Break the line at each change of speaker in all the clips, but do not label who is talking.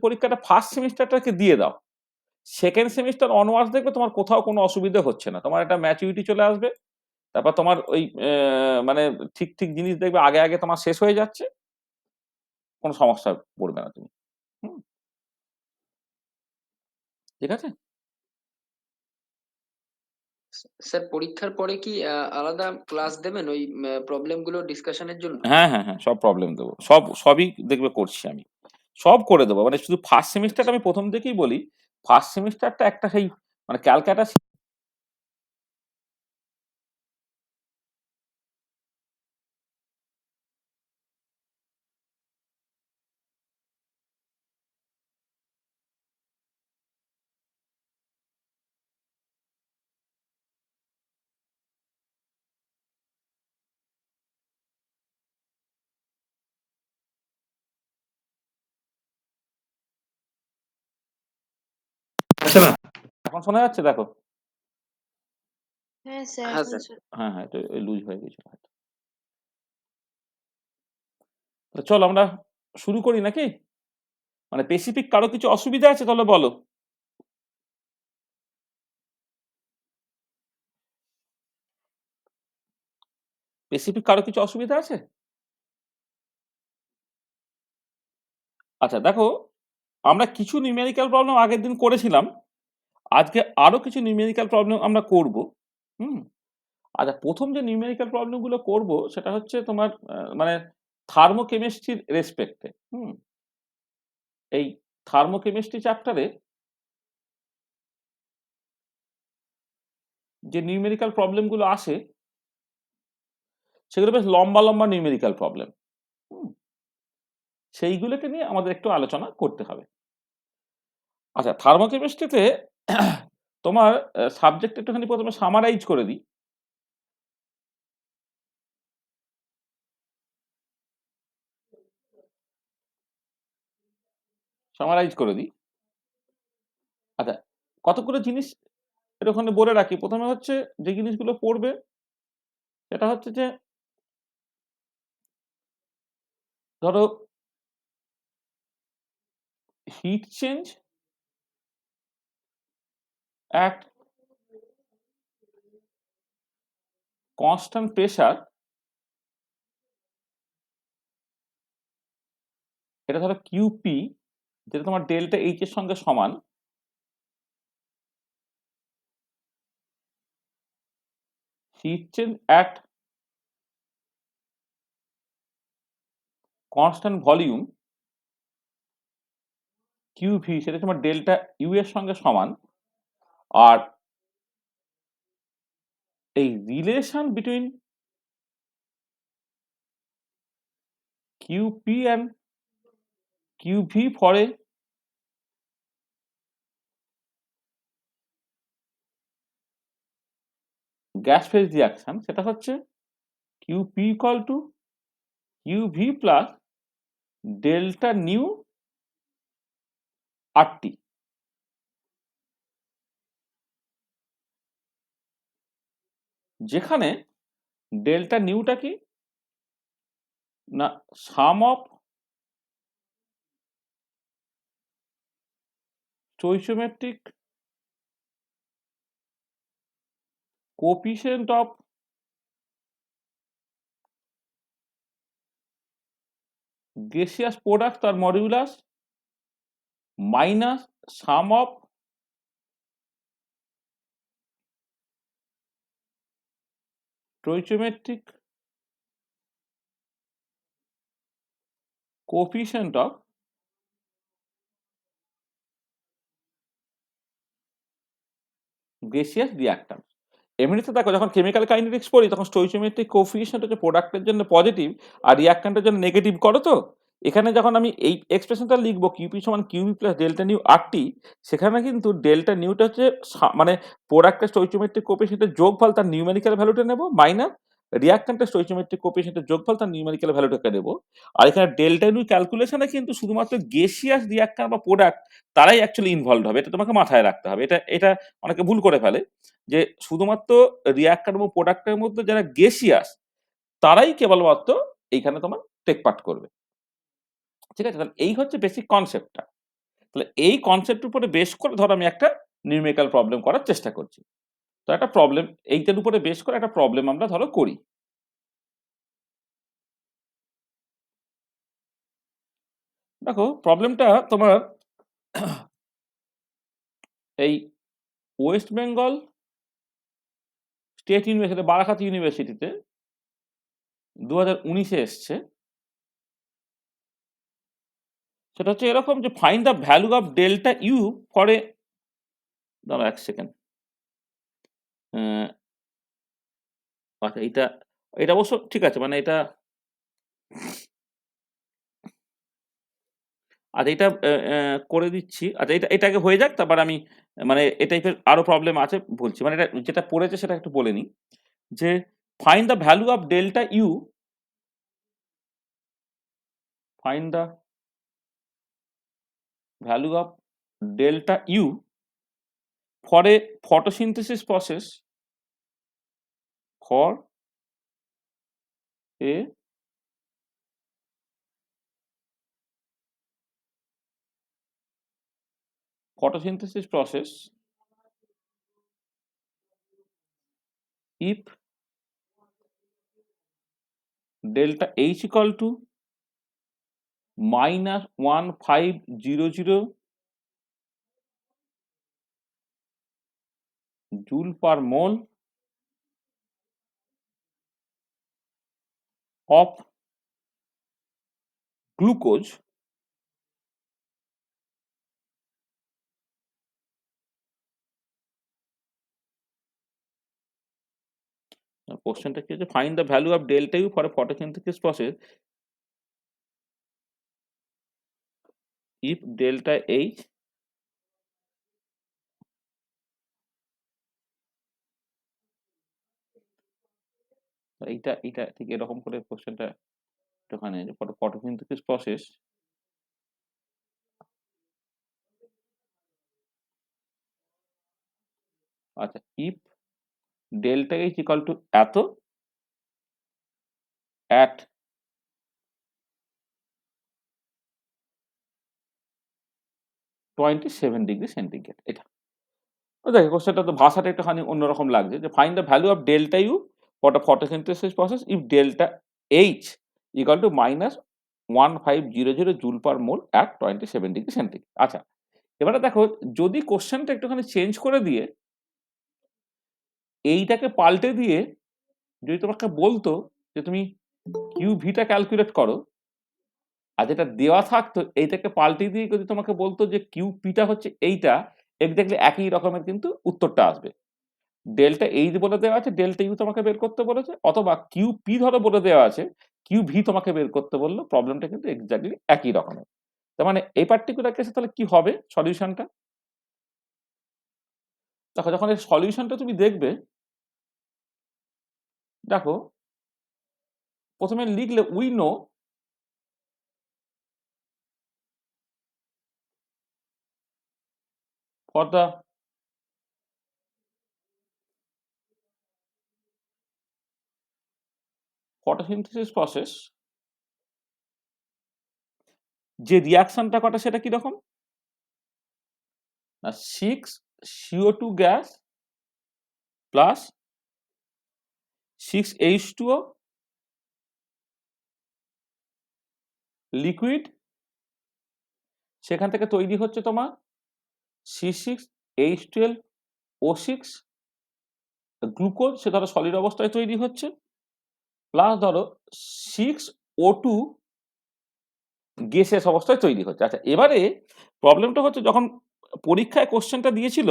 পরীক্ষাটা ফার্স্ট সেমিস্টারটাকে দিয়ে দাও। সেকেন্ড সেমিস্টার অনওয়ার্ডস দেখবে তোমার কোথাও কোনো অসুবিধা হচ্ছে না। তোমার একটা ম্যাচুরিটি চলে আসবে। তারপর তোমার ওই মানে ঠিক জিনিস দেখবে আগে তোমার শেষ হয়ে যাচ্ছে। কোনো সমস্যায় পড়বে না তুমি। হুম? ঠিক আছে?
স্যার পরীক্ষার পরে কি আলাদা ক্লাস দেবেন ওই প্রবলেম গুলো ডিসকাশনের জন্য?
হ্যাঁ, সব প্রবলেম দেবো। সবই দেখবে করছি আমি। সব করে দেবো। মানে শুধু ফার্স্ট সেমিস্টারটা
আচ্ছা।
আমি ১ম থেকেই বলি, ফার্স্ট সেমিস্টারটা একটা সেই মানে ক্যালকাটা আছে না? এখন শোনা যাচ্ছে দেখো?
হ্যাঁ স্যার,
হ্যাঁ
এখন
স্যার।
হ্যাঁ, এটা লুজ হয়ে গেছিল হয়তো। তো চলো আমরা শুরু করি নাকি? মানে স্পেসিফিক কারো কিছু অসুবিধা আছে তাহলে বলো। স্পেসিফিক কারো কিছু অসুবিধা আছে? আচ্ছা দেখো, আমরা কিছু নিউমেরিক্যাল প্রবলেম আগের দিন করেছিলাম। আজকে আরো কিছু নিউমেরিক্যাল প্রবলেম আমরা করব। হুম? আচ্ছা ১ম যে নিউমেরিক্যাল প্রবলেম গুলো করব সেটা হচ্ছে তোমার মানে থার্মোকেমিস্ট্রির রেসপেক্টে। হুম? এই থার্মোকেমিস্ট্রি চ্যাপ্টারে যে নিউমেরিক্যাল প্রবলেম গুলো আসে সেগুলো বেশ লম্বা নিউমেরিক্যাল প্রবলেম। হুম? সেইগুলোকে নিয়ে আমাদের একটু আলোচনা করতে হবে। আচ্ছা থার্মোকেমিস্ট্রিতে তোমার সাবজেক্ট একটুখানি ১ম এ সামারাইজ করে দিই। সামারাইজ করে দিই। আচ্ছা কতগুলো জিনিস এর ওখানে বলে রাখি। ১ম এ হচ্ছে যে জিনিসগুলো পড়বে সেটা হচ্ছে যে ধরো heat change at constant pressure, এটা ধরো QP যেটা তোমার ডেল্টা H এর সঙ্গে সমান। Heat change at constant volume QV সেটা তোমার ডেল্টা U এর সঙ্গে সমান। আর এই relation between QP and QV for a gas phase reaction সেটা হচ্ছে QP equal to QV plus delta nu RT। যেখানে ডেল্টা নিউটা কি না sum of stoichiometric coefficient of gaseous product তার modulus minus sum of stoichiometric coefficient of gaseous reactant. এমনিতে দেখো যখন কেমিক্যাল কাইনেটিক্স পড়ি তখন স্টোইচিওমেট্রিক কোএফিসিয়েন্ট হচ্ছে প্রোডাক্টের জন্য পজিটিভ আর রিঅ্যাক্ট্যান্টের জন্য নেগেটিভ করো তো। এখানে যখন আমি এই এক্সপ্রেশনটা লিখবো কিউপি সমান কিউবি প্লাস ডেল্টা নিউ আরটি, সেখানে কিন্তু ডেল্টা নিউটা হচ্ছে মানে প্রোডাক্টের স্টোইচিওমেট্রিক কোএফিসিয়েন্টের যোগফল তার নিউমেরিক্যাল ভ্যালুটা নেব মাইনাস রিঅ্যাক্ট্যান্টের স্টোইচিওমেট্রিক কোএফিসিয়েন্টের যোগফল তার নিউমেরিক্যাল ভ্যালুটাকে নেব। আর এখানে ডেল্টা নিউ ক্যালকুলেশনে কিন্তু শুধুমাত্র গেসিয়াস রিঅ্যাক্ট্যান্ট বা প্রোডাক্ট তারাই অ্যাকচুয়ালি ইনভলভড হবে। এটা তোমাকে মাথায় রাখতে হবে। এটা অনেকে ভুল করে ফেলে যে শুধুমাত্র রিঅ্যাক্টর এবং প্রোডাক্টের মধ্যে যারা গেসিয়াস তারাই কেবলমাত্র এইখানে তোমার টেক পার্ট করবে। ঠিক আছে? তাহলে এই হচ্ছে বেসিক কনসেপ্টটা। তাহলে এই কনসেপ্ট উপরে বেস করে ধরো আমি একটা নিউমেরিক্যাল প্রবলেম করার চেষ্টা করছি। তো একটা প্রবলেম এইটার উপরে বেস করে একটা প্রবলেম আমরা ধরো করি। দেখো প্রবলেমটা তোমার এই West Bengal state university Barasat ইউনিভার্সিটিতে 2019-এ এসছে। সেটা হচ্ছে এরকম যে find the value of delta U for a, দাঁড়াও এক সেকেন্ড, আচ্ছা এটা এটা অবশ্য ঠিক আছে, মানে এটা আচ্ছা এটা করে দিচ্ছি। আচ্ছা এটা আগে হয়ে যাক, তারপর আমি মানে এই টাইপের আরো প্রবলেম আছে বলছি। মানে এটা যেটা পড়েছে সেটা একটু বলে নিই যে find the value of delta U, find the value of delta U for a photosynthesis process for a photosynthesis process if delta H equal to -1500 joule per mole of glucose কোশ্চেনটা কি হচ্ছে find the value of delta U for a photosynthesis process if delta H এইটা এইটা ঠিক এরকম করে কোশ্চেনটা একটুখানি photosynthesis process, আচ্ছা if delta H equal to এত at 27 ডিগ্রি সেন্টিগ্রেড, এটা দেখো কোশ্চেনটা তো ভাষাটা একটুখানি অন্যরকম লাগছে যে find the value of delta U for the photosynthesis process if delta H equal to -1500 joule per mole at 27 degree centigrade. আচ্ছা এবারে দেখো যদি কোশ্চেনটা একটুখানি চেঞ্জ করে দিয়ে এইটাকে পাল্টে দিয়ে যদি তোমাকে বলতো যে তুমি কিউ ভিটা ক্যালকুলেট করো, আর যেটা দেওয়া থাকতো এইটাকে পাল্টে দিয়ে যদি তোমাকে বলতো যে কিউ পিটা হচ্ছে এইটা, এক্স্যাক্টলি একই রকমের কিন্তু উত্তরটা আসবে। ডেল্টা এইচ বলে দেওয়া আছে, ডেল্টা ইউ তোমাকে বের করতে বলেছে, অথবা কিউ পি ধরো বলে দেওয়া আছে, কিউ ভি তোমাকে বের করতে বললো, প্রবলেমটা কিন্তু এক্স্যাক্টলি একই রকমের। তার মানে এই পার্টিকুলার কেসে তাহলে কি হবে সলিউশনটা? দেখো যখন এই সলিউশনটা তুমি দেখবে, দেখো প্রথমে লিখলে we know for the photosynthesis process যে রিয়াকশনটা ঘটে সেটা কি রকম না, 6 CO2 gas plus 6H2O liquid, সেখান থেকে তৈরি হচ্ছে তোমার C6H12O6 গ্লুকোজ, সে ধরো সলিড অবস্থায় তৈরি হচ্ছে, প্লাস ধরো 6O2 গ্যাসিয়াস অবস্থায় তৈরি হচ্ছে। আচ্ছা এবারে প্রবলেমটা হচ্ছে যখন পরীক্ষায় কোশ্চেনটা দিয়েছিল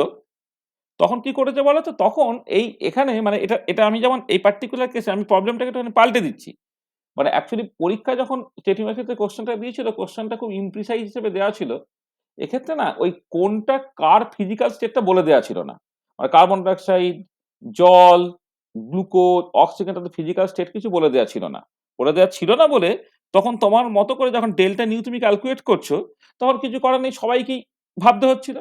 তখন কি করেছে বলো তো, তখন এই এখানে মানে এটা এটা আমি যেমন এই পার্টিকুলার কেসে আমি প্রবলেমটাকে একটু পাল্টে দিচ্ছি। মানে অ্যাকচুয়ালি পরীক্ষায় যখন স্টেট ইউনিভার্সিটিতে কোশ্চেনটা দিয়েছিল, কোশ্চেনটা খুব ইমপ্রিসাইজ হিসেবে দেওয়া ছিল। এক্ষেত্রে না ওই কোনটা কার ফিজিক্যাল স্টেটটা বলে দেওয়া ছিল না। মানে কার্বন ডাইঅক্সাইড, জল, গ্লুকোজ, অক্সিজেন তাদের ফিজিক্যাল স্টেট কিছু বলে দেওয়া ছিল না। বলে দেওয়া ছিল না বলে তখন তোমার মতো করে যখন ডেল্টা নিউ তুমি ক্যালকুলেট করছো, তখন কিছু করার নেই, সবাইকেই ভাবতে হচ্ছিল।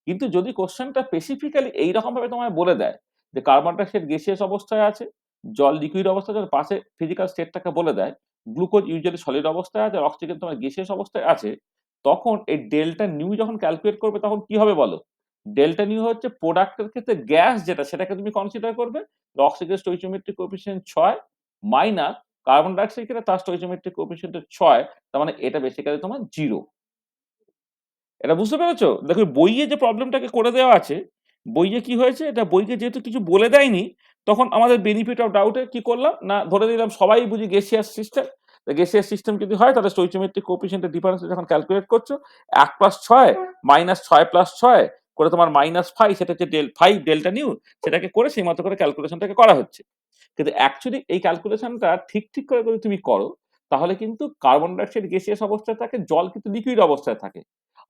কিন্তু যদি কোশ্চেনটা স্পেসিফিক্যালি এইরকম ভাবে তোমায় বলে দেয় যে কার্বন ডাইঅক্সাইড গ্যাসিয়াস অবস্থায় আছে, জল লিকুইড অবস্থায় আছে, পাশে ফিজিক্যাল স্টেটটাকে বলে দেয়, গ্লুকোজ ইউজুয়ালি সলিড অবস্থায় আছে, আর অক্সিজেন তোমার গ্যাসিয়াস অবস্থায় আছে, তখন এই ডেল্টা নিউ যখন ক্যালকুলেট করবে তখন কি হবে বলো? ডেল্টা নিউ হচ্ছে প্রোডাক্টের ক্ষেত্রে গ্যাস যেটা সেটাকে তুমি কনসিডার করবে। Oxygen স্টোইচিওমেট্রিক coefficient ৬ minus carbon die oxide ক্ষেত্রে তার স্টোইচিওমেট্রিক কোএফিসিয়েন্ট ৬, তার মানে এটা বেসিক্যালি তোমার 0। এটা বুঝতে পেরেছো? দেখো বইয়ে যে প্রবলেমটাকে করে দেওয়া আছে, বইয়ে কি হয়েছে, এটা বইকে যেহেতু কিছু বলে দেয়নি, তখন আমাদের বেনিফিট অফ ডাউটে কি করলাম না, ধরে নিলাম সবাই বুঝি গ্যাসিয়াস সিস্টেম। গ্যাসিয়াস সিস্টেম যদি হয় তাহলে স্টোইচিওমেট্রিক কোএফিসিয়েন্টের ডিফারেন্স যখন ক্যালকুলেট করছো ১ + ৬ মাইনাস ৬ + ৬ করে তোমার -৫, সেটা হচ্ছে ৫ ডেল্টা নিউ, সেটাকে করে সেই মতো করে ক্যালকুলেশনটাকে করা হচ্ছে। কিন্তু অ্যাকচুয়ালি এই ক্যালকুলেশনটা ঠিক করে যদি তুমি করো, তাহলে কিন্তু কার্বন ডাই অক্সাইড গ্যাসিয়াস অবস্থায় থাকে, জল কিন্তু লিকুইড অবস্থায় থাকে।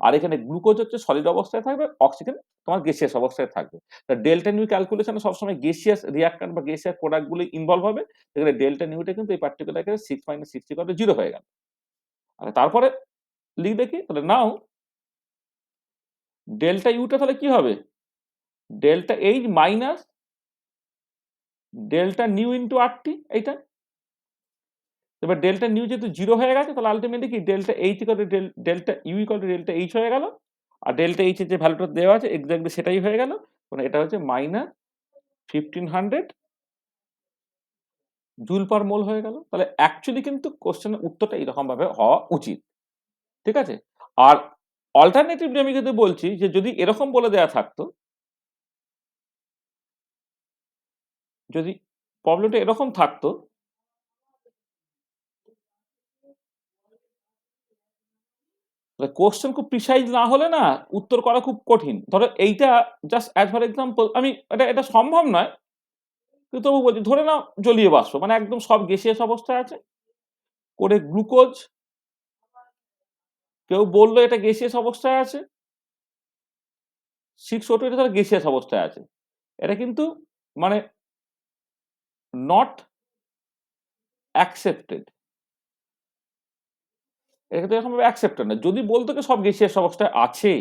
আর এখানে গ্লুকোজ হচ্ছে সলিড অবস্থায় থাকবে, অক্সিজেন তোমার গ্যাসিয়াস অবস্থায় থাকবে। তা ডেল্টা নিউ ক্যালকুলেশনে সবসময় গ্যাসিয়াস রিঅ্যাক্ট্যান্ট বা গ্যাসিয়াস প্রোডাক্ট গুলো ইনভলভ হবে। এখানে ডেল্টা নিউটা কিন্তু এই পার্টিকুলার ক্ষেত্রে 6 - 60 করে 0 হয়ে গেল। আর তারপরে লিখবে কি? তাহলে নাও ডেল্টা ইউটা তাহলে কি হবে? Delta H minus delta new into RT এইটা। এবার ডেল্টা নিউ যেহেতু 0 হয়ে গেছে তাহলে আল্টিমেটলি কি delta H equal to delta U equal to delta H হয়ে গেল। আর ডেল্টা এইচ এর যে ভ্যালুটা দেওয়া আছে এক্সাক্টলি সেটাই হয়ে গেল। মানে এটা হচ্ছে -1500 জুল পার মোল হয়ে গেল। তাহলে অ্যাকচুয়ালি কিন্তু কোশ্চেনের উত্তরটা এরকম ভাবে হওয়া উচিত। ঠিক আছে? আর অল্টারনেটিভলি আমি কিন্তু বলছি যে যদি এরকম বলে দেয়া থাকতো, যদি প্রবলেমটা এরকম থাকতো, কোশ্চেন খুব প্রিসাইজ না হলে না উত্তর করা খুব কঠিন। ধরো এইটা জাস্ট অ্যাজ ফর এক্সাম্পল, আমি এটা সম্ভব নয়। কিন্তু তবু বলছি, ধরে নাও জলীয় বাষ্প মানে একদম সব গ্যাসিয়াস অবস্থায় আছে। করে গ্লুকোজ কেউ বলল এটা গ্যাসিয়াস অবস্থায় আছে। 6O2 এটা তাহলে গ্যাসিয়াস অবস্থায় আছে। এটা কিন্তু মানে নট অ্যাকসেপ্টেড। এটা কিন্তু এরকমভাবে অ্যাকসেপ্টেড না। যদি বলতো কি সব গ্যাসিয়াস অবস্থায় আছে,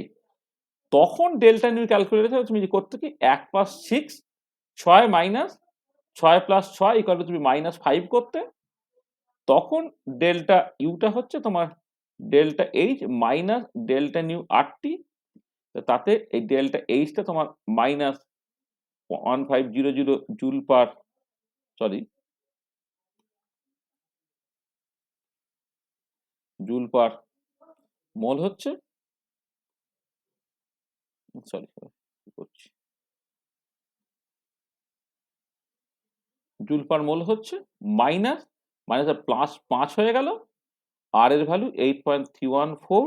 তখন ডেল্টা নিউ ক্যালকুলেটর তুমি করতে কি ১ + 6 ৬ মাইনাস ৬ + ৬ ইকুয়াল টু তুমি -5 করতে। তখন ডেল্টা ইউটা হচ্ছে তোমার delta H minus delta nu R T. তাতে এই ডেল্টা এইচটা তোমার -1500 joule per sorry joule per mole হচ্ছে। সরি কি করছি, জুল পার মোল হচ্ছে মাইনাস মাইনাস প্লাস 5 হয়ে গেল। আর এর value 8.314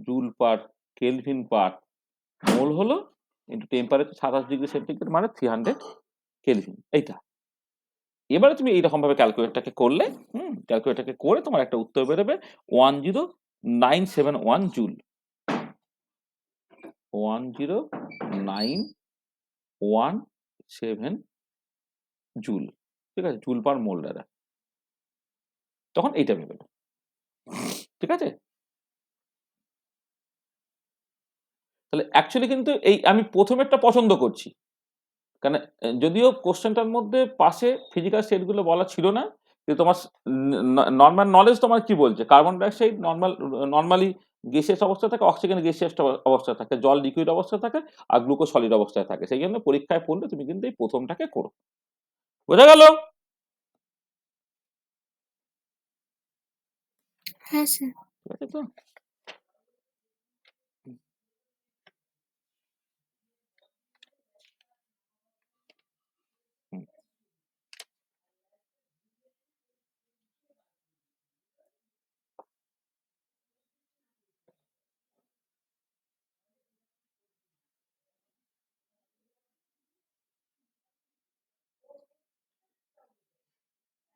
joule per kelvin per mole হলো, ইন্টু টেম্পারেচার 27°C মানে 300 কেলভিন। এইটা এবারে তুমি এইরকম ভাবে ক্যালকুলেটরটাকে করলে, ক্যালকুলেটরটাকে করে তোমার একটা উত্তর বেরোবে 10971 জুল। 10917 জুল। ঠিক আছে? জুল পার মোল দ্বারা। তখন এইটা বেরোবে। ঠিক আছে? তাহলে অ্যাকচুয়ালি কিন্তু এই আমি প্রথমেরটা পছন্দ করছি। কারণ যদিও কোশ্চেনটার মধ্যে পাশে ফিজিক্যাল স্টেটগুলো বলা ছিল না, কিন্তু তোমার নরমাল নলেজ তোমার কি বলছে? Carbon die oxide normally gaseous অবস্থায় থাকে, অক্সিজেন গ্যাসিয়াস অবস্থায় থাকে, জল লিকুইড অবস্থায় থাকে, আর গ্লুকোজ সলিড অবস্থায় থাকে। সেই জন্য পরীক্ষায় পড়লে তুমি কিন্তু এই প্রথমটাকে করো। বোঝা গেল?
হ্যাঁ স্যার।
ঠিক আছে তো?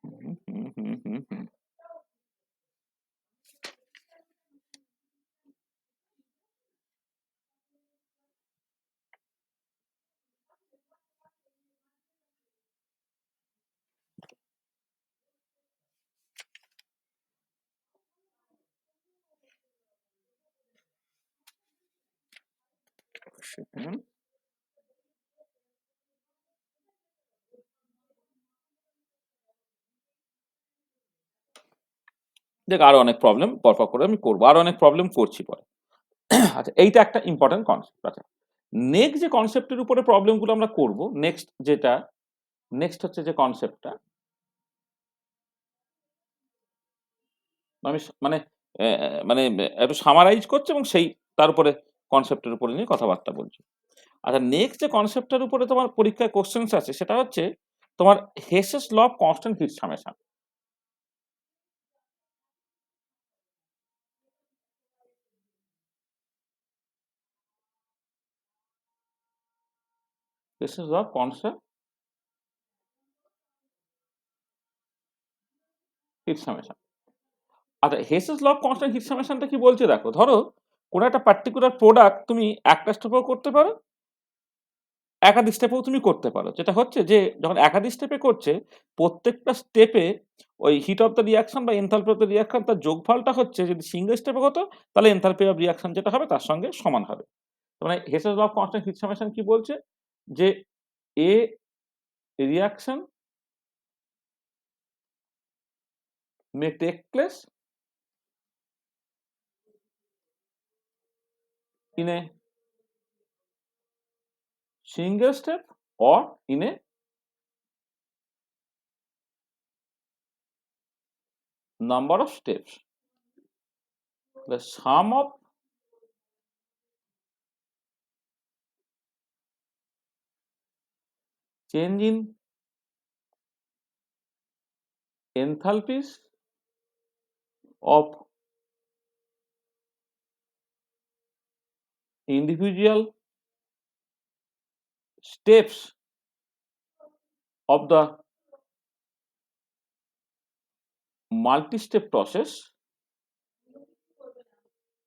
হুম, হুম, হুম, হুম, হুম, হুম। হুম। দেখ আরো অনেক প্রবলেম পরপর করে আমি করবো, আরো অনেক প্রবলেম করছি পরে। আচ্ছা এইটা একটা ইম্পর্টেন্ট কনসেপ্ট। আচ্ছা নেক্সট যে কনসেপ্টের উপরে প্রবলেম গুলো আমরা করব, নেক্সট হচ্ছে যে কনসেপ্টটা আমি মানে মানে একটু সামারাইজ করছি এবং সেই তার উপরে কনসেপ্টের উপরে নিয়ে কথাবার্তা বলছি। আচ্ছা নেক্সট যে কনসেপ্টটার উপরে তোমার পরীক্ষায় কোশ্চেনস আছে সেটা হচ্ছে তোমার Hess's law of constant heat summation. Hess's law of constant heat summation. আচ্ছা Hess's law of constant heat সামেশনটা কি বলছে দেখো, ধরো কোনো একটা পার্টিকুলার প্রোডাক্ট তুমি একটা স্টেপেও করতে পারো, একাধিক স্টেপেও তুমি করতে পারো। যেটা হচ্ছে যে যখন একাধিক স্টেপে করছে, প্রত্যেকটা স্টেপে ওই হিট অফ দ্য রিঅ্যাকশন বা এনথালপি অফ দ্য রিঅ্যাকশন তার যোগফলটা হচ্ছে যদি সিঙ্গেল স্টেপে হতো তাহলে এনথালপি অফ রিঅ্যাকশন যেটা হবে তার সঙ্গে সমান হবে। তার মানে Hess's law of constant heat summation কি বলছে? যে a reaction may take place in a single step or in a number of steps. The sum of change in enthalpies of individual steps of the multi-step process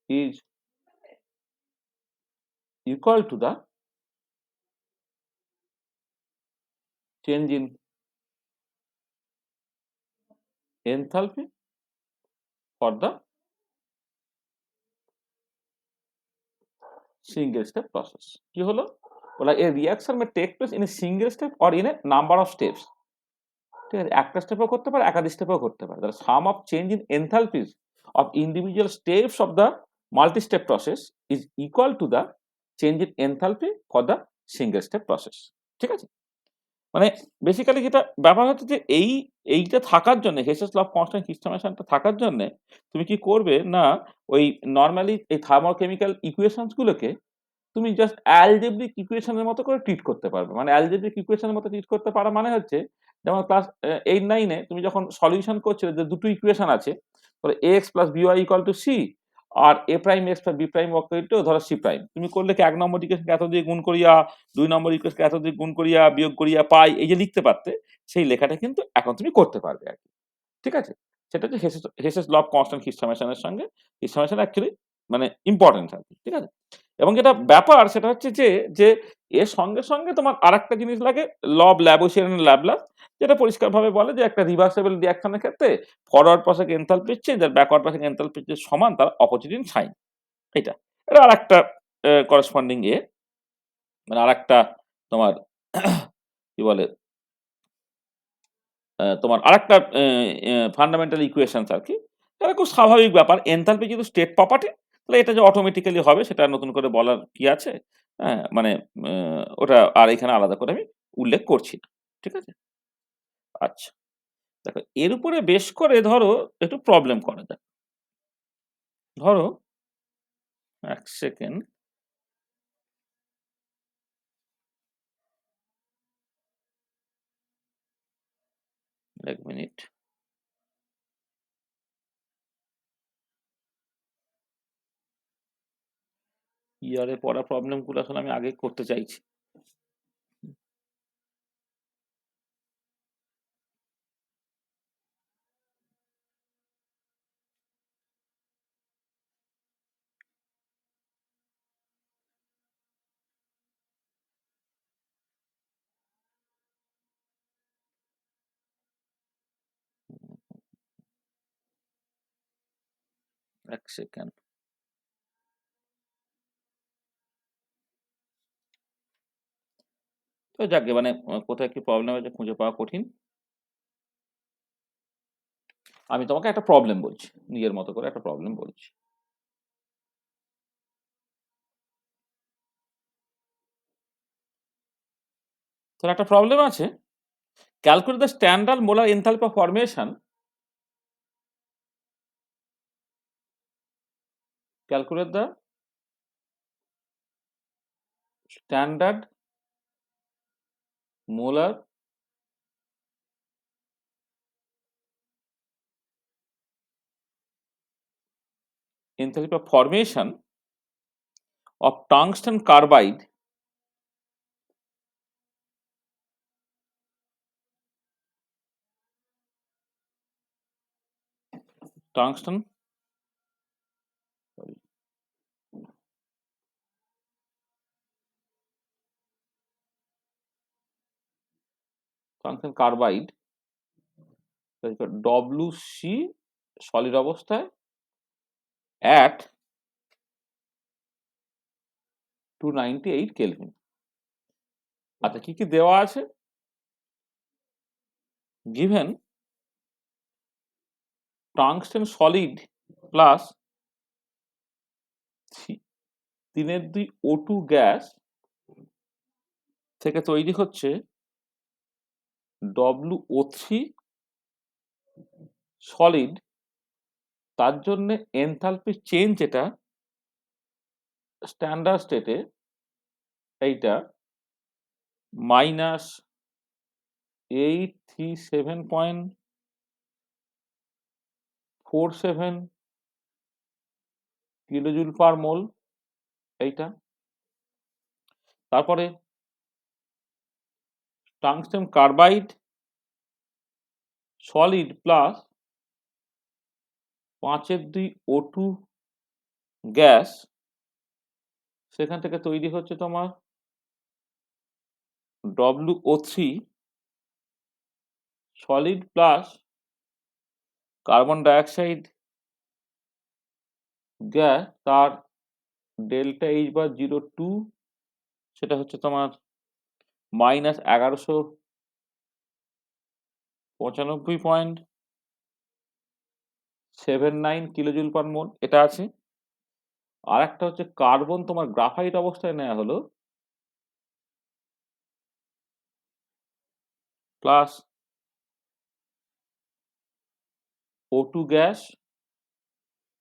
is equal to the change in enthalpy for the single step process। কি হলো? বলা a reaction may take place in a single step or in a number of steps। ঠিক আছে, একটা স্টেপেও করতে পারে, একাধিক স্টেপেও করতে পারে। The sum of change in enthalpies of individual steps of the multi-step process is equal to the change in enthalpy for the single step process। ঠিক আছে? মানে বেসিক্যালি যেটা ব্যাপার হচ্ছে যে এইটা থাকার জন্য হেসেস ল অফ কনস্ট্যান্ট হিস্টোমেশনটা থাকার জন্যে তুমি কি করবে না ওই নরমালি এই থার্মোকেমিক্যাল ইকুয়েশনস গুলোকে তুমি জাস্ট অ্যালজেব্রিক ইকুয়েশন এর মতো করে ট্রিট করতে পারবে। মানে অ্যালজেব্রিক ইকুয়েশন এর মতো ট্রিট করতে পারা মানে হচ্ছে যেমন ক্লাস 8-9 এ তুমি যখন সলিউশন করছিলে যে দুটো ইকুয়েশন আছে, ধরো ax + by = c R a' x + b' ধরো c'। তুমি করলে কি ১ নম্বর ইকুয়েশনকে এত দিয়ে গুণ করিয়া, ২ নম্বর ইকুয়েশনকে এত দিয়ে গুণ করিয়া, বিয়োগ করিয়া পাই এই যে লিখতে পারতে, সেই লেখাটা কিন্তু এখন তুমি করতে পারবে আরকি। ঠিক আছে? সেটা হচ্ছে হেসেস ল অফ কনস্ট্যান্ট হিস্টোমেশন এর সঙ্গে হিস্টোমেশন অ্যাকচুয়ালি মানে ইম্পোর্টেন্ট আরকি। ঠিক আছে? এবং যেটা ব্যাপার সেটা হচ্ছে যে এর সঙ্গে তোমার আরেকটা জিনিস লাগে ল অফ ল্যাবোসিয়ান এন্ড ল্যাবলাস, যেটা পরিষ্কারভাবে বলে যে একটা রিভার্সিবল রিঅ্যাকশন এর ক্ষেত্রে ফরওয়ার্ড প্রসেস এনথালপি চেঞ্জ আর ব্যাকওয়ার্ড প্রসেস এনথালপি চেঞ্জ সমান তার অপোজিট ইন সাইন। এটা। এটা আরেকটা করেসপন্ডিং মানে আরেকটা তোমার কি বলে তোমার আরেকটা ফান্ডামেন্টাল ইকুয়েশনস আরকি। এটা খুব স্বাভাবিক ব্যাপার। এনথালপি যেহেতু স্টেট প্রপার্টি তাহলে এটা যে অটোমেটিক্যালি হবে সেটা নতুন করে বলার কি আছে? হ্যাঁ? মানে ওটা আর এখানে আলাদা করে আমি উল্লেখ করছি না। ঠিক আছে? আচ্ছা। দেখো এর উপরে বেশ করে ধরো একটু প্রবলেম করা যাক। ধরো ১ সেকেন্ড। ১ মিনিট। ইয়ারে পড়া প্রবলেম গুলো আসলে আমি আগে করতে চাইছি। ১ সেকেন্ড। তো যাকগে মানে কোথায় কি প্রবলেম হয়েছে খুঁজে পাওয়া কঠিন। আমি তোমাকে একটা প্রবলেম বলছি, নিজের মতো করে একটা প্রবলেম বলছি। তো একটা প্রবলেম আছে, calculate the standard molar enthalpy of formation, calculate the standard molar enthalpy of formation of tungsten carbide tungsten sorry, tungsten carbide WC solid অবস্থায় at 298 কেলভিন। আচ্ছা, কি কি দেওয়া আছে? given tungsten solid plus 3.2 O2 gas থেকে তৈরি হচ্ছে WO3 solid, তার জন্য এনথালপি চেঞ্জ যেটা স্ট্যান্ডার্ড স্টেটে এইটা -837.47 কিলোজুল পার মোল এইটা। তারপরে tungsten carbide solid plus 5.2 O2 gas, সেখান থেকে তৈরি হচ্ছে তোমার WO3 solid plus carbon dioxide gas, তার ডেল্টা এইচ বা 0.2, সেটা হচ্ছে তোমার -1195.79 কিলোজুল পার মোল, এটা আছে। আর একটা হচ্ছে কার্বন তোমার গ্রাফাইট অবস্থায় নেওয়া হলো প্লাস O2 গ্যাস,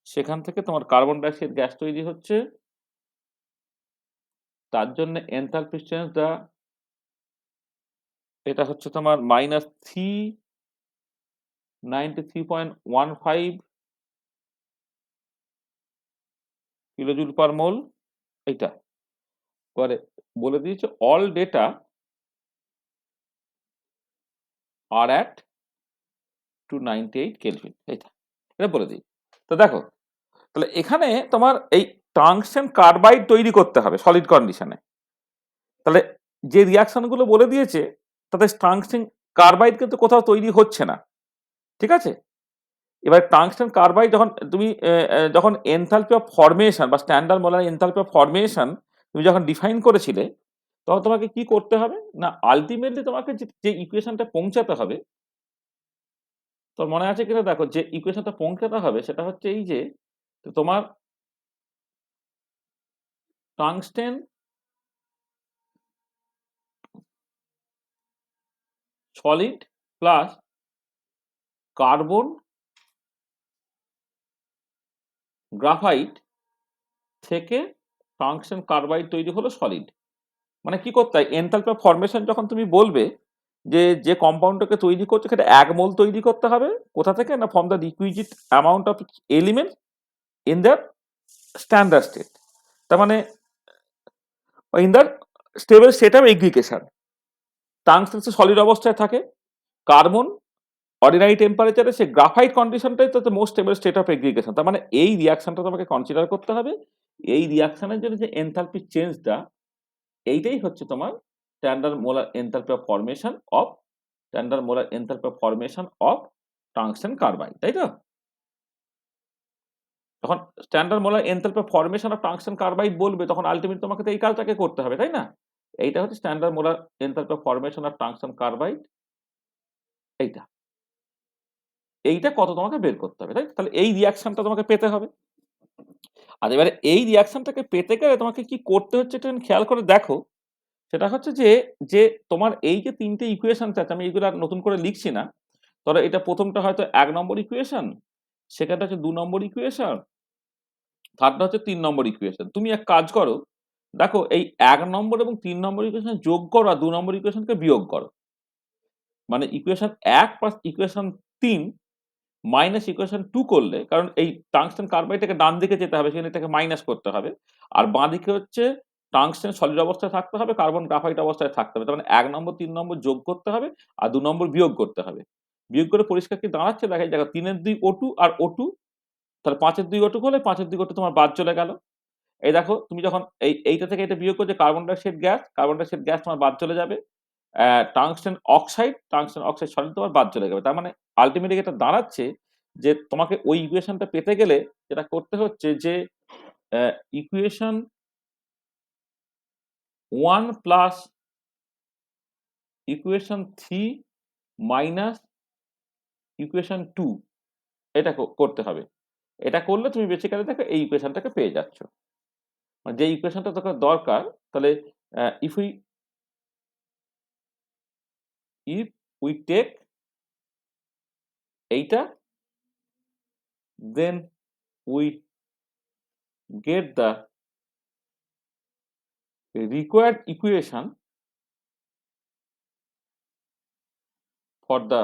সেখান থেকে তোমার কার্বন ডাইঅক্সাইড গ্যাস তৈরি হচ্ছে, তার জন্য এনথালপি চেঞ্জটা এটা হচ্ছে তোমার -393.15 কিলোজুল পার মোল এইটা। পরে বলে দিয়েছে all data are at 298 kelvin, এইটা এটা বলে দিই। তো দেখো, তাহলে এখানে তোমার এই টাংস্টেন কার্বাইড তৈরি করতে হবে সলিড কন্ডিশনে। তাহলে যে রিয়াকশনগুলো বলে দিয়েছে তাতে টাংস্টেন কার্বাইড কিন্তু কোথাও তৈরি হচ্ছে না, ঠিক আছে? এবার টাংস্টেন কার্বাইড যখন তুমি যখন এনথালপি অফ ফরমেশন বা standard molar enthalpy of formation তুমি যখন ডিফাইন করেছিলে, তখন তোমাকে কি করতে হবে না, আলটিমেটলি তোমাকে যে ইকুয়েশনটা পৌঁছাতে হবে, তোর মনে আছে কিনা দেখো, যে ইকুয়েশনটা পৌঁছাতে হবে সেটা হচ্ছে এই যে তোমার tungsten solid plus carbon graphite থেকে টাংস্টেন কার্বাইড তৈরি হলো সলিড। মানে কি করতে হয়, এনথালপি অফ ফরমেশন যখন তুমি বলবে যে যে কম্পাউন্ডটাকে তৈরি করছে সেটা 1 মোল তৈরি করতে হবে, কোথা থেকে না, from the requisite amount of element in the standard state, তার মানে in the stable state of aggregation. Tungsten solid অবস্থায় থাকে, কার্বন অর্ডিনারি টেম্পারেচারে, সে গ্রাফাইট কন্ডিশনটাই তো most stable state of aggregation. তার মানে এই রিয়াকশনটা তোমাকে কনসিডার করতে হবে। এই রিয়াকশনের জন্য যে এনথালপি চেঞ্জটা, এইটাই হচ্ছে তোমার standard molar enthalpy of formation of standard molar enthalpy of formation of tungsten carbide, তাই তো? তখন standard molar enthalpy of formation of tungsten carbide বলবে, তখন আলটিমেটলি তোমাকে তো এই কাজটাকে করতে হবে, তাই না? এইটা হচ্ছে standard molar enthalpy of formation of tungsten carbide, এইটা। এইটা কত তোমাকে বের করতে হবে, তাই? তাহলে এই রিঅ্যাকশনটা তোমাকে পেতে হবে। আর এবারে এই রিঅ্যাকশনটাকে পেতে গেলে তোমাকে কি করতে হচ্ছে একটু খেয়াল করে দেখো। সেটা হচ্ছে যে, যে তোমার এই যে ৩ টে ইকুয়েশনস আছে, আমি এগুলো আর নতুন করে লিখছি না। ধরো এটা ১ম টা হয়তো ১ নম্বর ইকুয়েশন, সেকেন্ডটা হচ্ছে ২ নম্বর ইকুয়েশন, থার্ডটা হচ্ছে ৩ নম্বর ইকুয়েশন। তুমি এক কাজ করো, দেখো এই ১ নম্বর এবং ৩ নম্বর ইকুয়েশন যোগ করো আর ২ নম্বর ইকুয়েশনকে বিয়োগ করো। মানে equation ১ plus equation ৩ minus equation ২ করলে, কারণ এই টাংস্টেন কার্বাইডটাকে ডান দিকে যেতে হবে, সেখানে এটাকে মাইনাস করতে হবে। আর বাঁ দিকে হচ্ছে টাংস্টেন সলিড অবস্থায় থাকতে হবে, কার্বন গ্রাফাইট অবস্থায় থাকতে হবে। তার মানে ১ নম্বর ৩ নম্বর যোগ করতে হবে আর ২ নম্বর বিয়োগ করতে হবে। বিয়োগ করে পরিষ্কার কি দাঁড়াচ্ছে দেখা, এই দেখো ৩ এর ২ O2 আর O2, তাহলে ৫ এর ২ O2 হলে ৫ এর ২ O2 তোমার বাদ চলে গেল। এই দেখো তুমি যখন এইটা থেকে এটা বিয়োগ করছো, কার্বন ডাই অক্সাইড গ্যাস তোমার বাদ চলে যাবে। টাংস্টেন অক্সাইড সলিড তোমার বাদ চলে যাবে। তার মানে আল্টিমেটলি এটা দাঁড়াচ্ছে যে তোমাকে ওই ইকুয়েশনটা পেতে গেলে যেটা করতে হচ্ছে যে equation 1 plus equation 3 minus equation 2, এটা করতে হবে। এটা করলে তুমি বেসিক্যালি দেখো এই ইকুয়েশনটাকে পেয়ে যাচ্ছ। মানে যে ইকুয়েশনটা তোকে দরকার, তাহলে ইফ উই টেক এইটা, then we get the required equation for the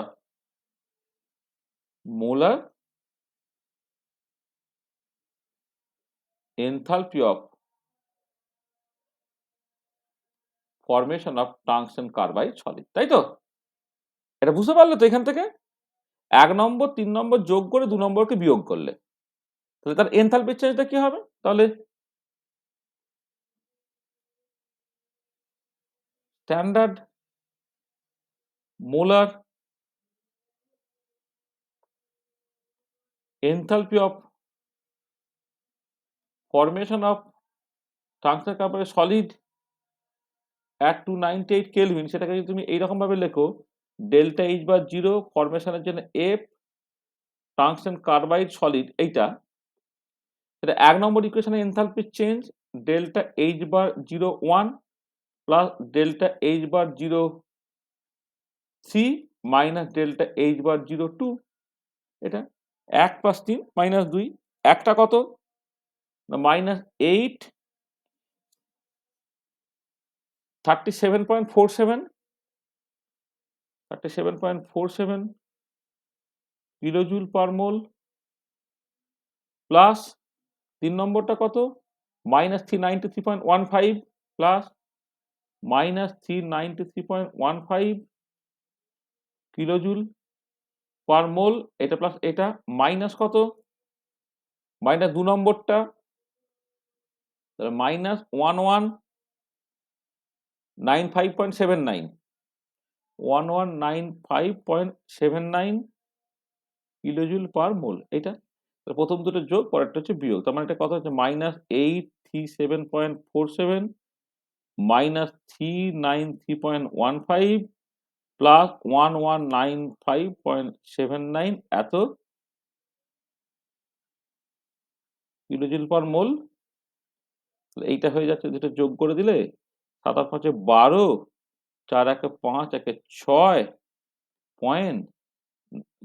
molar enthalpy of formation of tungsten carbide solid, তাই তো? এটা বুঝতে পারলে তো এখান থেকে? ১ নম্বর ৩ নম্বর যোগ করে ২ নম্বরকে বিয়োগ করলে, তাহলে তার এনথালপির চেঞ্জটা কি হবে? তাহলে standard molar enthalpy of formation of tungsten carbide solid at 298 kelvin, সেটাকে যদি তুমি এইরকম ভাবে লেখো, ডেল্টা এইচ বার 0 ফরমেশনের জন্য এফ টাংস্টেন কার্বাইড সলিড, এইটা সেটা ১ নম্বর ইকুয়েশনের এনথালপির চেঞ্জ ডেল্টা এইচ বার 0 1 প্লাস ডেল্টা এইচ বার 0 3 মাইনাস ডেল্টা এইচ বার 0 2। এটা ১ প্লাস ৩ মাইনাস ২, একটা কত? Minus 8 37.47 kilojoule per mole, plus ৩ নম্বরটা কত? Minus 393.15 plus minus 393.15 kilojoule per mole, এটা প্লাস এটা মাইনাস কত? মাইনাস ২ নম্বরটা, তাহলে মাইনাস 1195.79 কিলোজুল পার মোল। এটা প্রথম দুটো যোগ, পরেরটা হচ্ছে বিয়োগ। তার মানে এটা কত হচ্ছে? মাইনাস 837.47 মাইনাস 393.15 প্লাস 1195.79 এত কিলোজুল পার মোল। এইটা হয়ে যাচ্ছে, যেটা যোগ করে দিলে ৭ আর ৫ 12, ৪ একে ৫, একে ৬ পয়েন্ট,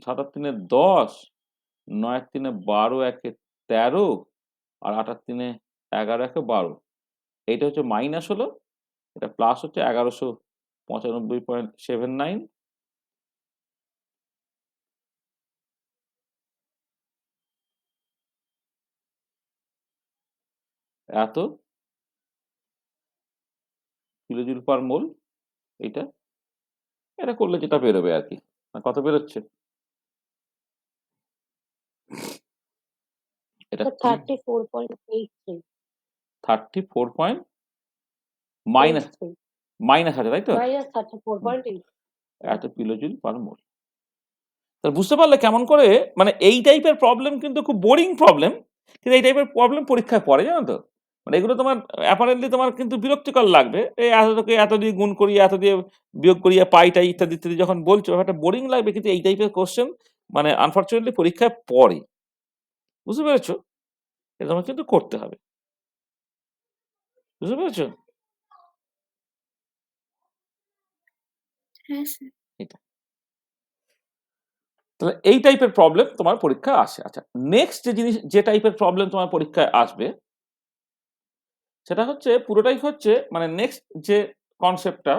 ৭ আর ৩ 10, ৯ আর ৩ 12, একে 13 আর ৮ আর ৩ 11, একে 12। এইটা হচ্ছে মাইনাস হলো, এটা প্লাস হচ্ছে 1195.79। এত কিলোজুল পার মোল। এটা এটা করলে যেটা বেরোবে আর কি। কত বেরোচ্ছে? এটা
34.83
34 পয়েন্ট মাইনাস মাইনাস আছে, তাই তো?
minus 34.8
এত কিলোজুল পার মোল। তা বুঝতে পারলে কেমন করে? মানে এই টাইপের প্রবলেম কিন্তু খুব বোরিং প্রবলেম, কিন্তু এই টাইপের প্রবলেম পরীক্ষায় পড়ে, জানো তো? মানে এগুলো তোমার অ্যাপারেন্টলি তোমার কিন্তু বিরক্তিকর লাগবে। এই এতটাকে এত দিয়ে গুণ করিয়ে, এত দিয়ে বিয়োগ করিয়ে, পাই টাই ইত্যাদি ইত্যাদি যখন বলছো, ব্যাপারটা বোরিং লাগবে, কিন্তু এই টাইপের কোশ্চেন মানে আনফরচুনেটলি পরীক্ষায় পড়ে। বুঝতে পেরেছো? এটা তোমাকে কিন্তু করতে হবে। বুঝতে পেরেছো?
হ্যাঁ স্যার।
এটা। তাহলে এই টাইপের প্রবলেম তোমার পরীক্ষায় আসে। আচ্ছা, নেক্সট যে টাইপের প্রবলেম তোমার পরীক্ষায় আসবে সেটা হচ্ছে পুরোটাই হচ্ছে মানে নেক্সট যে কনসেপ্টটা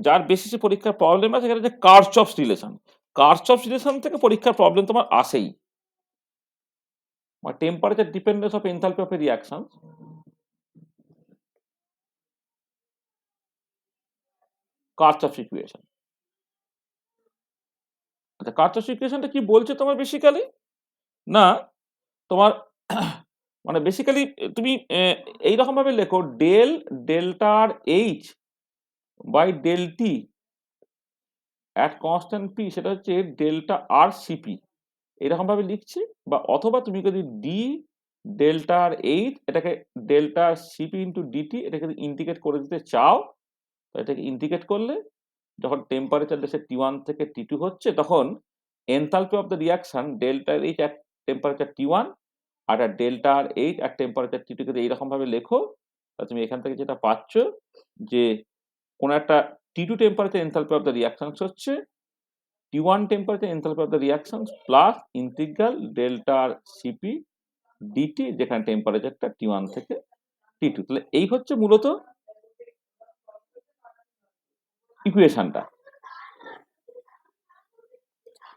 যার বেসিসে পরীক্ষার প্রবলেম আছে সেটা হচ্ছে কারচফস রিলেশন। কারচফস রিলেশন থেকে পরীক্ষার প্রবলেম তোমার আসেই। Temperature dependence of enthalpy of a reaction, Kirchhoff's equation. আচ্ছা, কারচফস ইকুয়েশনটা কি বলছে তোমার বেসিক্যালি? না, তোমার মানে বেসিক্যালি তুমি এইরকম ভাবে লেখো ডেল ডেল্টার H by del T at constant P, সেটা হচ্ছে ডেল্টা আর সিপি, এরকম ভাবে লিখছি। বা অথবা তুমি যদি ডি ডেল্টার এইচ এটাকে ডেল্টা সিপি ইন্টু ডিটি এটাকে ইন্টিগ্রেট করে দিতে চাও, তো এটাকে ইন্টিগ্রেট করলে যখন টেম্পারেচার দেশে টি1 থেকে টি2 হচ্ছে তখন enthalpy of the reaction delta H at temperature T one আর delta R H at temperature T two কে এইরকম ভাবে লেখো, তাহলে তুমি এখান থেকে যেটা পাচ্ছ যে কোন একটা T two temperature enthalpy of the reactions হচ্ছে T one temperature enthalpy of the reactions plus integral delta R C P D T, যেখানে টেম্পারেচারটা টি1 থেকে টি2। তাহলে এই হচ্ছে মূলত ইকুয়েশনটা।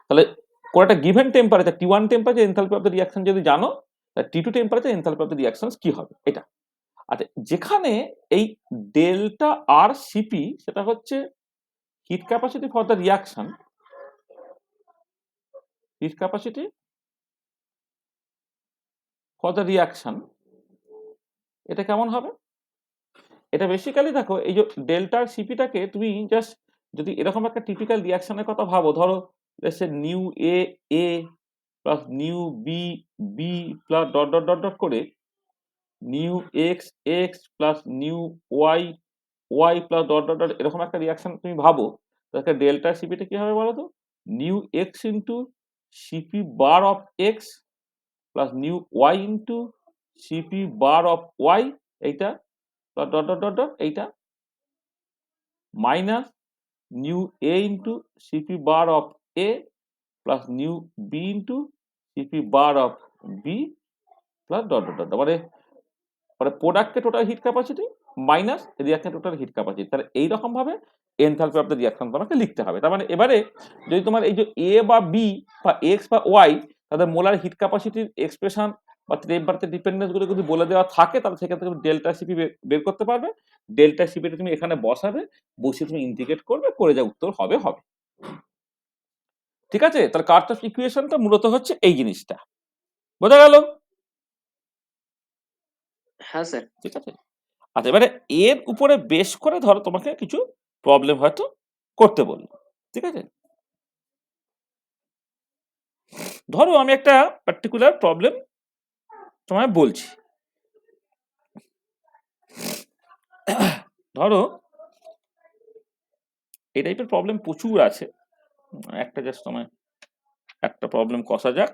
তাহলে কোন একটা given temperature T one temperature enthalpy of the reaction যদি জানো, তাহলে T two temperature enthalpy of the reactions কি হবে এটা। আচ্ছা, যেখানে এই ডেল্টা আর সিপি সেটা হচ্ছে hit capacity for the reaction, hit capacity for the reaction, এটা কেমন হবে? এটা বেসিক্যালি দেখো এই যে ডেল্টা আর সিপিটাকে তুমি জাস্ট যদি এরকম একটা টিপিক্যাল রিঅ্যাকশনের কথা ভাবো, ধরো nu A A plus nu B B plus dot dot dot dot করে nu X X plus nu Y Y plus dot dot dot এরকম একটা রিঅ্যাকশন তুমি ভাবো, তাহলে ডেল্টা সিপিটা কি হবে বলো তো? Nu X into C P bar of X plus nu Y into C P bar of Y, এইটা dot dot dot dot dot এইটা minus nu A into C P bar of A plus nu B into C P bar of B plus dot dot dot, মানে প্রোডাক্টের total heat capacity minus reaction total heat capacity. তাহলে এইরকম ভাবে enthalpy of the reaction তোমাকে লিখতে হবে। তার মানে এবারে যদি তোমার এই যে এ বা বি বা এক্স বা ওয়াই তাদের মোলার হিট ক্যাপাসিটির এক্সপ্রেশন বা টেম্পারেচার ডিপেন্ডেন্স গুলো যদি বলে দেওয়া থাকে, তাহলে সেখান থেকে তুমি ডেল্টা সিপি বের করতে পারবে। ডেল্টা সিপিটা তুমি এখানে বসাবে, বসিয়ে তুমি ইন্টিগ্রেট করবে, করে যা উত্তর হবে হবে। ঠিক আছে? তাহলে কার্চফস ইকুয়েশনটা মূলত হচ্ছে এই জিনিসটা। বোঝা গেল?
হ্যাঁ স্যার।
ঠিক আছে। আচ্ছা, এবারে এর উপরে বেশ করে ধরো তোমাকে কিছু প্রবলেম হয়তো করতে বললো। ঠিক আছে, ধরো আমি একটা পার্টিকুলার প্রবলেম তোমায় বলছি। ধরো এই টাইপের প্রবলেম প্রচুর আছে, একটা জাস্ট তোমায় একটা প্রবলেম কষা যাক।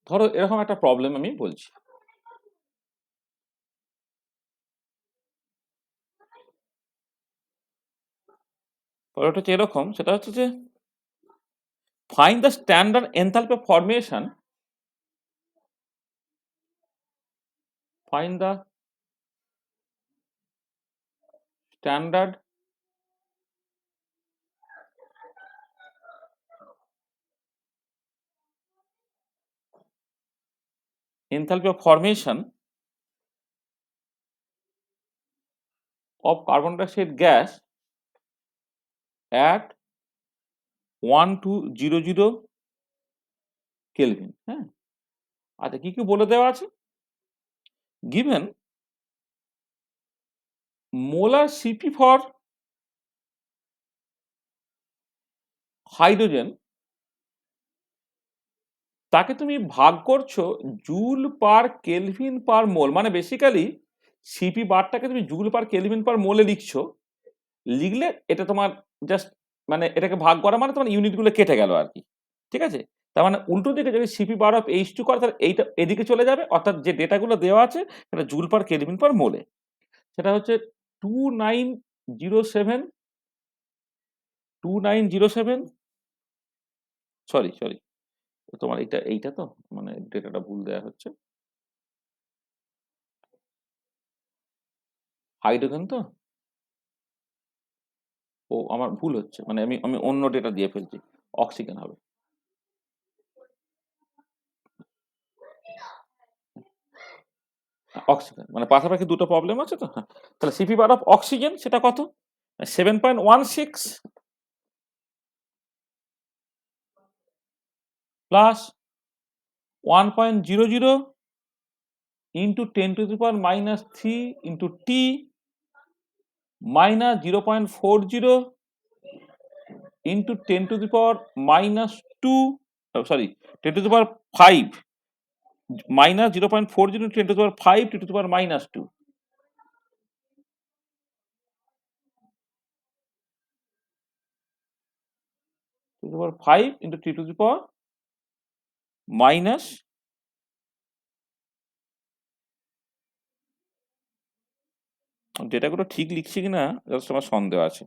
ধরো এরকম একটা প্রবলেম আমি বলছি। প্রবলেমটা হচ্ছে এরকম, সেটা হচ্ছে যে find the standard enthalpy formation, find the standard enthalpy of formation of carbon dioxide gas at 1200 Kelvin। হ্যাঁ, আচ্ছা কি কি বলে দেওয়া আছে? given molar Cp for hydrogen, তাকে তুমি ভাগ করছো জুল পার কেলভিন পার মোল, মানে বেসিক্যালি সিপি বারটাকে তুমি জুল পার কেলভিন পার মোলে লিখছো। লিখলে এটা তোমার জাস্ট মানে এটাকে ভাগ করা মানে তোমার ইউনিটগুলো কেটে গেল আর কি। ঠিক আছে? তার মানে উল্টো দিকে যদি CP bar of H two করে তাহলে এইটা এদিকে চলে যাবে, অর্থাৎ যে ডেটাগুলো দেওয়া আছে সেটা জুল পার কেলভিন পার মোলে। সেটা হচ্ছে 2907 2907 সরি সরি তোমার এইটা তো মানে ডেটাটা ভুল দেওয়া হচ্ছে। হাইড্রোজেন তো, ও আমার ভুল হচ্ছে, মানে আমি আমি অন্য ডেটা দিয়ে ফেলছি, অক্সিজেন হবে। অক্সিজেন মানে পাশাপাশি দুটো প্রবলেম আছে তো, হ্যাঁ। তাহলে সিপি বার অফ অক্সিজেন সেটা কত? 7.16 plus 1.00 into 10⁻³ into T minus 0.40 into 10⁻², sorry 10⁵ minus 0.40 into 10⁵ (10⁻²) 10⁵ into 10⁻⁻, ডেটাগুলো ঠিক লিখছি কিনা জাস্ট আমার সন্দেহ আছে।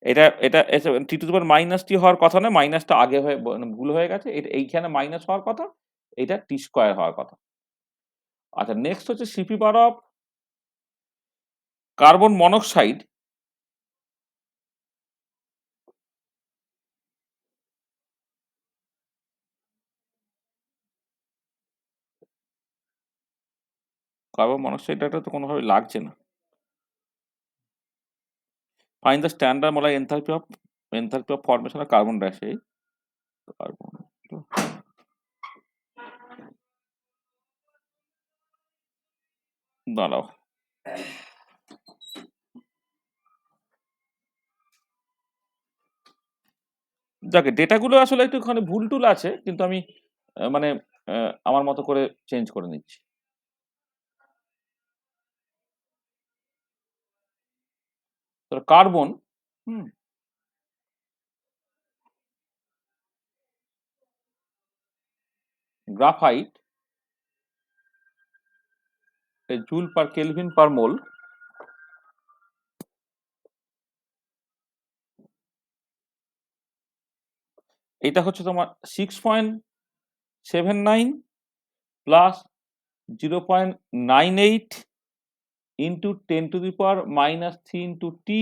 এটা এটা (10⁻⁻t) হওয়ার কথা না, মাইনাসটা আগে হয়ে মানে ভুল হয়ে গেছে। এটা এইখানে মাইনাস হওয়ার কথা, এটা t² হওয়ার কথা। আচ্ছা, নেক্সট হচ্ছে CP bar of carbon monoxide. Carbon monoxide data তো কোনোভাবে লাগছে না। Find the standard molar enthalpy of formation of carbon dioxide. Carbon দাঁড়াও, যাকে ডেটাগুলো আসলে একটুখানি ভুল টুল আছে, কিন্তু আমি মানে আমার মতো করে চেঞ্জ করে নিচ্ছি। Carbon, graphite joule per kelvin per mole, এটা হচ্ছে তোমার 6.79 plus 0.98 into 10⁻³ into T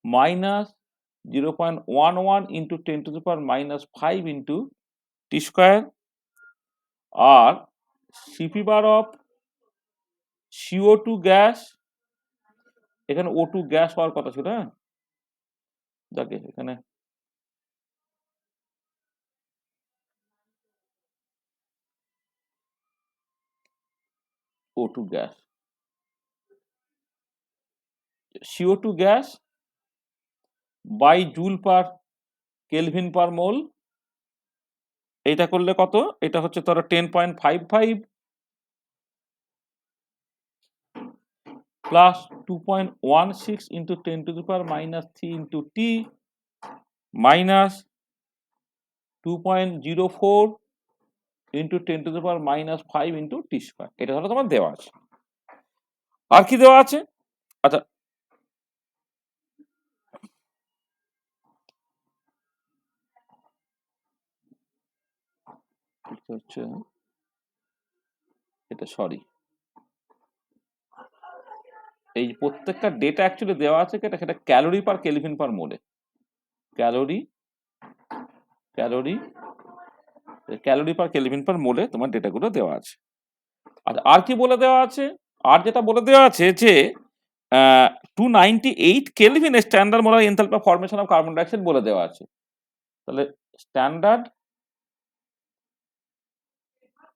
minus 0.11 into 10⁻⁵ into t²। আর C P bar of CO2 gas, এখানে O2 গ্যাস হওয়ার কথা ছিল, হ্যাঁ, যাকে এখানে O2 gas, CO2 gas by joule per kelvin per mole. এটা করলে কত? এটা হচ্ছে ধরো 10.55 plus 2.16 into 10⁻³ into T minus 2.04 into 10⁻⁵ into t²। এটা হলো তোমার দেওয়া আছে। আর কি দেওয়া আছে? আচ্ছা, হচ্ছে এটা, সরি, এই প্রত্যেকটা ডেটা অ্যাকচুয়ালি দেওয়া আছে কেটা, সেটা ক্যালোরি পার কেলভিন পার মোলে। Calorie calorie calorie per kelvin per মোলে তোমার ডেটাগুলো দেওয়া আছে। আচ্ছা, আর কি বলে দেওয়া আছে? আর যেটা বলে দেওয়া আছে যে 298 kelvin standard molar enthalpy of formation of carbon dioxide বলে দেওয়া আছে। তাহলে standard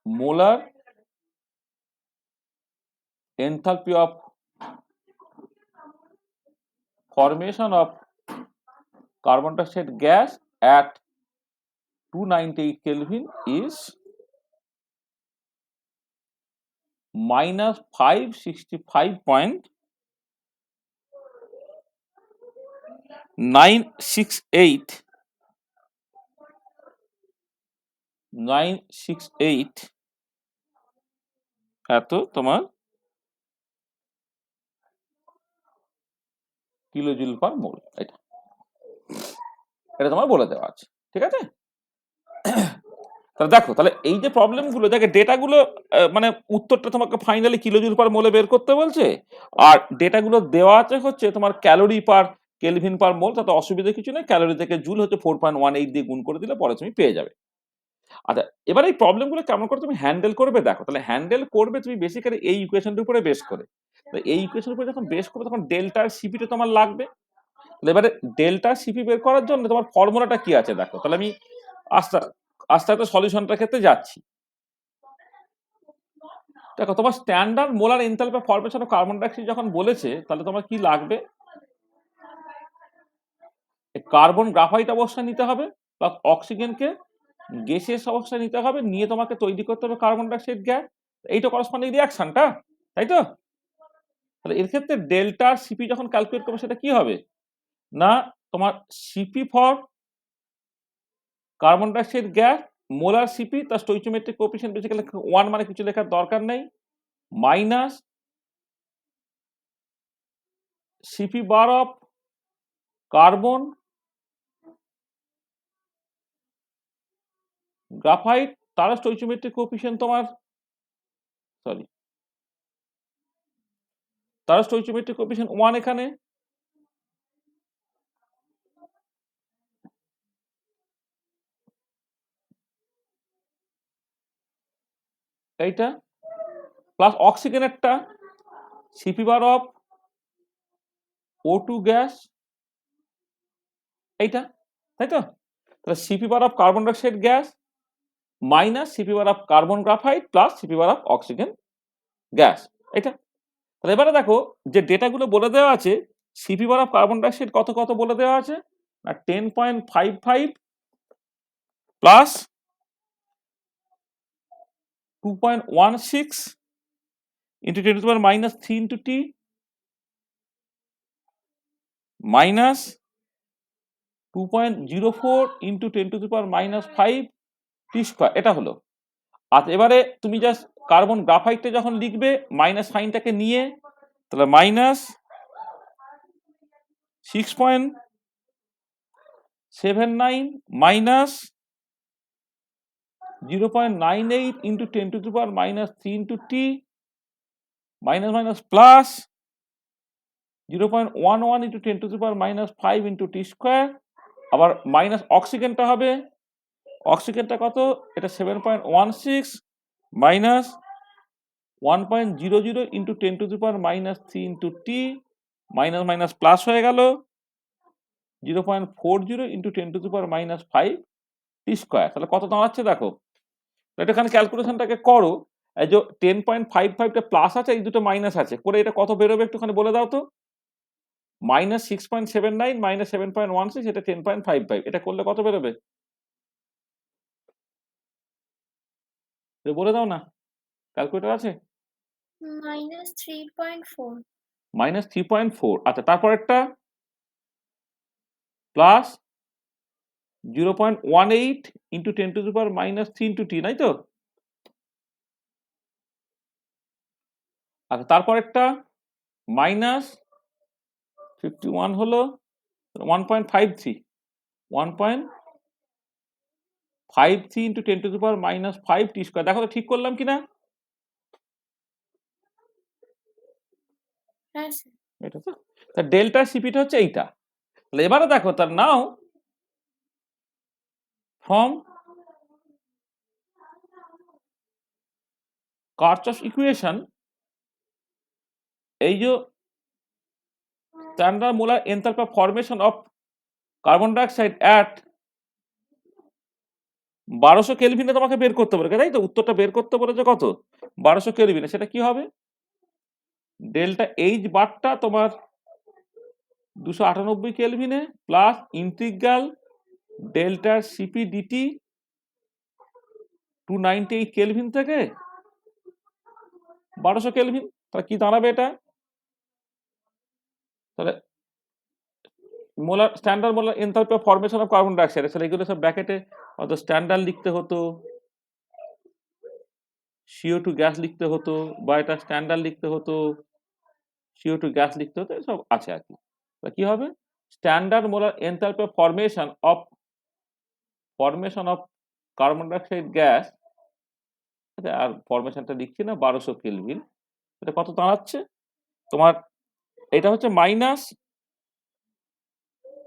molar enthalpy of formation of carbon dioxide gas at 298 Kelvin is minus 565.968 এত তোমার কিলোজুল পার মোল। এটা তোমার বলে দেওয়া আছে, ঠিক আছে? তাহলে দেখো, তাহলে এই যে প্রবলেমগুলো, দেখে ডেটাগুলো মানে উত্তরটা তোমাকে ফাইনালি কিলোজুল পার মোলে বের করতে বলছে, আর ডেটাগুলো দেওয়া আছে হচ্ছে তোমার ক্যালোরি পার কেলভিন পার মোল। তাতে অসুবিধা কিছু নেই, ক্যালোরি থেকে জুল হচ্ছে 4.18 দিয়ে গুণ করে দিলে পরে তুমি পেয়ে যাবে। আচ্ছা, এবার এই প্রবলেমগুলো কেমন করে তুমি হ্যান্ডেল করবে দেখো। তাহলে হ্যান্ডেল করবে তুমি বেসিক্যালি এই ইকুয়েশনটার উপরে বেস করে। এই ইকুয়েশনের উপরে যখন বেস করবে তখন ডেল্টা আর সিপিটা তোমার লাগবে। এবারে ডেল্টা সিপি বের করার জন্য তোমার ফর্মুলাটা কি আছে দেখো। তাহলে আমি আস্তে আস্তে আস্তে সলিউশনটার ক্ষেত্রে যাচ্ছি। দেখো, তোমার standard molar enthalpy of formation of carbon dioxide যখন বলেছে, তাহলে তোমার কি লাগবে? কার্বন গ্রাফাইট অবস্থায় নিতে হবে, প্লাস অক্সিজেনকে গ্যাসিয়াস অবস্থায় নিতে হবে, নিয়ে তোমাকে তৈরি করতে হবে কার্বন ডাইঅক্সাইড গ্যাস। এইটা করসপন্ডিং রিয়াকশনটা, তাই তো? তাহলে এর ক্ষেত্রে ডেল্টা সিপি যখন ক্যালকুলেট করবে সেটা কি হবে না, তোমার CP for carbon dioxide gas molar CP তার স্টোইচিওমেট্রিক কোএফিসিয়েন্ট বেসিক্যালি 1 মানে কিছু লেখার দরকার নেই, minus C P bar of carbon graphite তার স্টোইচিওমেট্রিক কোএফিসিয়েন্ট তোমার তার স্টোইচিওমেট্রিক কোএফিসিয়েন্ট 1 এখানে, এইটা প্লাস অক্সিজেনেরটা C P bar of O2 gas, এইটা, তাই তো? তাহলে C P bar of carbon dioxide gas minus C P bar of carbon graphite plus C P bar of oxygen gas, এটা। তাহলে এবারে দেখো যে ডেটাগুলো বলে দেওয়া আছে, C P bar of carbon dioxide কত কত বলে দেওয়া আছে না 10.55 plus 2.16 into 10 to the power minus 3 into t minus 2.04 into 10 to the power minus 5 t square, এটা হলো। আর এবারে তুমি জাস্ট কার্বন গ্রাফাইটটা যখন লিখবে মাইনাস সাইনটাকে নিয়ে, তাহলে minus 6.79 minus 0.98 into 10 to the power minus 3 into t minus minus plus 0.11 into 10 to the power minus 5 into t square. আবার minus অক্সিজেনটা হবে, অক্সিজেনটা কত, এটা 7.16 minus 1.00 into 10 to the power minus 3 into t minus minus plus হয়ে গেল 0.40 into 10 to the power minus 5 t square. তাহলে কত দাঁড়াচ্ছে দেখো। এটা এখানে ক্যালকুলেশনটাকে করো, এই যে 10.55টা প্লাস আছে, এই দুটো মাইনাস আছে, করে এটা কত বেরোবে একটুখানি বলে দাও তো। মাইনাস 6.79 মাইনাস 7.16, এটা 10.55, এটা করলে কত বেরোবে বলে দাও না, ক্যালকুলেটর আছে?
-3.4
মাইনাস 3.4। আচ্ছা, তারপরেরটা plus 0.18 into 10 to the power minus 3 into t, নাই তো? আচ্ছা, তারপরেরটা মাইনাস 51 হলো 1.53 1.53 into 10 to the power minus 5 t square. দেখো তো ঠিক করলাম কিনা।
হ্যাঁ স্যার।
এটা তো তা ডেল্টা সিপিটা হচ্ছে এইটা। তাহলে এবারে দেখো, তার নাও ফ্রম কার্চফ ইকুয়েশন, এই যে standard molar enthalpy of formation of carbon dioxide at 1200 কেলভিনে তোমাকে বের করতে বলেছে, তাই তো? উত্তরটা বের করতে বলেছে কত, 1200 কেলভিনে। সেটা কি হবে, ডেল্টা এইচ বারটা তোমার 298 কেলভিনে প্লাস ইন্টিগ্রাল ডেল্টার সিপি ডিটি 298 কেলভিন থেকে 1200 কেলভিন। তাহলে কি দাঁড়াবে এটা? তাহলে molar standard molar enthalpy of formation of carbon dioxide, তাহলে এগুলো সব ব্র্যাকেটে হয়তো স্ট্যান্ডার্ড লিখতে হতো, CO2 গ্যাস লিখতে হতো, বা এটা স্ট্যান্ডার্ড লিখতে হতো, CO2 গ্যাস লিখতে হতো, সব আছে আর কি। তাহলে কি হবে? Standard molar enthalpy of formation of carbon dioxide gas, আর ফরমেশনটা লিখছি না, 1200 কেলভিন। এটা কত দাঁড়াচ্ছে তোমার? এটা হচ্ছে মাইনাস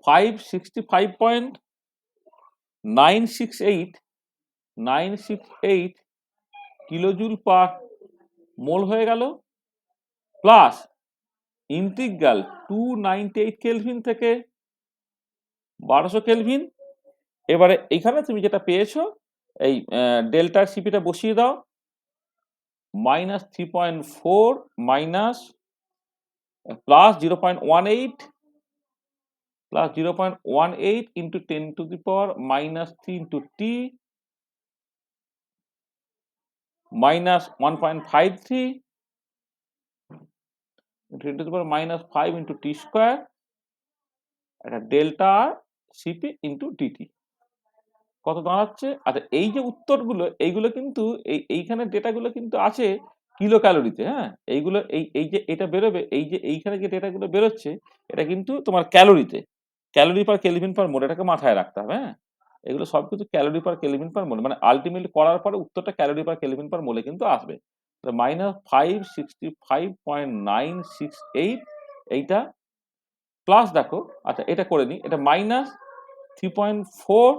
565.968 কিলোজুল পার মোল হয়ে গেল, প্লাস ইন্টিগ্রাল 298 কেলভিন থেকে 1200 কেলভিন। এবারে এইখানে তুমি যেটা পেয়েছো, এই ডেল্টার সিপিটা বসিয়ে দাও, -3.4 minus plus 0.18 plus 0.18 into 10 to the power -3 into T minus 1.53 into 10 to the power -5 into T square, এটা ডেল্টা সিপি ইন্টু ডিটি কত দাঁড়াচ্ছে? আচ্ছা, এই যে উত্তরগুলো, এইগুলো কিন্তু এইখানে ডেটাগুলো কিন্তু আছে কিলো ক্যালোরিতে। হ্যাঁ, এইগুলো এই যে এটা বেরোবে, এই যে এইখানে যে ডেটাগুলো বেরোচ্ছে, এটা কিন্তু তোমার ক্যালোরিতে, ক্যালোরি পার কেলভিন পার মোল, এটাকে মাথায় রাখতে হবে। হ্যাঁ, এগুলো সব কিছু ক্যালোরি পার কেলভিন পার মোল, মানে আলটিমেটলি করার পরে উত্তরটা ক্যালোরি পার কেলভিন পার মোলে কিন্তু আসবে। -565.968 এইটা, প্লাস দেখো, আচ্ছা এটা করে নিই, এটা -3.4,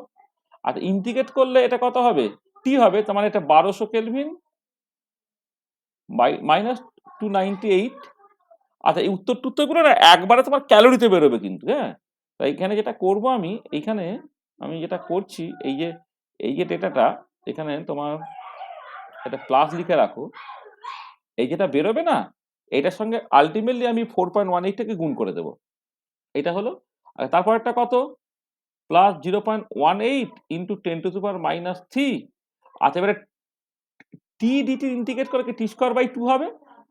আচ্ছা ইন্টিগ্রেট করলে এটা কত হবে? টি হবে, তার মানে এটা 1200 কেলভিন -298। আচ্ছা, এই উত্তরগুলো না একবারে তোমার ক্যালোরিতে বেরোবে কিন্তু। হ্যাঁ, তাই এখানে যেটা করব আমি, এইখানে আমি যেটা করছি, এই যে ডেটাটা এখানে তোমার এটা প্লাস লিখে রাখো, এই যেটা বেরোবে না, এটার সঙ্গে আলটিমেটলি আমি 4.18 থেকে গুণ করে দেবো। এটা হলো, আর তারপর একটা কত? প্লাস 0.18 ইন্টু 10 টু দি পাওয়ার -3। আচ্ছা, এবারে টি ডিটি ইন্টিগ্রেট করে কি টি স্কোয়ার বাই 2 হবে,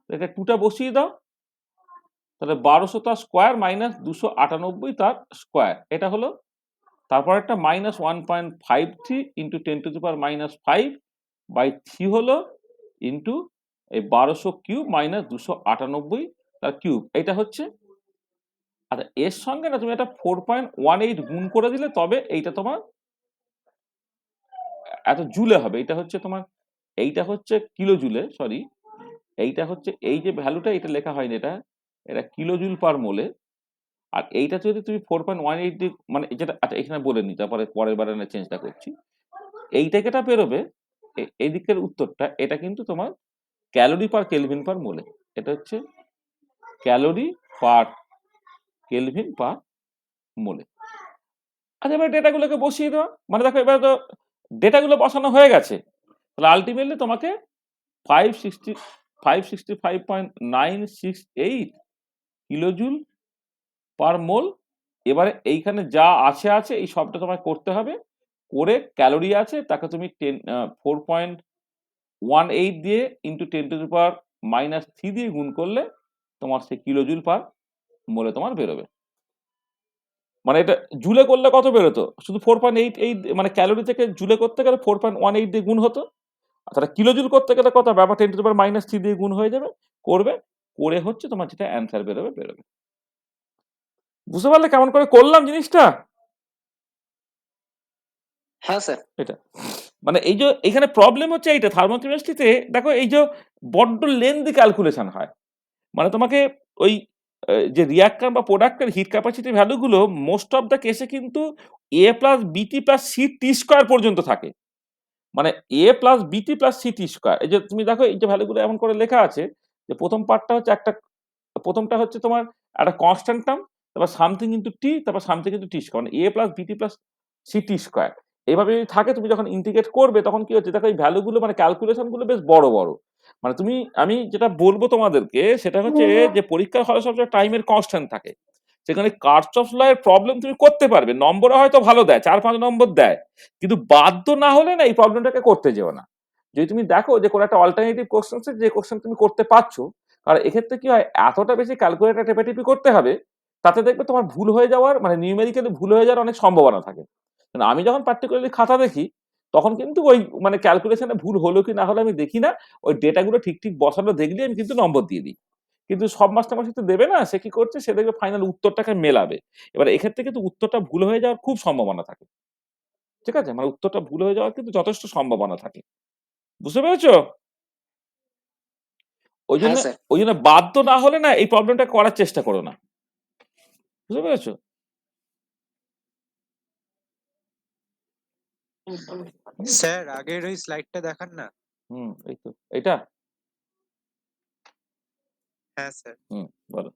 এটা 2টা বসিয়ে দাও, তাহলে 1200 তার স্কোয়ার মাইনাস 298 তার স্কোয়ার, এটা হলো। তারপর একটা -1.53 into 10 to the power -5 by 3 হলো, ইন্টু এই 1200 কিউব মাইনাস 298 তার কিউব, এটা হচ্ছে। আচ্ছা, এর সঙ্গে না তুমি এটা 4.18 গুণ করে দিলে তবে এইটা তোমার এত জুলে হবে। এটা হচ্ছে তোমার, এইটা হচ্ছে কিলো জুলে, সরি, এইটা হচ্ছে এই যে ভ্যালুটা, এটা লেখা হয়নি, এটা কিলো জুল পার মোলে। আর এইটা যদি তুমি 4.18 দিয়ে, মানে যেটা, আচ্ছা এখানে বলে নি, তারপরে পরের বারে না চেঞ্জটা করছি, এইটাকে এটা বেরোবে, এই দিকের উত্তরটা, এটা কিন্তু তোমার ক্যালোরি পার কেলভিন পার মোলে, এটা হচ্ছে ক্যালোরি পার কেলভিন পার মোলে। আচ্ছা, এবার ডেটাগুলোকে বসিয়ে দেওয়া, মানে দেখো এবার তো ডেটাগুলো বসানো হয়ে গেছে, তাহলে আলটিমেটলি তোমাকে 565.968 কিলোজুল পার মোল। এবারে এইখানে যা আছে এই সবটা তোমায় করতে হবে, করে ক্যালোরি আছে তাকে তুমি 4.18 দিয়ে ইন্টু 10 টু দি পাওয়ার -3 দিয়ে গুণ করলে তোমার সেই কিলোজুল পার মোলে তোমার বেরোবে। মানে এটা জুলে করলে কত বেরোতো? শুধু 4.88, মানে ক্যালোরি থেকে জুলে করতে গেলে 4.18 দিয়ে গুণ হতো। তাহলে কিলোজুল করতে গেলে কত হবে? আবার 10 টু দি পাওয়ার -3 দিয়ে গুণ হয়ে যাবে, করবে, করে হচ্ছে তোমার যেটা অ্যান্সার বেরোবে। বুঝতে পারলে কেমন করে করলাম জিনিসটা?
হ্যাঁ স্যার।
এটা মানে এই যে এখানে প্রবলেম হচ্ছে এইটা, থার্মোকেমিস্ট্রিতে দেখো এই যে বড্ড লেন্দি ক্যালকুলেশন হয়, মানে তোমাকে ওই যে রিঅ্যাক্ট্যান্ট বা প্রোডাক্টের হিট ক্যাপাসিটি ভ্যালুগুলো মোস্ট অফ দ্য কেসে কিন্তু A plus B T plus C T square পর্যন্ত থাকে, মানে A plus B T plus C T square. এই যে তুমি দেখো এই যে ভ্যালুগুলো এমন করে লেখা আছে, যে প্রথম পার্টটা হচ্ছে প্রথমটা হচ্ছে তোমার একটা কনস্ট্যান্ট টার্ম, তারপর সামথিং ইন্টু টি, তারপর সামথিং ইন্টু টি স্কোয়ার, মানে A plus B T plus C T square. এইভাবে যদি থাকে, তুমি যখন ইন্টিগ্রেট করবে তখন কি হচ্ছে দেখো, এই ভ্যালুগুলো মানে ক্যালকুলেশন গুলো বেশ বড় বড়। মানে আমি যেটা বলবো তোমাদেরকে সেটা হচ্ছে যে পরীক্ষার হলে সবসময় টাইমের কনস্ট্যান্ট থাকে, সেখানে কার্চফস ল এর প্রবলেম তুমি করতে পারবে, নম্বরে হয়তো ভালো দেয়, 4-5 নম্বর দেয়, কিন্তু বাধ্য না হলে না এই প্রবলেমটাকে করতে যেও না। যদি তুমি দেখো যে কোনো একটা অল্টারনেটিভ কোশ্চেন যে কোশ্চেন তুমি করতে পারছো, আর এক্ষেত্রে কি হয়, এতটা বেশি ক্যালকুলেটর টেপাটেপি করতে হবে, তাতে দেখবে তোমার ভুল হয়ে যাওয়ার, মানে নিউমেরিক্যালি ভুল হয়ে যাওয়ার অনেক সম্ভাবনা থাকে। কারণ আমি যখন পার্টিকুলারলি খাতা দেখি, তখন কিন্তু ওই মানে ক্যালকুলেশনে ভুল হলো কি না হলো আমি দেখি না, ওই ডেটাগুলো ঠিক ঠিক বসানো দেখলেই আমি কিন্তু নম্বর দিয়ে দিই। কিন্তু সব মাস্টারমশাই তো দেবে না, সে কি করছে, সে দেখবে ফাইনাল উত্তরটাকে মেলাবে। এবার এক্ষেত্রে কিন্তু উত্তরটা ভুল হয়ে যাওয়ার খুব সম্ভাবনা থাকে। ঠিক আছে? মানে উত্তরটা ভুল হয়ে যাওয়ার কিন্তু যথেষ্ট সম্ভাবনা থাকে। বুঝতে পেরেছো?
হ্যাঁ স্যার।
ওই জন্য বাধ্য না হলে না এই প্রবলেমটা করার চেষ্টা করো না। বুঝতে পেরেছো?
স্যার আগের ওই স্লাইডটা দেখান না।
এই তো এটা।
হ্যাঁ স্যার।
বলো।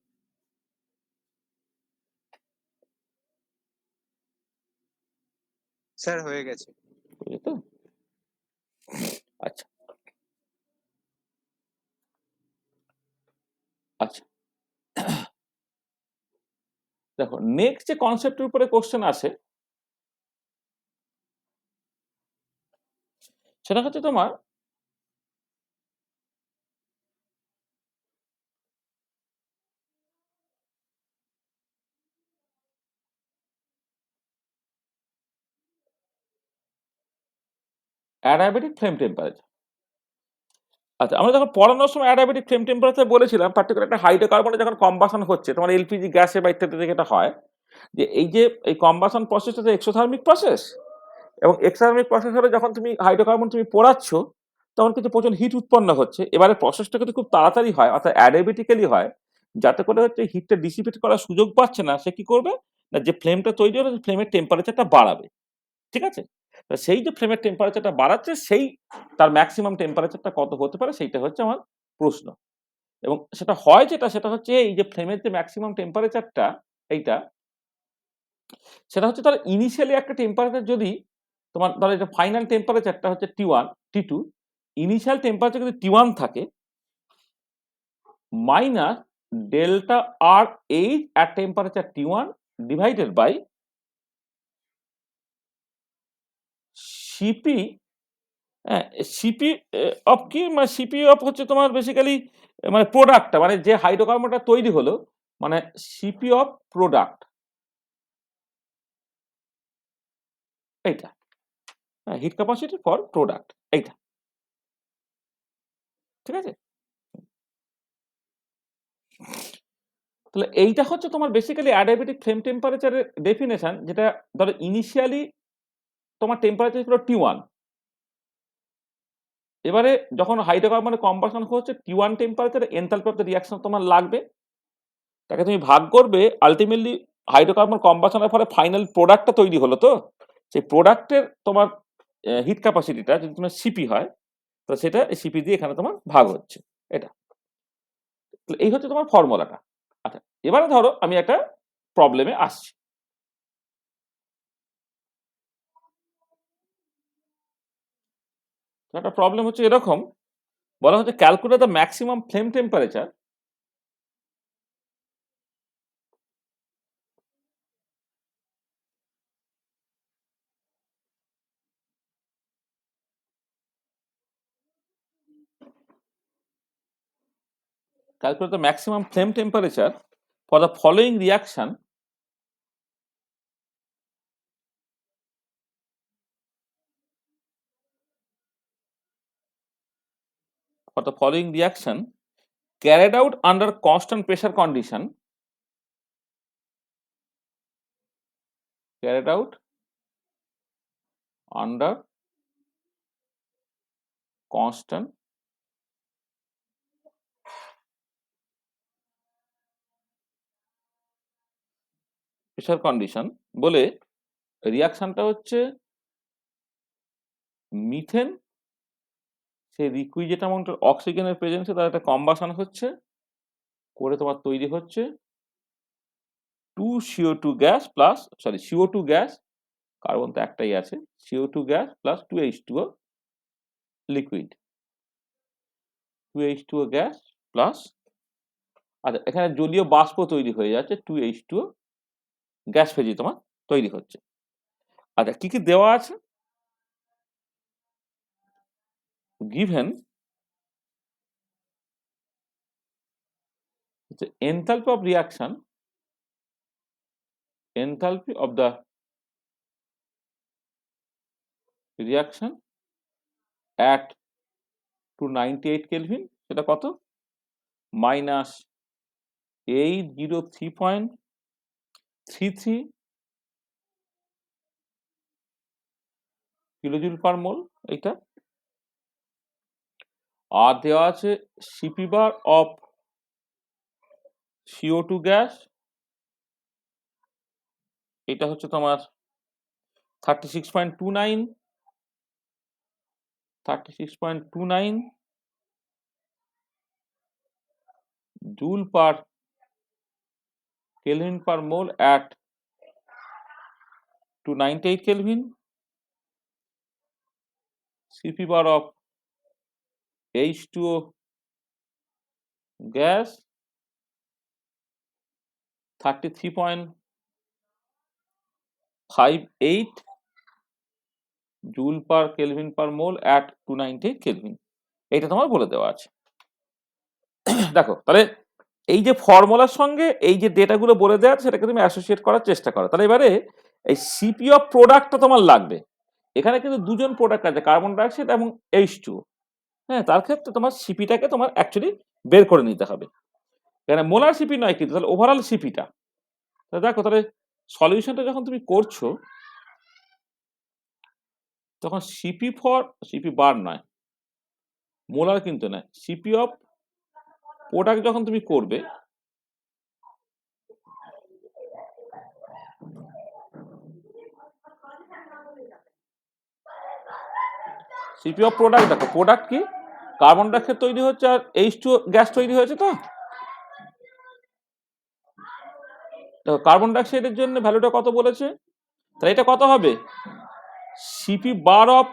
স্যার হয়ে গেছে।
এই তো? আচ্ছা। আচ্ছা। দেখো নেক্সট যে কনসেপ্টের উপরে কোশ্চেন আসে, সেটা হচ্ছে তোমার অ্যাডিয়াবেটিক ফ্লেম টেম্পারেচার। আচ্ছা, আমরা যখন পড়ানোর সময় অ্যাডিয়াবেটিক ফ্লেম টেম্পারেচার বলেছিলাম, পার্টিকুলার একটা হাইড্রোকার্বনে যখন কম্বাসন হচ্ছে, তোমার এলপিজি গ্যাসে বা ইত্যাদি থেকে এটা হয়, যে এই যে এই কম্বাসন প্রসেসটা যে এক্সোথার্মিক প্রসেস, এবং এক্সোথার্মিক প্রসেস হলে যখন তুমি হাইড্রোকার্বন তুমি পোড়াচ্ছ, তখন কিন্তু প্রচুর হিট উৎপন্ন হচ্ছে। এবারে প্রসেসটা কিন্তু খুব তাড়াতাড়ি হয়, অর্থাৎ অ্যাডিয়াবেটিক্যালি হয়, যাতে করে হচ্ছে হিটটা ডিসিপেট করার সুযোগ পাচ্ছে না, সে কি করবে না, যে ফ্লেমটা তৈরি হলো ফ্লেমের টেম্পারেচারটা বাড়াবে। ঠিক আছে? তা সেই যে ফ্লেমের টেম্পারেচারটা বাড়াচ্ছে, সেই তার ম্যাক্সিমাম টেম্পারেচারটা কত হতে পারে, সেইটা হচ্ছে আমার প্রশ্ন। এবং সেটা হয় যেটা, সেটা হচ্ছে এই যে ফ্লেমের যে ম্যাক্সিমাম টেম্পারেচারটা, এইটা, সেটা হচ্ছে তার ইনিশিয়ালি একটা টেম্পারেচার, যদি তোমার ধরো এটা ফাইনাল টেম্পারেচারটা হচ্ছে T1 T2, ইনিশিয়াল টেম্পারেচার যদি T1 থাকে, minus delta R H at temperature T1 divided by CP. হ্যাঁ, সিপি অফ কি, মানে সিপি অফ হচ্ছে তোমার বেসিক্যালি মানে প্রোডাক্টটা, মানে যে হাইড্রোকার্বনটা তৈরি হলো, মানে সিপি অফ প্রোডাক্ট, এইটা হিট ক্যাপাসিটি ফর প্রোডাক্ট, এইটা। ঠিক আছে? তাহলে এইটা হচ্ছে তোমার বেসিক্যালি অ্যাডিয়াবেটিক ফ্লেম টেম্পারেচারের ডেফিনেশন, যেটা ধরো ইনিশিয়ালি তোমার টেম্পারেচার ছিল T1, এবারে যখন হাইড্রোকার্বনের কম্বাসন হচ্ছে T1 টেম্পারেচারে এনথালপি অফ দ্য রিঅ্যাকশন তোমার লাগবে, তাকে তুমি ভাগ করবে, আলটিমেটলি হাইড্রোকার্বন কম্বাসনের ফলে ফাইনাল প্রোডাক্টটা তৈরি হলো, তো সেই প্রোডাক্টের তোমার হিট ক্যাপাসিটিটা যদি তোমার সিপি হয়, তো সেটা সিপি দিয়ে এখানে তোমার ভাগ হচ্ছে, এটা। এই হচ্ছে তোমার ফর্মুলাটা। আচ্ছা, এবারে ধরো আমি একটা প্রবলেমে আসছি। একটা প্রবলেম হচ্ছে এরকম, বলা হচ্ছে calculate the maximum flame temperature calculate the maximum flame temperature for the following reaction carried out under constant pressure condition, carried out under constant pressure condition, বলে রিয়াকশনটা হচ্ছে মিথেন, সেই রিকুইজেট অ্যামাউন্টের অক্সিজেনের প্রেজেন্সে তার একটা কম্বাসন হচ্ছে, করে তোমার তৈরি হচ্ছে 2CO2 gas plus, sorry CO2 gas, carbon তো একটাই আছে, CO2 gas plus 2H2O liquid, 2H2O gas plus আচ্ছা, এখানে জলীয় বাষ্প তৈরি হয়ে যাচ্ছে, 2H2O গ্যাস ফেজই তোমার তৈরি হচ্ছে। আচ্ছা, কি কি দেওয়া আছে? Given the enthalpy of reaction, enthalpy of the reaction at 298 Kelvin, সেটা কত? মাইনাস 803.33 কিলোজুল পার মোল, এইটা। আর দেওয়া আছে C P bar of CO2 gas, এটা হচ্ছে তোমার 36.29 joule per kelvin per mole at 298 Kelvin. CP bar of H2O gas 33.58 joule per kelvin per mole at 298 Kelvin. এটা তোমার বলে দেওয়া আছে। দেখো, তাহলে এই যে ফর্মুলার সঙ্গে এই যে ডেটাগুলো বলে দেওয়া আছে সেটাকে তুমি অ্যাসোসিয়েট করার চেষ্টা করো। তাহলে এবারে এই সিপি অফ প্রোডাক্টটা তোমার লাগবে। এখানে কিন্তু দুজন প্রোডাক্ট আছে, কার্বন ডাইঅক্সাইড এবং H2O। হ্যাঁ, তার ক্ষেত্রে তোমার সিপিটাকে তোমার অ্যাকচুয়ালি বের করে নিতে হবে। এখানে মোলার সিপি নয় কিন্তু, তাহলে ওভারঅল সিপিটা। তাহলে দেখো, তাহলে সলিউশনটা যখন তুমি করছো তখন সিপি বার নয়, মোলার কিন্তু নয়, সিপি অফ প্রোডাক্ট যখন তুমি করবে সিপি অফ প্রোডাক্ট, দেখো প্রোডাক্ট কি কার্বন ডাইঅক্সাইড তৈরি হচ্ছে আর H2O গ্যাস তৈরি হয়েছে। তো দেখো, কার্বন ডাইঅক্সাইডের জন্য ভ্যালুটা কত বলেছে, তাহলে এটা কত হবে? C P bar of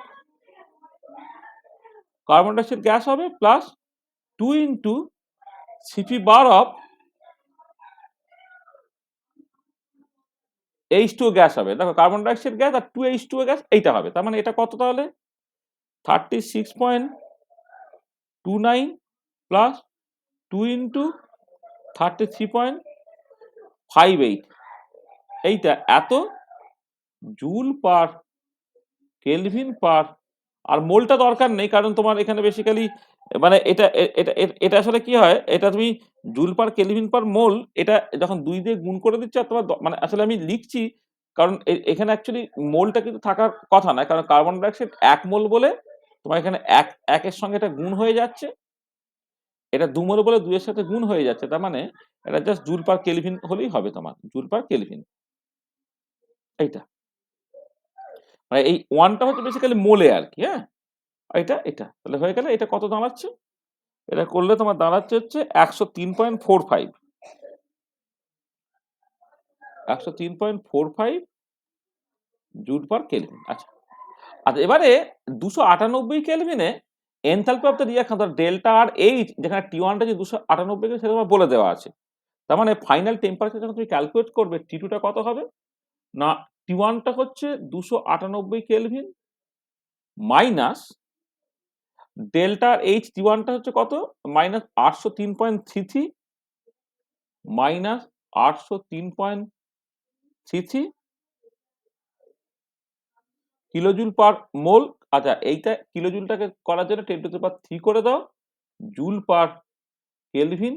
carbon dioxide gas হবে plus 2 into C P bar of H2O gas হবে। দেখো, কার্বন ডাইঅক্সাইড গ্যাস আর 2H2O গ্যাস এইটা হবে। তার মানে এটা কত তাহলে? 36.29 প্লাস 2 ইন্টু 33.58, এইটা এত জুল পার কেলভিন পার, আর মোলটা দরকার নেই কারণ তোমার এখানে বেসিক্যালি মানে এটা আসলে কি হয়, এটা তুমি joule per kelvin per mole এটা যখন 2 দিয়ে গুণ করে দিচ্ছ আর তোমার মানে আসলে আমি লিখছি কারণ এখানে অ্যাকচুয়ালি মোলটা কিন্তু থাকার কথা না, কারণ কার্বন ডাইঅক্সাইড 1 মোল বলে তোমার এখানে 1 এর সঙ্গে এটা গুণ হয়ে যাচ্ছে, এটা 2 মোল বলে 2 এর সাথে গুণ হয়ে যাচ্ছে। তার মানে এটা জাস্ট জুল পার কেলভিন হলেই হবে তোমার, জুল পার কেলভিন এইটা। মানে এই 1 টা হচ্ছে বেসিক্যালি মোলে আর কি। হ্যাঁ, এটা তাহলে হয়ে গেলে এটা কত দাঁড়াচ্ছে? এটা করলে তোমার দাঁড়াচ্ছে হচ্ছে 103.45 জুল পার কেলভিন। আচ্ছা আচ্ছা, এবারে 298 কেলভিনে এনথালপি অফ দ্য রিঅ্যাকশন, ধর ডেল্টা আর এইচ, যেখানে T1 টা যে 298 কেলভিন সেটা তোমার বলে দেওয়া আছে। তার মানে ফাইনাল টেম্পারেচার যখন তুমি ক্যালকুলেট করবে T2 টা কত হবে না, T1 টা হচ্ছে 298 kelvin minus delta H T1 টা হচ্ছে কত, মাইনাস 803.33 মাইনাস 803.33 কিলোজুল পার মোল। আচ্ছা, এইটা কিলোজুলটাকে করার জন্য 10 টু দি পাওয়ার 3 করে দাও, জুল পার কেলভিন।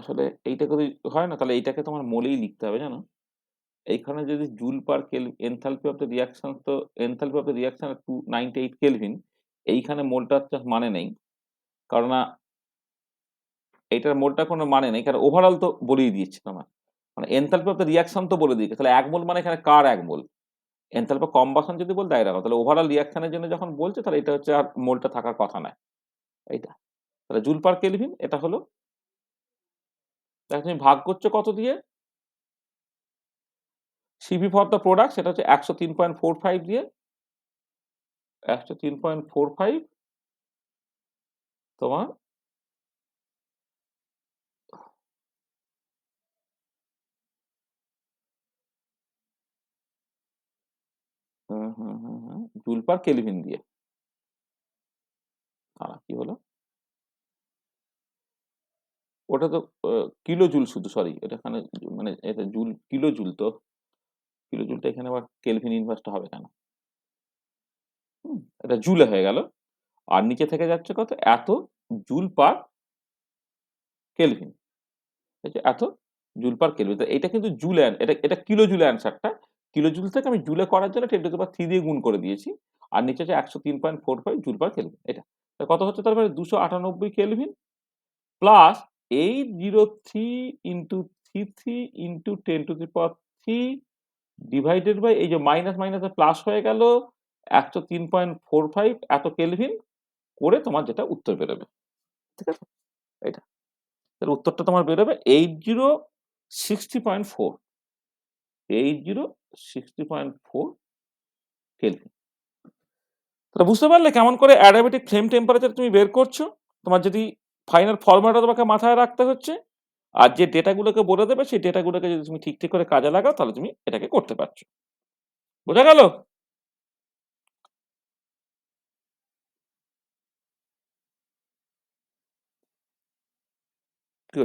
আসলে এইটা যদি হয় না তাহলে এইটাকে তোমার মোলেই লিখতে হবে, জানো। এইখানে যদি joule per enthalpy of the reaction, তো enthalpy of the reaction 298 kelvin, এইখানে মোলটার মানে নেই, কারণ এইটার মোলটা কোনো মানে নেই, কারণ ওভারঅল তো বলেই দিয়েছে তোমার, মানে এনথালপি অফ দ্য রিয়াকশন তো বলে দিয়েছে। তাহলে 1 মোল মানে এখানে কার 1 মোল, এনথালপি কম্বাশন যদি বলতে এরকম, তাহলে ওভারঅল রিয়াকশনের জন্য যখন বলছে তাহলে এটা হচ্ছে আর মোলটা থাকার কথা নয় এইটা। তাহলে জুল পার কেলভিন এটা হলো, তুমি ভাগ করছো কত দিয়ে, সিভি ফর দ্য প্রোডাক্ট সেটা হচ্ছে 103.45 দিয়ে, 103.45 তোমার জুল পার কেলভিন দিয়ে। কি হলো? ওটা তো কিলো জুল শুধু, সরি এটা এখানে মানে এটা জুল, কিলো জুল তো, কিলো জুলটা এখানে আবার কেলভিন ইনভার্সটা হবে কেন? এটা জুলে হয়ে গেল, আর নিচে থেকে যাচ্ছে কত, এত জুল পার কেলভিন, এত জুল পার কেলভিন। এটা কিন্তু জুলে, এটা এটা কিলো জুলে অ্যান্সারটা, কিলো জুল থেকে আমি জুলে করার জন্য 10⁻³ দিয়ে গুণ করে দিয়েছি, আর নিচে হচ্ছে 103.45 জুল পার কেলভিন। এটা কত হচ্ছে তার মানে 298 kelvin plus 803 into 33 into 10⁻³ divided by এই যে মাইনাস মাইনাসে প্লাস হয়ে গেল 103.45 এত কেলভিন করে তোমার যেটা উত্তর বেরোবে। ঠিক আছে, এটা তার উত্তরটা তোমার বেরোবে 8060.4 8060.4 কেলভিন। তাহলে বুঝতে পারলে কেমন করে অ্যাডিয়াবেটিক ফ্লেম টেম্পারেচার তুমি বের করছো। তোমার যদি ফাইনাল ফর্মুলাটা তোমাকে মাথায় রাখতে হচ্ছে, আর যে ডেটাগুলোকে বলে দেবে সেই ডেটাগুলোকে যদি তুমি ঠিক ঠিক করে কাজে লাগাও তাহলে তুমি এটাকে করতে পারছো। বোঝা গেল?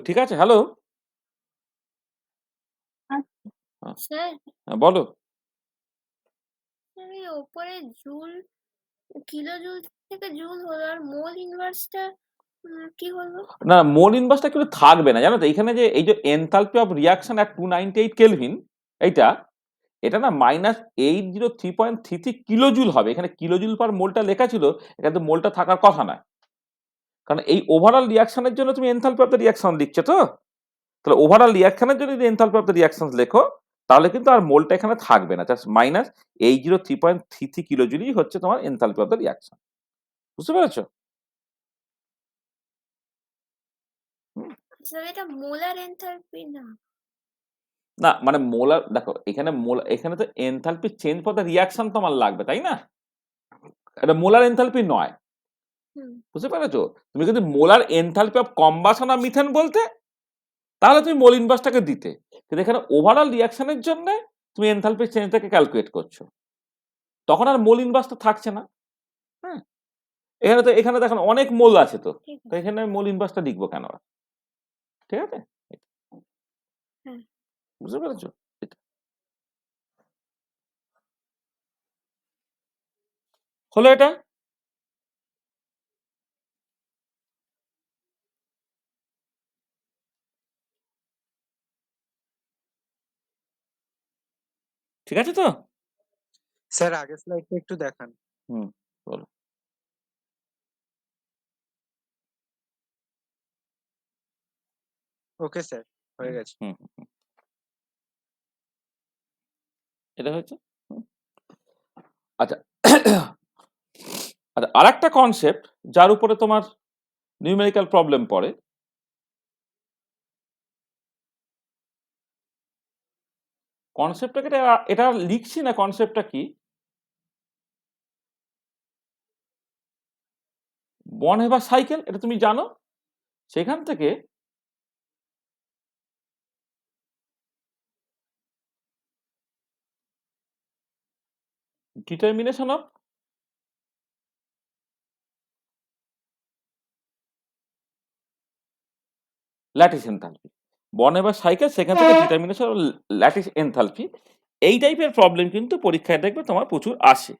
ঠিক আছে, হ্যালো,
স্যার,
বলো।
এই ওপরে জুল, কিলো জুল থেকে জুল হলো, আর মোল ইনভার্সটা কি হলো?
না, মোল ইনভার্সটা কিন্তু থাকবে না, জানো তো। এখানে যে এই যে enthalpy of reaction at 298 kelvin, এইটা এটা না -803.33 কিলো জুল হবে। এখানে কিলো জুল পার মোলটা লেখা ছিল, এখানে তো মোলটা থাকার কথা নয়, কারণ এই ওভারঅল রিয়াকশনের জন্য তুমি এনথালপি অফ দ্য রিয়াকশন লিখছো তো। তাহলে ওভারঅল রিয়াকশনের জন্য যদি এনথালপি অফ দ্য রিয়াকশন লেখো তাহলে কিন্তু আর মোলটা এখানে থাকবে না, জাস্ট -803.33 কিলো জুলই হচ্ছে তোমার এনথালপি অফ দ্য রিয়াকশন। বুঝতে পেরেছো?
স্যার, এটা মোলার এনথালপি না?
না মানে মোলার, দেখো এখানে এখানে তো enthalpy change for the reaction তোমার লাগবে, তাই না? এটা মোলার এনথালপি নয়। বুঝতে পেরেছো? তুমি যদি molar enthalpy of combustion of methane বলতে তাহলে তুমি মোল ইনভার্সটাকে দিতে, কিন্তু এখানে ওভারঅল রিয়াকশনের জন্য তুমি এনথালপি চেঞ্জটাকে ক্যালকুলেট করছো, তখন আর মোল ইনভার্সটা থাকছে না। হ্যাঁ, এখানে দেখেন অনেক মোল আছে, তো এখানে মোল ইনভার্সটা লিখবো কেন? ঠিক আছে, বুঝতে পেরেছো? হলো এটা। ঠিক আছে তো?
স্যার আগের স্লাইডটা একটু দেখান।
বলো।
ওকে স্যার, হয়ে গেছে।
এটা হয়েছে। আচ্ছা আচ্ছা, আর একটা কনসেপ্ট যার উপরে তোমার নিউমেরিক্যাল প্রবলেম পড়ে, কনসেপ্টটাকে এটা লিখছি না, কনসেপ্টটা কি, বন হেবার সাইকেল, এটা তুমি জানো। সেখান থেকে ডিটারমিনেশন অফ ল্যাটিস এনথালপি, বন হেবার সাইকেল, সেখান থেকে ডিটারমিনেশন অফ ল্যাটিস এনথালপি, এই টাইপের প্রবলেম কিন্তু পরীক্ষায় দেখবে তোমার প্রচুর আসে।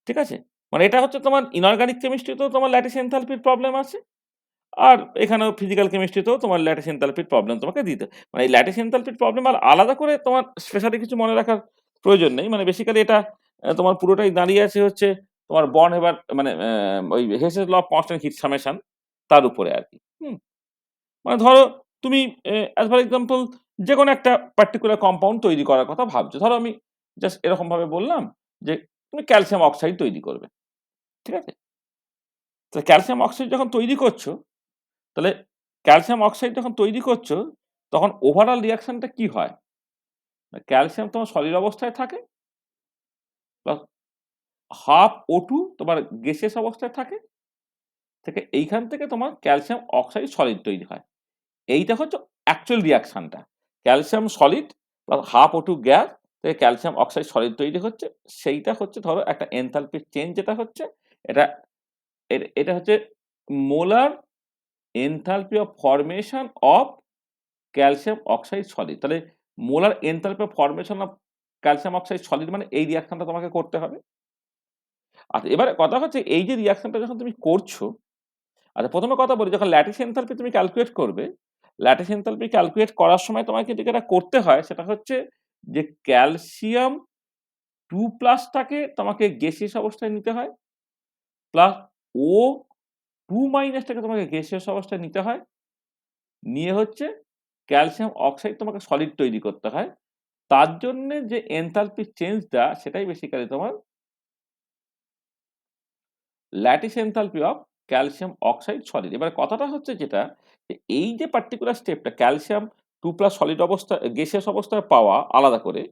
ঠিক আছে, মানে এটা হচ্ছে তোমার ইনঅর্গানিক কেমিস্ট্রিতেও তোমার ল্যাটিস এনথালপির প্রবলেম আছে, আর এখানেও ফিজিক্যাল কেমিস্ট্রিতেও তোমার ল্যাটিস এনথালপির প্রবলেম তোমাকে দিতে, মানে এই ল্যাটিস এনথালপির প্রবলেম আর আলাদা করে তোমার স্পেশালি কিছু মনে রাখার প্রয়োজন নেই। মানে বেসিক্যালি এটা তোমার পুরোটাই দাঁড়িয়ে আছে হচ্ছে তোমার বর্ন হেবার মানে ওই Hess's law of constant heat summation, তার উপরে আর কি। মানে ধরো তুমি অ্যাজ ফর এক্সাম্পল যে কোনো একটা পার্টিকুলার কম্পাউন্ড তৈরি করার কথা ভাবছো, ধরো আমি জাস্ট এরকম ভাবে বললাম যে তুমি ক্যালসিয়াম অক্সাইড তৈরি করবে। ঠিক আছে, তো ক্যালসিয়াম অক্সাইড যখন তৈরি করছো, তাহলে ক্যালসিয়াম অক্সাইড যখন তৈরি করছো তখন ওভারঅল রিয়াকশনটা কি হয়? ক্যালসিয়াম তোমার সলিড অবস্থায় থাকে, প্লাস ½ O2 তোমার গ্যাসিয়াস অবস্থায় থাকে, থেকে এইখান থেকে তোমার ক্যালসিয়াম অক্সাইড সলিড তৈরি হয়। এইটা হচ্ছে অ্যাকচুয়াল রিঅ্যাকশনটা। Calcium solid plus half O2 gas থেকে ক্যালসিয়াম অক্সাইড সলিড তৈরি হচ্ছে। সেইটা হচ্ছে ধরো একটা এনথালপি চেঞ্জ যেটা হচ্ছে এটা এটা হচ্ছে molar enthalpy of formation of calcium oxide solid. তাহলে molar enthalpy of formation of calcium oxide solid মানে এই রিঅ্যাকশনটা তোমাকে করতে হবে। আচ্ছা এবারে কথা হচ্ছে এই যে রিঅ্যাকশনটা যখন তুমি করছো, আচ্ছা প্রথমে কথা বলি যখন ল্যাটিস এনথালপি তুমি ক্যালকুলেট করবে, ল্যাটিস এনথালপি ক্যালকুলেট করার সময় তোমাকে যেটা করতে হয় সেটা হচ্ছে যে ক্যালসিয়াম 2+ টাকে তোমাকে গ্যাসিয়াস অবস্থায় নিতে হয়, প্লাস O2- টাকে তোমাকে গ্যাসিয়াস অবস্থায় নিতে হয়, নিয়ে হচ্ছে ক্যালসিয়াম অক্সাইড তোমাকে সলিড তৈরি করতে হয়। তার জন্য যে এনথালপি চেঞ্জটা সেটাই বেসিক্যালি তোমার lattice enthalpy of calcium oxide solid. এবার কথাটা হচ্ছে যেটা যে এই যে পার্টিকুলার স্টেপটা ক্যালসিয়াম 2+ সলিড অবস্থা গ্যাসিয়াস অবস্থায় পাওয়া আলাদা করে,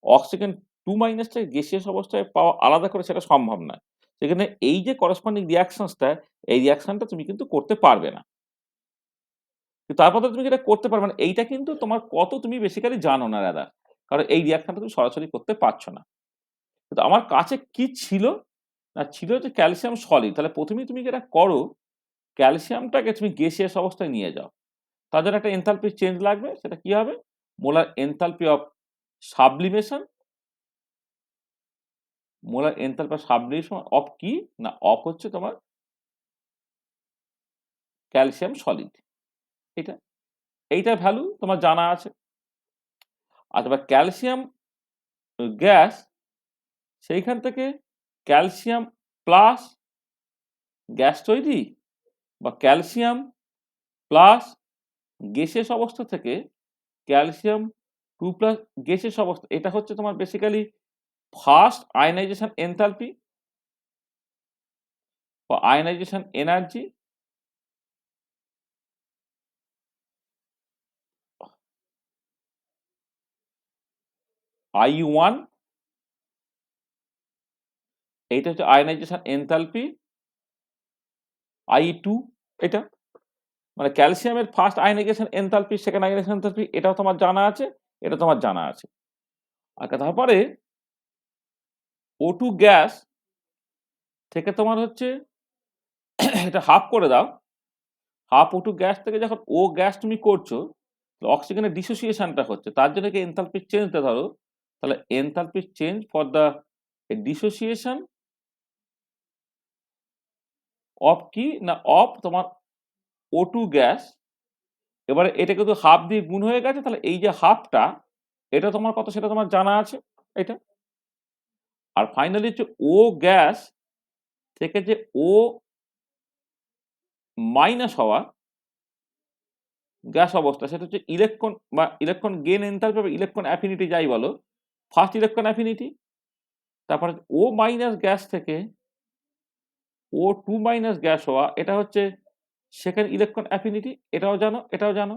অক্সিজেন 2- থেকে গ্যাসিয়াস অবস্থায় পাওয়া আলাদা করে সেটা সম্ভব নয়। সেখানে এই যে করসপন্ডিং রিঅ্যাকশনসটা এই রিঅ্যাকশনটা তুমি কিন্তু করতে পারবে না। তারপর তো তুমি যেটা করতে পারবে না এইটা কিন্তু তোমার কত তুমি বেসিক্যালি জানো না দাদা, কারণ এই রিঅ্যাকশনটা তুমি সরাসরি করতে পারছো না। কিন্তু আমার কাছে কি ছিল না, ছিল যে ক্যালসিয়াম সলিড। তাহলে প্রথমেই তুমি যেটা করো ক্যালসিয়ামটাকে তুমি গ্যাসিয়াস অবস্থায় নিয়ে যাও। তার জন্য একটা এনথালপি চেঞ্জ লাগবে, সেটা কি হবে? Molar enthalpy of sublimation. Molar enthalpy of sublimation of কি না অফ হচ্ছে তোমার ক্যালসিয়াম সলিড। এটা এইটার ভ্যালু তোমার জানা আছে। আচ্ছা এবার ক্যালসিয়াম গ্যাস, সেইখান থেকে ক্যালসিয়াম প্লাস গ্যাস তৈরি বা ক্যালসিয়াম প্লাস গ্যাসিয়াস অবস্থা থেকে ক্যালসিয়াম 2+ গ্যাসিয়াস অবস্থা, এটা হচ্ছে তোমার বেসিক্যালি ফার্স্ট আয়নাইজেশন এনথালপি বা আয়নাইজেশন এনার্জি। I1 এইটা হচ্ছে আয়নাইজেশন এনথালপি। I2 এটা মানে ক্যালসিয়ামের first ionisation enthalpy second ionisation enthalpy এটাও তোমার জানা আছে, এটা তোমার জানা আছে। আর তারপরে O2 গ্যাস থেকে তোমার হচ্ছে এটা হাফ করে দাও, হাফ O2 গ্যাস থেকে যখন O গ্যাস তুমি করছো অক্সিজেনের ডিসোসিয়েশনটা হচ্ছে, তার জন্য কি এনথালপি চেঞ্জটা ধরো, তাহলে enthalpy change for the dissociation of কি না অফ তোমার O2 গ্যাস। এবারে এটা কিন্তু হাফ দিয়ে গুণ হয়ে গেছে, তাহলে এই যে হাফটা এটা তোমার কত সেটা তোমার জানা আছে এটা। আর ফাইনালি হচ্ছে O গ্যাস থেকে যে O মাইনাস হওয়া গ্যাস অবস্থা সেটা হচ্ছে ইলেকট্রন বা ইলেকট্রন গেইন এনথালপি বা ইলেকট্রন অ্যাফিনিটি যাই বলো, ফার্স্ট ইলেকট্রন অ্যাফিনিটি। তারপরে O- গ্যাস থেকে O2- গ্যাস হওয়া এটা হচ্ছে সেকেন্ড ইলেকট্রন অ্যাফিনিটি, এটাও জানো এটাও জানো।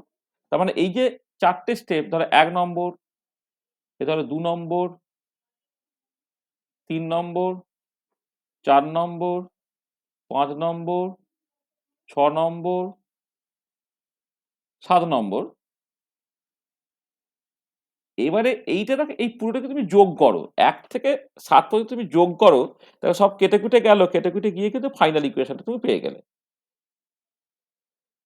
তার মানে এই যে চারটে স্টেপ ধরো 1 নম্বর, এ ধরো 2 নম্বর, 3 নম্বর, 4 নম্বর, 5 নম্বর, 6 নম্বর, 7 নম্বর। এবারে এইটাকে এই পুরোটাকে তুমি যোগ করো, 1 থেকে 7 পর্যন্ত তুমি যোগ করো, তাহলে সব কেটে কুটে গেল, কেটে কুটে গিয়ে কিন্তু ফাইনাল ইকুয়েশনটা তুমি পেয়ে গেলে।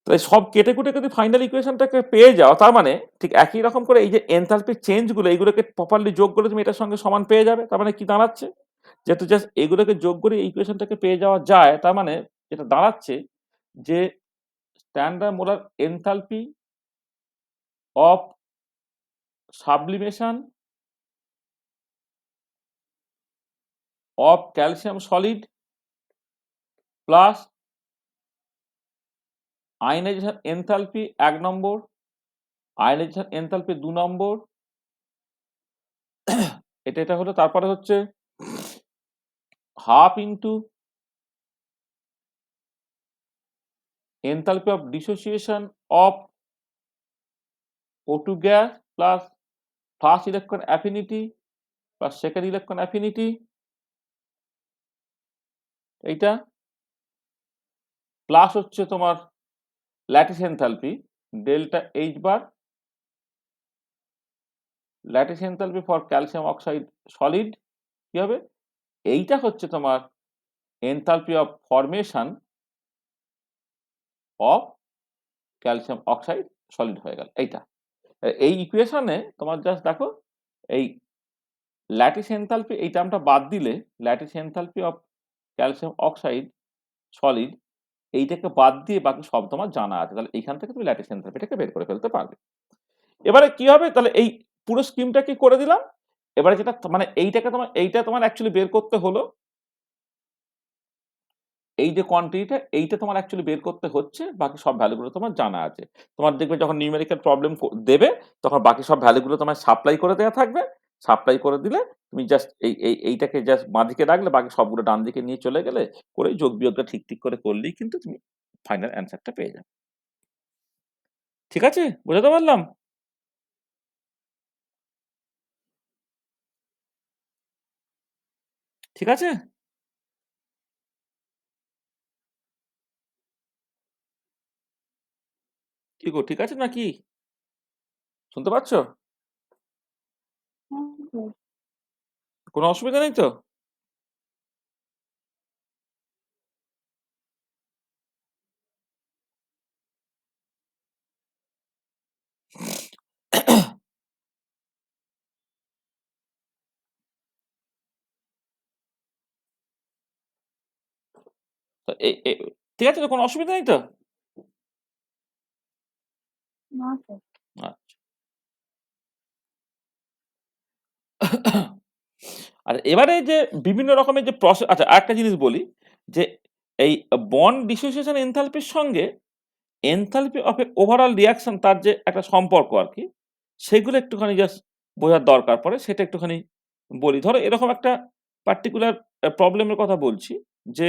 তাই সব কেটে কুটে যদি ফাইনাল ইকুয়েশনটাকে পেয়ে যাও, তার মানে ঠিক একই রকম করে এই যে এনথালপির চেঞ্জগুলো এইগুলোকে প্রপারলি যোগ করে তুমি এটার সঙ্গে সমান পেয়ে যাবে। তার মানে কি দাঁড়াচ্ছে, যেহেতু জাস্ট এগুলোকে যোগ করে এই ইকুয়েশনটাকে পেয়ে যাওয়া যায়, তার মানে যেটা দাঁড়াচ্ছে যে standard molar enthalpy of sublimation of calcium solid plus ionisation enthalpy 1 number, ionisation enthalpy 2 নম্বর, এটা হলো। তারপরে হচ্ছে half into enthalpy of dissociation of O2 gas plus first electron affinity plus second electron affinity এইটা প্লাস হচ্ছে তোমার lattice enthalpy delta H bar, lattice enthalpy for calcium oxide solid কি হবে, এইটা হচ্ছে তোমার enthalpy of formation of calcium oxide solid হয়ে গেল এইটা। এই ইকুয়েশনে তোমার জাস্ট দেখো এই ল্যাটিস এনথালপি এই টার্মটা বাদ দিলে lattice enthalpy of calcium oxide solid এইটাকে বাদ দিয়ে বাকি সব তোমার জানা আছে, তাহলে এইখান থেকে তুমি ল্যাটিস এনথালপিটাকে বের করে ফেলতে পারবে। এবারে কি হবে, তাহলে এই পুরো স্কিমটা কি করে দিলাম। এবারে যেটা মানে এইটা তোমার অ্যাকচুয়ালি বের করতে হলো, এই যে কোয়ান্টিটিটা এইটা তোমার অ্যাকচুয়ালি বের করতে হচ্ছে, বাকি সব ভ্যালুগুলো তোমার জানা আছে। তোমার দেখবে যখন নিউমেরিক্যাল প্রবলেম দেবে তখন বাকি সব ভ্যালুগুলো তোমার সাপ্লাই করে দেওয়া থাকবে, সাপ্লাই করে দিলে তুমি জাস্ট এইটাকে জাস্ট বাঁদিকে রাখলে বাকি সবগুলো ডান দিকে নিয়ে চলে গেলে করে যোগ বিয়োগটা ঠিক করে করলেই কিন্তু তুমি ফাইনাল অ্যান্সারটা পেয়ে যাবে। ঠিক আছে, বোঝাতে পারলাম? ঠিক আছে, কি গো ঠিক আছে নাকি? শুনতে পাচ্ছ? কোনো অসুবিধা নেই তো? তো ঠিক আছে তো, কোনো অসুবিধা নেই তো?
না স্যার।
আচ্ছা। আর এবারে যে বিভিন্ন রকমের যে প্রসেস, আচ্ছা আরেকটা জিনিস বলি যে এই বন্ড ডিসোসিয়েশন এনথালপির সঙ্গে enthalpy of A overall reaction তার যে একটা সম্পর্ক আর কি, সেগুলো একটুখানি জাস্ট বোঝার দরকার পড়ে, সেটা একটুখানি বলি। ধরো এরকম একটা পার্টিকুলার প্রবলেমের কথা বলছি, যে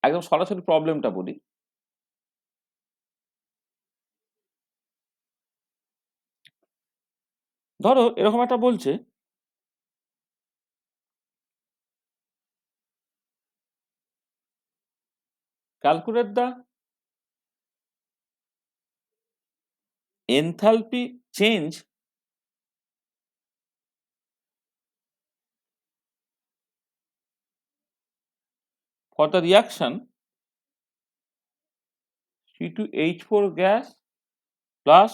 একদম সরাসরি প্রবলেমটা বলি। ধরো এরকম একটা বলছে calculate the enthalpy change for the reaction C2H4 gas plus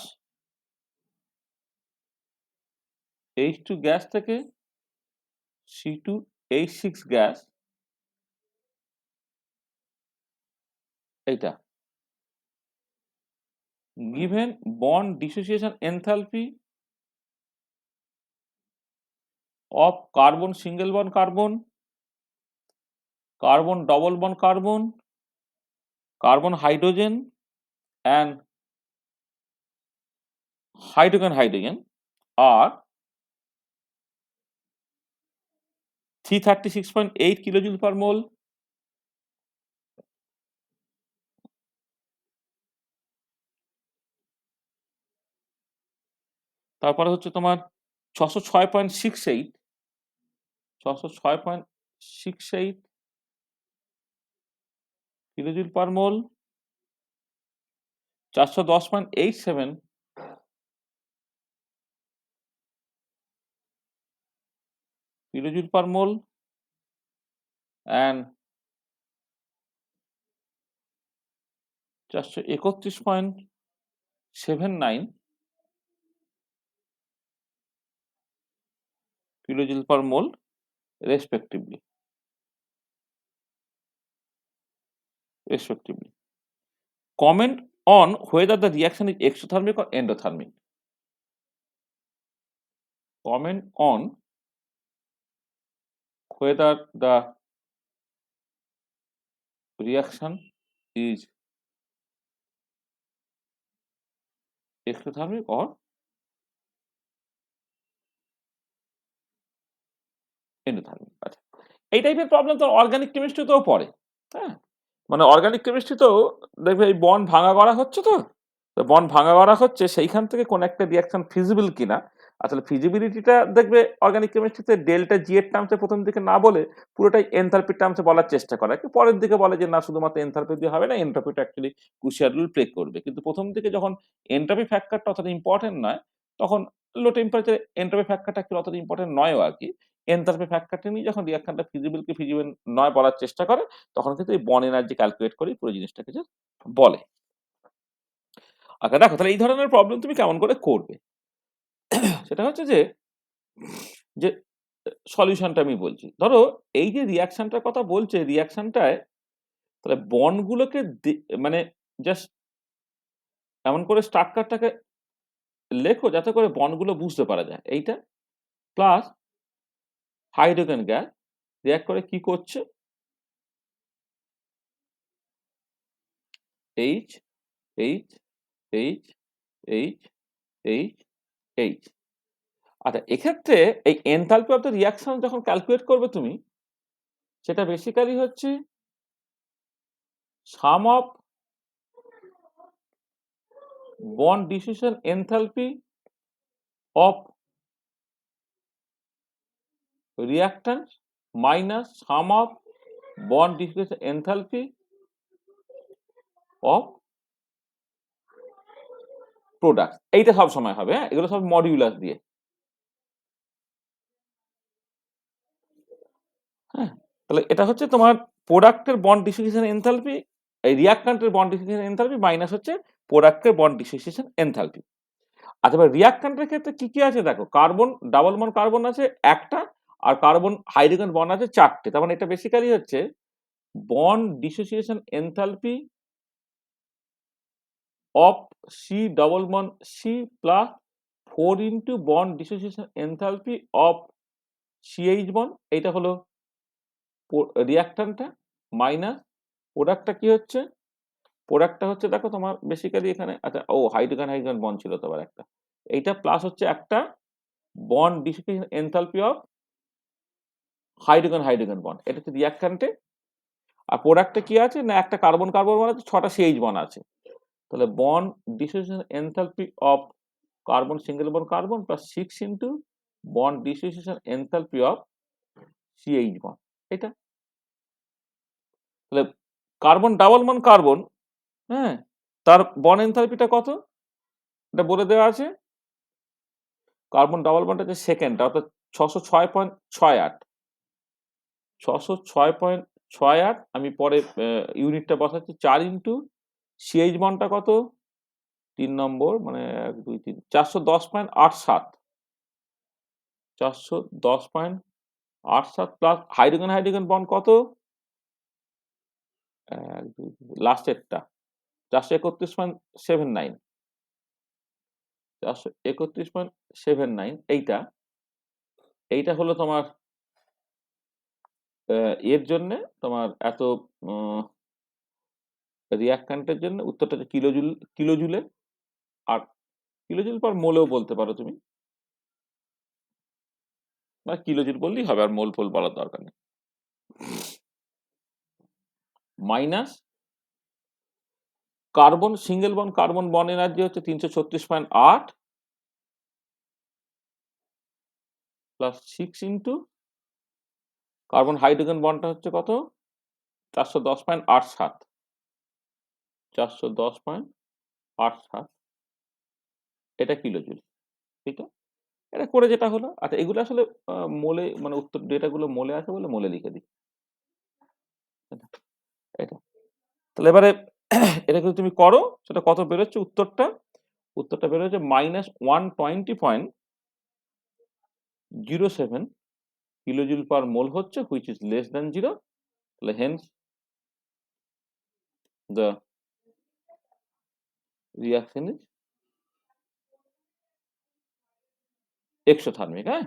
H2 gas থেকে C2H6 গ্যাস, এইটা given bond dissociation enthalpy of carbon single bond carbon, carbon double bond carbon, carbon hydrogen and hydrogen hydrogen are 336.8 kilojoule per mole, তারপরে হচ্ছে তোমার 606.68 kilojoule per mole, 410.87 kilojoule per mole and 431.79 kilojoule per mole respectively. Comment on whether the reaction is exothermic or endothermic. Comment on whether the reaction is exothermic or endothermic. আচ্ছা, এই টাইপের problem তো organic কেমিস্ট্রিতেও পড়ে। হ্যাঁ, মানে organic কেমিস্ট্রিতেও দেখবে এই bond ভাঙা করা হচ্ছে, তো বন্ড ভাঙা করা হচ্ছে, সেইখান থেকে কোন একটা রিয়াকশন ফিজিবল কিনা আসলে ফিজিবিলিটিটা দেখবে অর্গানিক কেমিস্ট্রিতে ডেল্টা জি এর টার্মসে প্রথম দিকে না বলে পুরোটাই এনথালপির টার্মসে বলার চেষ্টা করে, একটু পরের দিকে বলে যে না শুধুমাত্র এনথালপি দিয়ে হবে না, এন্ট্রপিটা অ্যাকচুয়ালি ক্রুশিয়াল রোল প্লে করবে। কিন্তু প্রথম দিকে যখন এন্ট্রপি ফ্যাক্টরটা অতটা ইম্পর্টেন্ট নয়, তখন লো টেম্পারেচার এন্ট্রপি ফ্যাক্টরটা একটু অতটা ইম্পর্টেন্ট নয়ও আর কি, এনথালপি ফ্যাক্টরটা নিয়ে যখন রিঅ্যাকশনটা ফিজিবল কি ফিজিবল নয় বলার চেষ্টা করে, তখন কিন্তু এই বন্ড এনার্জি ক্যালকুলেট করে পুরো জিনিসটাকে যে বলে। আচ্ছা দেখো, তাহলে এই ধরনের প্রবলেম তুমি কেমন করে করবে, সেটা হচ্ছে যে যে সলিউশনটা আমি বলছি। ধরো এই যে রিঅ্যাকশনটার কথা বলছে, রিঅ্যাকশনটায় তাহলে বন্ডগুলোকে মানে জাস্ট এমন করে স্ট্রাকচারটাকে লেখো যাতে করে বন্ডগুলো বুঝতে পারা যায়। এইটা প্লাস হাইড্রোজেন গ্যাস রিঅ্যাক্ট করে কি করছে, H H H H H H. আচ্ছা, এক্ষেত্রে এই এনথালপি অফ দ্য রিঅ্যাকশন যখন ক্যালকুলেট করবে তুমি, সেটা বেসিক্যালি হচ্ছে সাম of bond dissociation enthalpy of reactant minus sum of bond dissociation enthalpy of product। এইটা সব সময় হবে, হ্যাঁ, এগুলো সব মডিউলাস দিয়ে। হ্যাঁ, তাহলে এটা হচ্ছে তোমার প্রোডাক্টের বন্ড ডিসোসিয়েশন এনথালপি, এই রিঅ্যাক্ট্যান্টের বন্ড ডিসোসিয়েশন এনথালপি মাইনাস হচ্ছে প্রোডাক্টের বন্ড ডিসোসিয়েশন এনথালপি। আচ্ছা, এবার রিঅ্যাক্ট্যান্টের ক্ষেত্রে কি কি আছে দেখো, কার্বন ডাবল বন্ড কার্বন আছে একটা, আর কার্বন হাইড্রোজেন বন্ড আছে চারটে। তার মানে এটা বেসিক্যালি হচ্ছে bond dissociation enthalpy of C double bond C plus 4 into bond dissociation enthalpy of CH bond, এইটা হলো রিঅ্যাক্ট্যান্টটা, মাইনাস প্রোডাক্টটা কি হচ্ছে, প্রোডাক্টটা হচ্ছে দেখো তোমার বেসিক্যালি এখানে, আচ্ছা ও হাইড্রোজেন হাইড্রোজেন বন্ড ছিল তো আবার একটা, এইটা প্লাস হচ্ছে একটা bond dissociation enthalpy of hydrogen hydrogen bond, এটা হচ্ছে রিঅ্যাক্ট্যান্টে। আর প্রোডাক্টে কি আছে না, একটা কার্বন কার্বন বন্ড আছে, 6টা CH বন্ড আছে। তাহলে bond dissociation enthalpy of carbon single bond carbon plus 6 into bond dissociation enthalpy of CH bond, এটা। তাহলে কার্বন ডাবল বন্ড কার্বন, হ্যাঁ, তার বন্ড এনথালপিটা কত এটা বলে দেওয়া আছে। কার্বন ডাবল বন্ড আছে সেকেন্ডটা, অর্থাৎ 606.68, 606.68। আমি পরে ইউনিটটা বসাচ্ছি, 4 ইন্টু CH বন্ডটা কত 3 নম্বর, মানে 1 2 3 410.87, 410.87 প্লাস হাইড্রোজেন হাইড্রোজেন বন্ড কত, লাস্টেরটা 431.79, 431.79। এইটা হলো তোমার এর জন্য তোমার এত রিঅ্যাক্ট্যান্টের জন্য উত্তরটা হচ্ছে কিলোজুলে, আর কিলোজুল পার মোলেও বলতে পারো তুমি, বা কিলোজুল বললেই হবে, আর মোল ফোল বলার দরকার নেই। Minus carbon single bond carbon bond energy হচ্ছে 336.8 প্লাস 6 ইন্টু কার্বন হাইড্রোজেন বন্ডটা হচ্ছে কত 410.87, 410.87, এটা কিলোজুল। ঠিক আছে, এটা করে যেটা হলো। আচ্ছা, এগুলো আসলে মোলে মানে উত্তর ডেটাগুলো মোলে আছে বলে মোলে লিখে দিই এটা। তাহলে এবারে এটা যদি তুমি করো, সেটা কত বেরোচ্ছে উত্তরটা বেরোচ্ছে -120.07 কিলোজুল পার মোল হচ্ছে, হুইচ ইজ লেস দ্যান 0। তাহলে hence the reaction is exothermic. হ্যাঁ,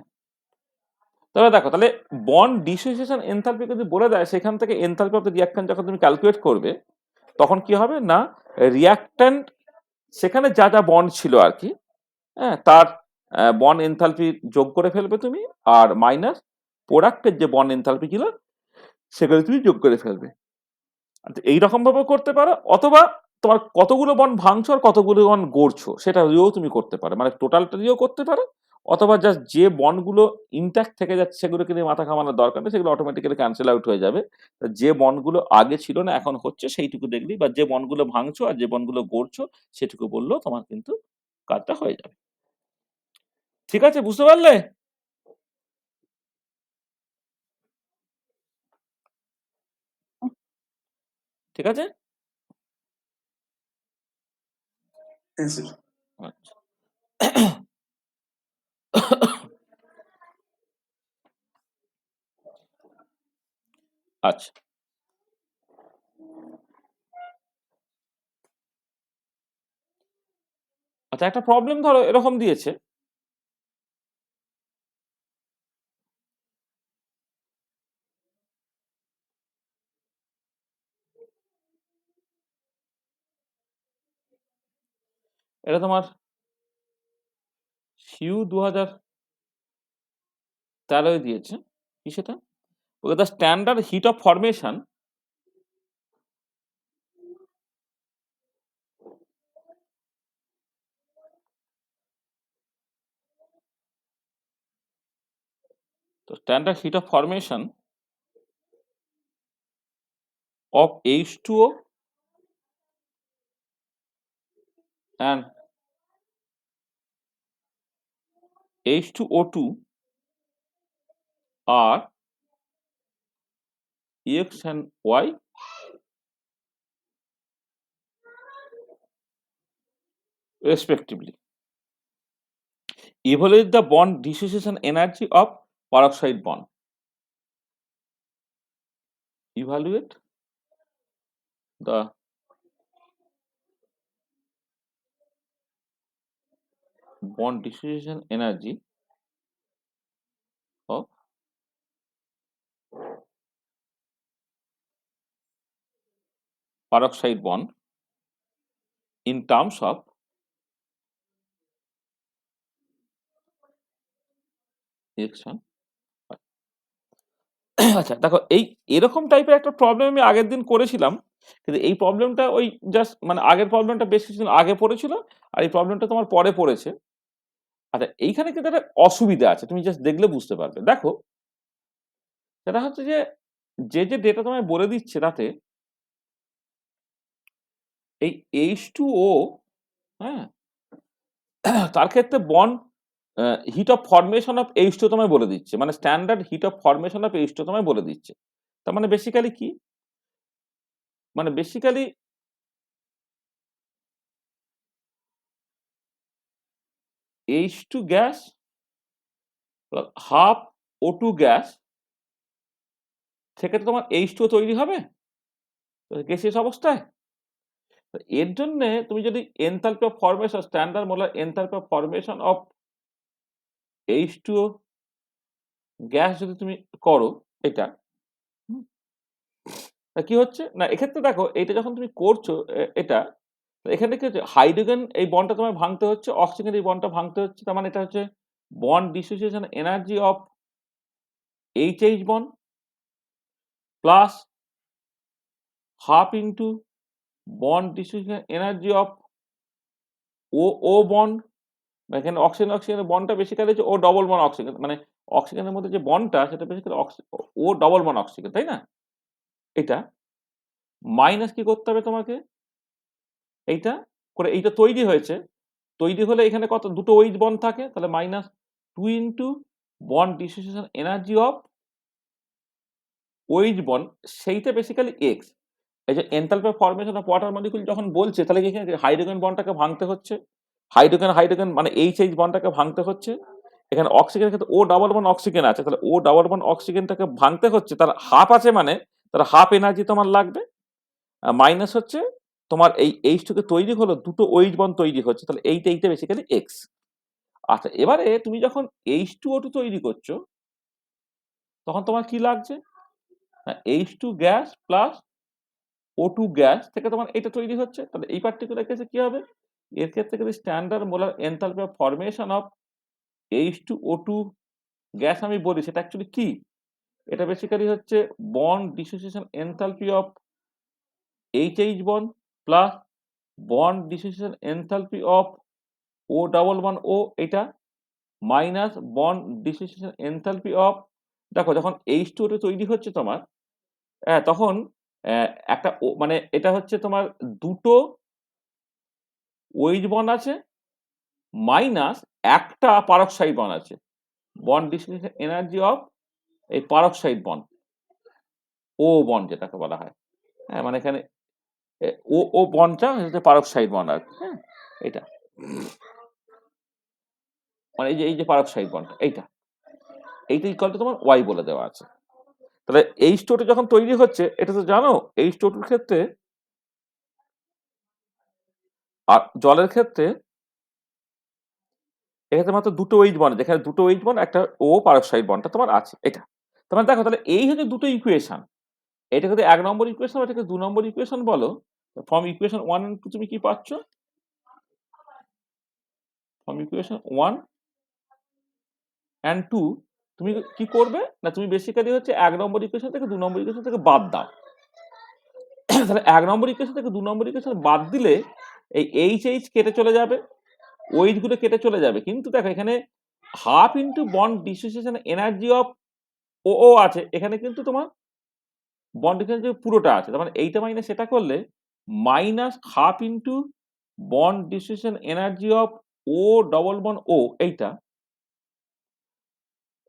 তবে দেখো, তাহলে বন্ড ডিসোসিয়েশন এনথালপি যদি বলে দেয়, সেখান থেকে এনথালপি অফ দ্য রিঅ্যাকট্যান্ট যখন তুমি ক্যালকুলেট করবে, তখন কি হবে না, রিঅ্যাকট্যান্ট সেখানে যা যা বন্ড ছিল আর কি, হ্যাঁ, তার বন্ড এনথালপি যোগ করে ফেলবে তুমি, আর মাইনাস প্রোডাক্টের যে বন্ড এনথালপি ছিল সেগুলো তুমি যোগ করে ফেলবে। এইরকম ভাবে করতে পারো, অথবা তোমার কতগুলো বন্ড ভাঙছো আর কতগুলো বন্ড গড়ছো সেটা দিয়েও তুমি করতে পারো, মানে টোটালটা দিয়েও করতে পারো, অথবা জাস্ট যে বন্ডগুলো ইনট্যাক্ট থেকে যাচ্ছে সেগুলোকে নিয়ে মাথা ঘামানোর দরকার নেই, সেগুলো অটোমেটিক্যালি ক্যান্সেল আউট হয়ে যাবে। তা যে বন্ডগুলো আগে ছিল না এখন হচ্ছে সেইটুকু দেখলেই, বা যে বন্ডগুলো ভাঙছো আর যে বন্ডগুলো গড়ছো সেটুকু বললেও তোমার কিন্তু কাজটা হয়ে যাবে। ঠিক আছে, বুঝতে পারলে? ঠিক আছে?
হ্যাঁ স্যার।
আচ্ছা। আচ্ছা, আচ্ছা, একটা প্রবলেম ধরো এরকম দিয়েছে, এটা তোমার সিউ 2013 দিয়েছে। কি সেটা? Okay, the standard heat of formation of H2O and H2O2 are X and Y respectively. Evaluate the bond dissociation energy of peroxide bond. Evaluate the bond dissociation energy of peroxide bond in terms of X and Y. আচ্ছা, দেখো এরকম টাইপের একটা problem আমি আগের দিন করেছিলাম, কিন্তু এই প্রবলেমটা ওই জাস্ট মানে আগের প্রবলেমটা বেশ কিছুদিন আগে পড়েছিল আর এই প্রবলেমটা তোমার পরে পড়েছে। আচ্ছা, এইখানে কিন্তু একটা অসুবিধা আছে, তুমি জাস্ট দেখলে বুঝতে পারবে। দেখো, সেটা হচ্ছে যে যে ডেটা তোমায় বলে দিচ্ছে তাতে এই H2O, হ্যাঁ, তার ক্ষেত্রে bond hit of formation of H2 তোমায় বলে দিচ্ছে, মানে standard heat of formation of H2 তোমায় বলে দিচ্ছে। তার মানে বেসিক্যালি কি, মানে basically H2 gas half O2 gas থেকে তো তোমার H2O তৈরি হবে গ্যাসিয়াস অবস্থায়। তো এর জন্য তুমি যদি enthalpy of formation, standard molar enthalpy of formation of H2O gas যদি তুমি করো এটা, হুম, তা কি হচ্ছে না এক্ষেত্রে দেখো, এটা যখন তুমি করছো এটা, তো এখানে কি হচ্ছে, হাইড্রোজেন এই বন্ডটা তোমায় ভাঙতে হচ্ছে, অক্সিজেন এই বন্ডটা ভাঙতে হচ্ছে, তার মানে এটা হচ্ছে bond dissociation energy of HH bond plus half into bond dissociation energy of O bond. এখানে অক্সিজেন অক্সিজেনের বন্ডটা বেসিক্যালি হচ্ছে ও ডবল বন্ড অক্সিজেন, মানে অক্সিজেনের মধ্যে যে বন্ডটা সেটা বেসিক্যালি ও ডবল বন্ড অক্সিজেন, তাই না? এটা মাইনাস কি করতে হবে তোমাকে, এইটা করে, এইটা তৈরি হয়েছে, তৈরি হলে এখানে কত দুটো ওইচ বন্ড থাকে, তাহলে minus 2 into bond dissociation energy of OH bond, সেইটা বেসিক্যালি এক্স। এই যে enthalpy of formation of water molecule যখন বলছে, তাহলে এখানে হাইড্রোজেন বন্ডটাকে ভাঙতে হচ্ছে, হাইড্রোজেন হাইড্রোজেন মানে এইচএইচ বন্ডটাকে ভাঙতে হচ্ছে। এখানে অক্সিজেনের ক্ষেত্রে ও ডাবল বন্ড অক্সিজেন আছে, তাহলে ও ডাবল বন্ড অক্সিজেনটাকে ভাঙতে হচ্ছে, তার হাফ আছে, মানে তার হাফ এনার্জি তোমার লাগবে। মাইনাস হচ্ছে তোমার এই H2 কে তৈরি হলো, দুটো ওইচ বন্ড তৈরি হচ্ছে, তাহলে এইটা বেসিক্যালি এক্স। আচ্ছা, এবারে তুমি যখন H2O2 তৈরি করছো তখন তোমার কি লাগছে না, H2 gas plus O2 gas থেকে তোমার এটা তৈরি হচ্ছে, তাহলে এই পার্টিকুলার কেসে কি হবে, এর ক্ষেত্রে কিন্তু standard molar enthalpy of formation of H2O2 gas আমি বলি, সেটা অ্যাকচুয়ালি কি, এটা বেসিক্যালি হচ্ছে bond dissociation enthalpy of HH bond plus bond dissociation enthalpy of O double bond O, এটা minus bond dissociation enthalpy of, দেখো যখন H2O তৈরি হচ্ছে তোমার, তখন একটা মানে এটা হচ্ছে তোমার দুটো ওইচ বন্ড আছে মাইনাস একটা পারক্সাইড বন্ড আছে। বন্ড ডিসোসিয়েশন এনার্জি অফ এই পারক্সাইড বন্ড, ও বন্ড যেটাকে বলা হয়। মানে এখানে ও বন্ডটা হচ্ছে পারক্সাইড বন্ড আর কি। এটা মানে এই যে পারক্সাইড বন্ডটা এইটা ইকুয়াল টু তোমার ওয়াই বলে দেওয়া আছে। তাহলে H2O যখন তৈরি হচ্ছে, এটা তো জানো H2O ক্ষেত্রে আর জলের ক্ষেত্রে এক্ষেত্রে মাত্র দুটো ওইচ বন্ড, যেখানে দুটো ওইচ বন্ড একটা ও পারক্সাইড বন্ডটা তোমার আছে। এটা তোমার দেখো, তাহলে এই হচ্ছে দুটো ইকুয়েশন। এটা যদি 1 নম্বর ইকুয়েশন, এটাকে 2 নম্বর ইকুয়েশন বলো। ফ্রম ইকুয়েশন 1 and 2 তুমি কি পাচ্ছ? ফ্রম ইকুয়েশন 1 and 2 তুমি কি করবে না, তুমি বেসিক্যালি হচ্ছে 1 নম্বর ইকুয়েশন থেকে 2 নম্বর ইকুয়েশন থেকে বাদ দাও। তাহলে 1 নম্বর ইকুয়েশন থেকে 2 নম্বর ইকুয়েশন বাদ দিলে এই এইচ কেটে চলে যাবে, ওইচ গুলো কেটে চলে যাবে। কিন্তু দেখো এখানে half into bond dissociation energy of O আছে, এখানে কিন্তু তোমার বন্ড ডিসোসিয়েশন পুরোটা আছে। তার মানে এইটা মাইনাস সেটা করলে minus half into bond dissociation energy of O double bond O,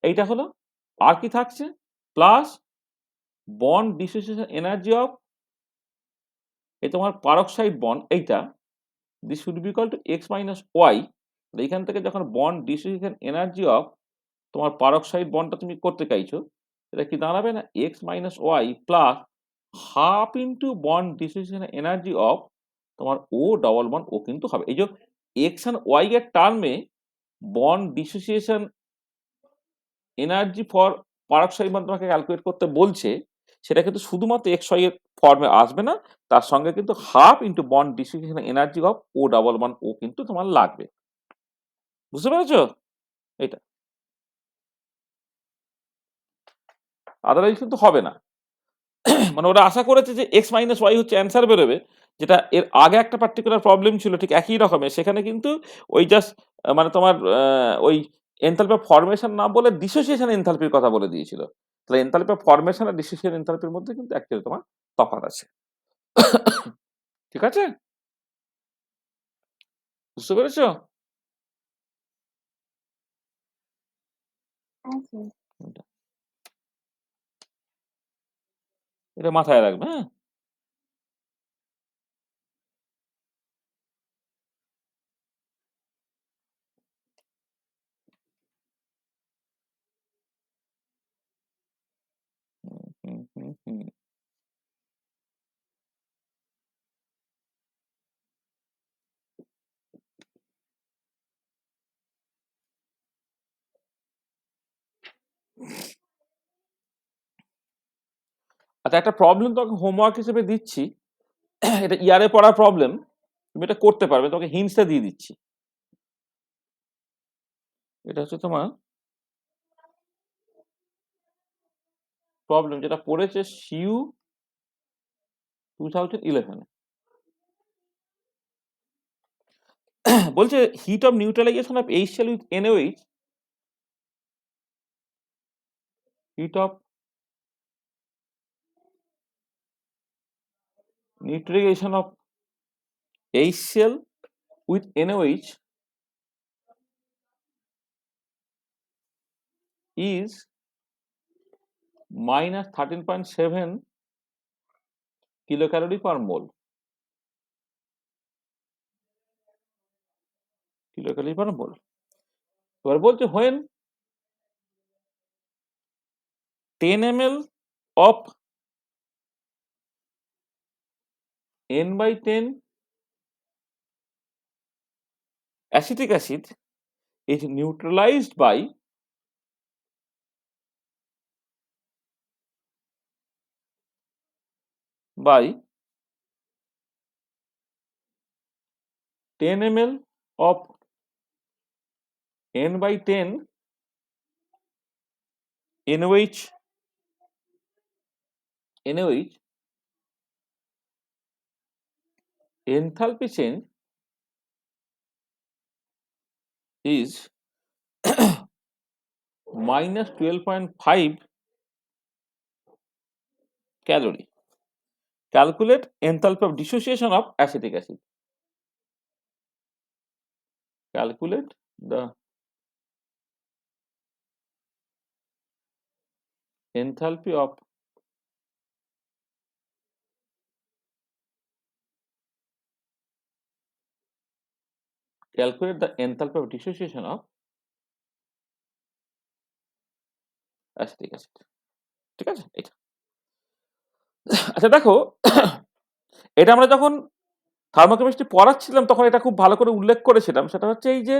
এইটা হলো। আর কি থাকছে? Plus bond dissociation energy of এই তোমার পারক্সাইড বন্ড, এইটা this should be equal to X minus Y. এইখান থেকে যখন বন্ড ডিসোসিয়েশন এনার্জি অফ তোমার পারক্সাইড বন্ডটা তুমি করতে চাইছো, এটা কি দাঁড়াবে না X minus Y plus half into bond dissociation energy of তোমার ও ডবল বন্ড ও কিন্তু হবে। এই যে এক্স অ্যান্ড ওয়াই এর টার্মে bond dissociation energy for peroxide bond তোমাকে ক্যালকুলেট করতে বলছে, সেটা কিন্তু শুধুমাত্র এক্স ওয়াই এর ফর্মে আসবে না, তার সঙ্গে কিন্তু half into bond dissociation energy of O double bond O কিন্তু তোমার লাগবে। বুঝতে পেরেছো? এটা আদারওয়াইজ কিন্তু হবে না। মানে ওরা আশা করেছে যে এক্স মাইনাস ওয়াই হচ্ছে অ্যান্সার বেরোবে, যেটা এর আগে একটা পার্টিকুলার প্রবলেম ছিল ঠিক একই রকমের। সেখানে কিন্তু ওই জাস্ট মানে তোমার ওই এনথালপি অফ ফরমেশন না বলে ডিসোসিয়েশন এনথালপির কথা বলে দিয়েছিল। তাহলে এনথালপি অফ ফরমেশন আর ডিসোসিয়েশন এনথালপির মধ্যে কিন্তু অ্যাকচুয়ালি তোমার তফাৎ আছে। ঠিক আছে? বুঝতে পেরেছো?
আচ্ছা।
এটা মাথায় রাখবে। হ্যাঁ, হুম হুম হুম। আচ্ছা, একটা প্রবলেম তোমাকে হোমওয়ার্ক হিসেবে দিচ্ছি। এটা ইয়ারে পড়ার প্রবলেম, তুমি এটা করতে পারবে, তোমাকে হিন্টসটা দিয়ে দিচ্ছি। এটা হচ্ছে তোমার প্রবলেম যেটা পড়েছে সিউ 2011। বলছে heat of neutralisation of HCl with NaOH, heat of neutralisation of HCl with NaOH is minus 13.7 kilocalorie per mole, kilocalorie per mole। এবার বলছে when 10 ml of N/10 acetic acid is neutralized by 10 ml of N/10 NaOH, enthalpy change is minus 12.5 calorie. Calculate enthalpy of dissociation of acetic acid. Calculate the enthalpy of dissociation of acetic acid. ঠিক আছে? এটা। আচ্ছা দেখো, এটা আমরা যখন থার্মোকেমিস্ট্রি পড়াচ্ছিলাম তখন এটা খুব ভালো করে উল্লেখ করেছিলাম। সেটা হচ্ছে এই যে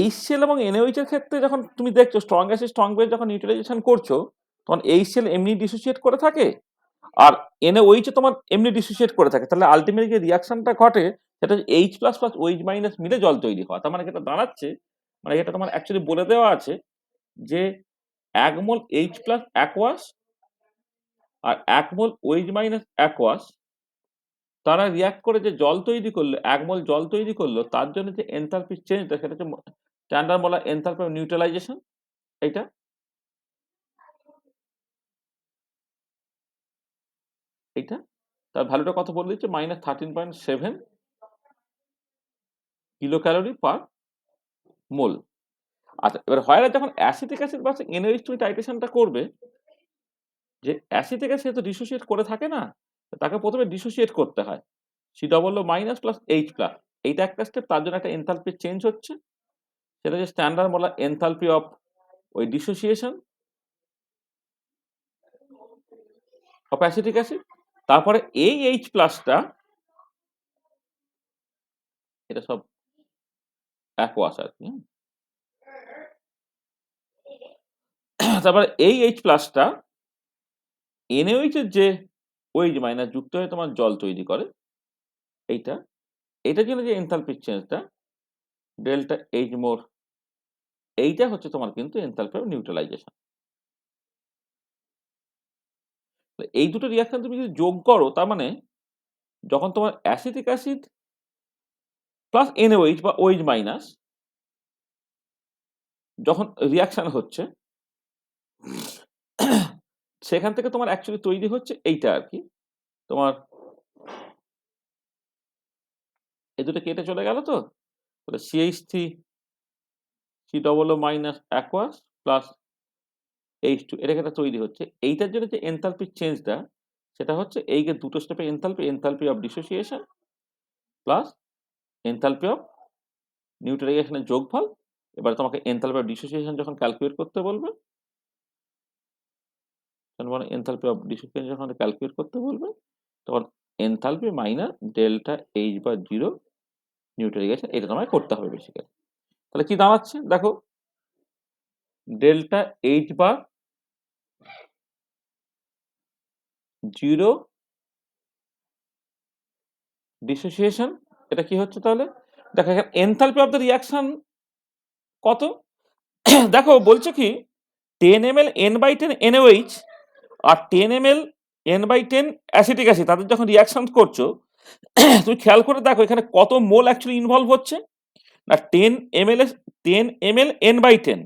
HCl এবং NaOH এর ক্ষেত্রে যখন তুমি দেখছো স্ট্রং অ্যাসিড স্ট্রং বেস যখন নিউট্রালাইজেশন করছো, তখন HCl এমনি ডিসোসিয়েট করে থাকে আর NaOH তোমার এমনি ডিসোসিয়েট করে থাকে। তাহলে আলটিমেটলি যে রিঅ্যাকশনটা ঘটে সেটা হচ্ছে H+ OH- মিলে জল তৈরি হয়। তার মানে এটা দাঁড়াচ্ছে, মানে এটা তোমার অ্যাকচুয়ালি বলে দেওয়া আছে যে 1 মোল H+ অ্যাকোয়াস আর 1 মোল OH- অ্যাকোয়াস তারা রিঅ্যাক্ট করে যে জল তৈরি করলো, 1 মোল জল তৈরি করলো, তার জন্য যে এনথালপি চেঞ্জটা সেটা হচ্ছে standard molar enthalpy of neutralisation. এইটা এইটা তার ভ্যালুটা কত বলে দিচ্ছে, -13.7 কিলো ক্যালোরি পার মোল। আচ্ছা, এবার হয় না যখন অ্যাসিটিক অ্যাসিড বা NaOH তুমি টাইট্রেশনটা করবে, যে অ্যাসিটিক অ্যাসিড তো ডিসোসিয়েট করে থাকে না, তাকে প্রথমে ডিসোসিয়েট করতে হয়। C++ এইটা একটা স্টেপ, তার জন্য একটা এনথালপি চেঞ্জ হচ্ছে, সেটা হচ্ছে স্ট্যান্ডার্ড মোলার এনথালপি অফ ওই ডিসোসিয়েশন অফ অ্যাসিটিক অ্যাসিড। তারপরে এই H+টা এটা সব অ্যাকোয়াস আর কি। তারপরে এই H+টা NaOH এর যে OH- যুক্ত হয়ে তোমার জল তৈরি করে, এইটা এটার জন্য যে এনথালপির চেঞ্জটা ডেল্টা H মোর, এইটা হচ্ছে তোমার কিন্তু এনথালপি অফ নিউট্রালাইজেশন। এই দুটো রিঅ্যাকশন তুমি যদি যোগ করো, তার মানে যখন তোমার অ্যাসিটিক অ্যাসিড প্লাস NaOH বা OH- যখন রিঅ্যাকশন হচ্ছে, সেখান থেকে তোমার অ্যাকচুয়ালি তৈরি হচ্ছে এইটা আর কি, তোমার এই দুটো কেটে চলে গেল তো, তাহলে CH3 C=- aqueous plus H2 এটা একটা তৈরি হচ্ছে। এইটার জন্য যে এনথালপির চেঞ্জটা সেটা হচ্ছে এই যে দুটো স্টেপে enthalpy of dissociation plus enthalpy of নিউট্রালাইজেশনের যোগফল। এবার তোমাকে এনথালপি অফ ডিসোসিয়েশন যখন ক্যালকুলেট করতে বলবে, এনথালপি অফ ডিসোসিয়েশন যখন ক্যালকুলেট করতে বলবে, তখন enthalpy minus delta H/0 neutralisation এটা তোমায় করতে হবে বেসিক্যালি। তাহলে কি দাঁড়াচ্ছে দেখো, ডেল্টা H/0 ডিসোসিয়েশন, এটা কি হচ্ছে তাহলে দেখো এখানে এনথালপি অফ দ্য রিঅ্যাকশন কত। দেখো বলছে কি 10 ml N/10 NaOH আর 10 ml N/10 অ্যাসিটিক অ্যাসিড তাদের যখন রিঅ্যাকশন করছো, তুমি খেয়াল করে দেখো এখানে কত মোল অ্যাকচুয়ালি ইনভলভ হচ্ছে না, 10 ml N/10।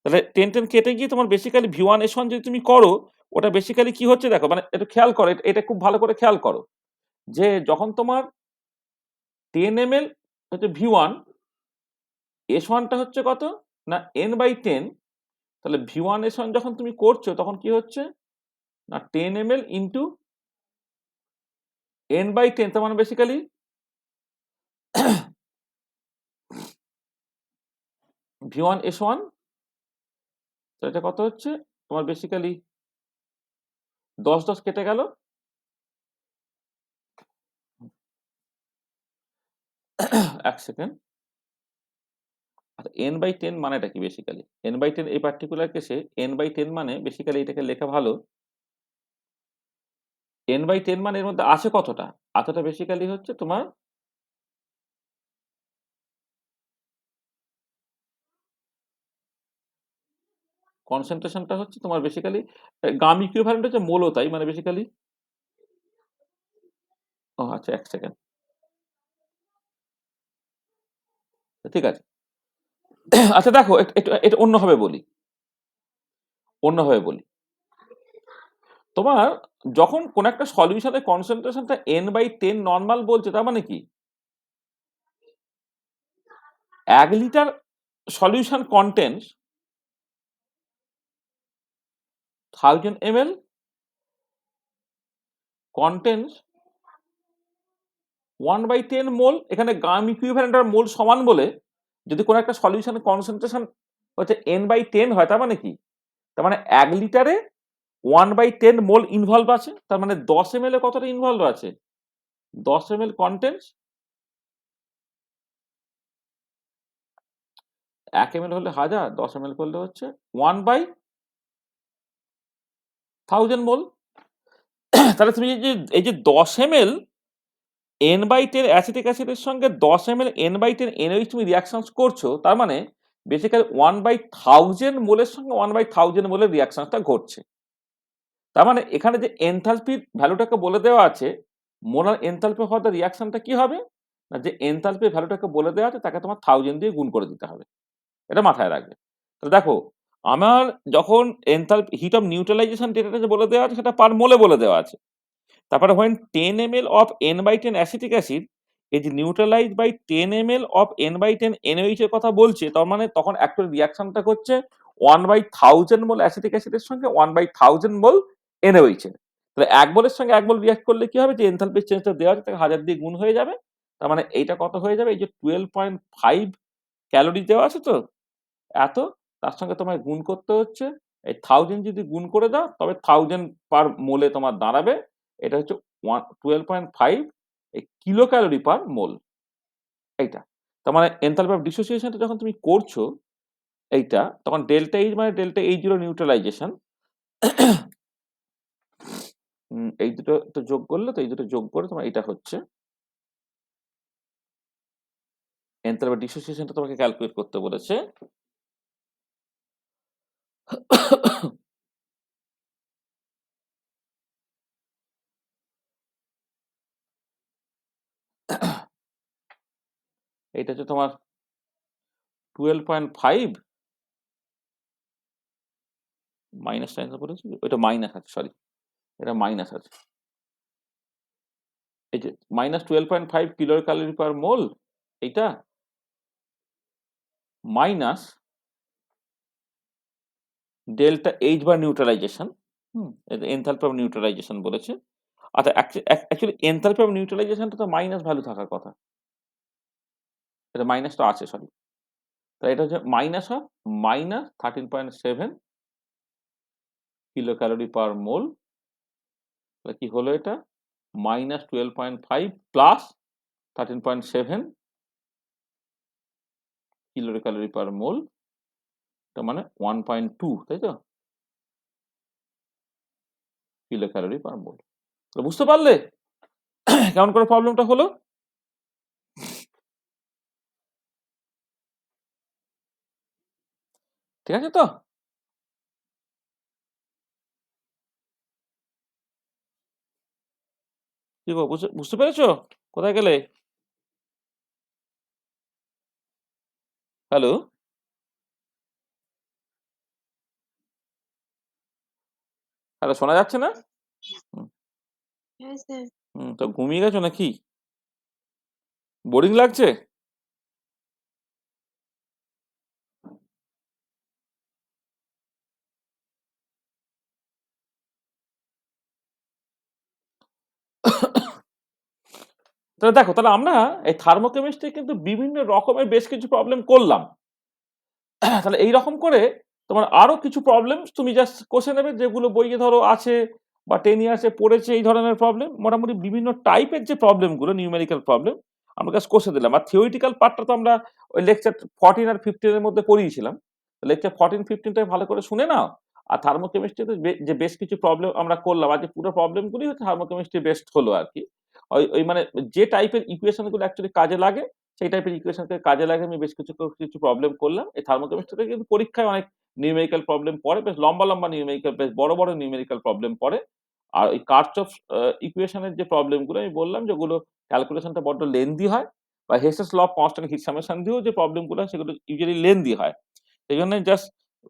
তাহলে 10 কেটে গিয়ে তোমার বেসিক্যালি V1S1 যদি তুমি করো, ওটা বেসিক্যালি কি হচ্ছে দেখো, মানে একটু খেয়াল করো, এটা খুব ভালো করে খেয়াল করো যে যখন তোমার 10 ml হচ্ছে V1, S1টা হচ্ছে কত না N/10, তাহলে V1S1 যখন তুমি করছো তখন কি হচ্ছে না 10 ml ইন্টু N/10, তার মানে বেসিক্যালি V1S1, এটা কত হচ্ছে তোমার বেসিক্যালি 10 কেটে গেল, এক সেকেন্ড। N/10 মানেটা কি বেসিক্যালি, N/10 এই পার্টিকুলার কেসে N/10 মানে বেসিক্যালি এটাকে লেখা ভালো, N/10 মানে এর মধ্যে আছে কতটা, এতটা বেসিক্যালি হচ্ছে তোমার কনসেন্ট্রেশনটা হচ্ছে তোমার বেসিক্যালি গাম ইকুইভ্যালেন্ট হচ্ছে মোলও তাই, মানে বেসিক্যালি ও আচ্ছা এক সেকেন্ড, ঠিক আছে। আচ্ছা দেখো এটা অন্যভাবে বলি, অন্যভাবে বলি, তোমার যখন কোন একটা সলিউশনের কনসেন্ট্রেশনটা n/10 নরমাল বলছে, তার মানে কি 1 litre solution contents 1000 ml contains 1/10 মোল। এখানে গ্রাম ইকুইভ্যালেন্ট আর মোল সমান বলে যদি কোনো একটা সলিউশনের কনসেন্ট্রেশন হচ্ছে n/10 হয়, তার মানে কি, তার মানে 1 লিটারে 1/10 মোল ইনভলভ আছে। তার মানে 10 ml এ কতটা ইনভলভ আছে, 10 ml কন্টেন্টস 1 ml হলে 1000, 10 ml করলে হচ্ছে 1/1000 মোল। তাহলে তুমি এই যে 10 ml n/10 অ্যাসিটিক অ্যাসিডের সঙ্গে 10 ml n/10 NaOH তুমি রিঅ্যাকশনস করছো, তার মানে বেসিক্যালি 1/1000 মোলের সঙ্গে 1/1000 মোলের রিঅ্যাকশনটা ঘটছে। তার মানে এখানে যে এনথালপির ভ্যালুটাকে বলে দেওয়া আছে, মোলার এনথালপি হওয়ার রিঅ্যাকশনটা কি হবে না, যে এনথালপির ভ্যালুটাকে বলে দেওয়া আছে তাকে তোমার 1000 দিয়ে গুণ করে দিতে হবে। এটা মাথায় রাখবে। তো দেখো, আমার যখন এনথালপি হিট অফ নিউট্রালাইজেশন ডেটাটা যে বলে দেওয়া আছে সেটা পার মোলে বলে দেওয়া আছে। তারপরে when 10 ml of n/10 acetic acid is neutralized by 10 ml of n/10 NaOH এর কথা বলছে, তার মানে তখন অ্যাকচুয়াল রিঅ্যাকশনটা করছে 1/1000 মোল অ্যাসিটিক অ্যাসিডের সঙ্গে 1/1000 মোল NaOH এর। তাহলে 1 মোলের সঙ্গে 1 মোল রিঅ্যাক্ট করলে কি হবে, যে এনথালপির চেঞ্জটা দেওয়া আছে তাকে 1000 দিয়ে গুণ হয়ে যাবে। তার মানে এইটা কত হয়ে যাবে, এই যে 12.5 ক্যালোরি দেওয়া আছে তো এত, তার সঙ্গে তোমায় গুণ করতে হচ্ছে এই 1000 যদি গুণ করে দাও তবে 1000 পার মোলে তোমার দাঁড়াবে। এটা হচ্ছে 12.5 কিলো ক্যালোরি পার মোল। এইটা তার মানে এনথালপি অফ ডিসোসিয়েশনটা যখন তুমি করছো এইটা, তখন ডেল্টা এইচ মানে ডেল্টা H0 নিউট্রালাইজেশন, এই দুটো তো যোগ করলে, তো এই দুটো যোগ করে তোমার এটা হচ্ছে এনথালপি অফ ডিসোসিয়েশনটা তোমাকে ক্যালকুলেট করতে বলেছে। এটা হচ্ছে তোমার 12.5 মাইনাস সাইন বলেছি, ওইটা মাইনাস আছে, সরি এটা মাইনাস আছে। এই যে মাইনাস 12.5 কিলো ক্যালোরি পার মোল, এইটা minus delta H bar neutralisation, enthalpy of neutralisation বলেছে। আচ্ছা, অ্যাকচুয়ালি এনথালপি অফ নিউট্রালাইজেশনটা তো মাইনাস ভ্যালু থাকার কথা, এটা মাইনাসটা আছে, সরি। তাই এটা হচ্ছে minus of minus 13.7 kilo calorie per mole. কি হলো এটা, minus 12.5 plus 13.7 kilo calorie per mole, তার মানে 1.2, তাই তো, কিলো ক্যালোরি পার মোল। বুঝতে পারলে কেমন করে প্রবলেমটা হলো? ঠিক আছে তো? কি গো, বুঝতে পেরেছো? কোথায় গেলে? হ্যালো, হ্যালো, শোনা যাচ্ছে না?
হ্যাঁ স্যার।
তো ঘুমিয়ে গেছো নাকি? বোরিং লাগছে? তাহলে দেখো, তাহলে আমরা এই থার্মোকেমিস্ট্রি কিন্তু বিভিন্ন রকমের বেশ কিছু প্রবলেম করলাম। তাহলে এই রকম করে তোমার আরো কিছু প্রবলেম তুমি জাস্ট কষে নেবে, যেগুলো বইয়ে ধরো আছে বা 10 ইয়ার্সে পড়েছে। এই ধরনের প্রবলেম মোটামুটি বিভিন্ন টাইপের যে প্রবলেমগুলো নিউমেরিক্যাল প্রবলেম আমরা জাস্ট কষে দিলাম। আর থিওরিটিক্যাল পার্টটা তো আমরা ওই লেকচার 14 আর 15 এর মধ্যে পড়িয়েছিলাম। লেকচার 14-15টাই ভালো করে শুনে নাও। আর থার্মোকেমিস্ট্রিতে যে বেশ কিছু প্রবলেম আমরা করলাম, আর যে পুরো প্রবলেমগুলি হচ্ছে থার্মোকেমিস্ট্রি বেসড হলো আর কি। ওই মানে যে টাইপের ইকুয়েশনগুলো অ্যাকচুয়ালি কাজে লাগে, সেই টাইপের ইকুয়েশনকে কাজে লাগে আমি বেশ কিছু প্রবলেম করলাম। এই থার্মোকেমিস্ট্রিতে কিন্তু পরীক্ষায় অনেক নিউমেরিক্যাল প্রবলেম পড়ে, বেশ লম্বা লম্বা নিউমেরিক্যাল, বেশ বড় বড় নিউমেরিক্যাল প্রবলেম পড়ে। আর ওই কার্চফ ইকুয়েশনের যে প্রবলেমগুলো আমি বললাম, যেগুলো ক্যালকুলেশনটা বড্ড লেন্দি হয়, বা Hess's law of constant heat summation দিয়েও যে প্রবলেমগুলো হয় সেগুলো ইউজুয়ালি লেন্দি হয়। সেই জন্য জাস্ট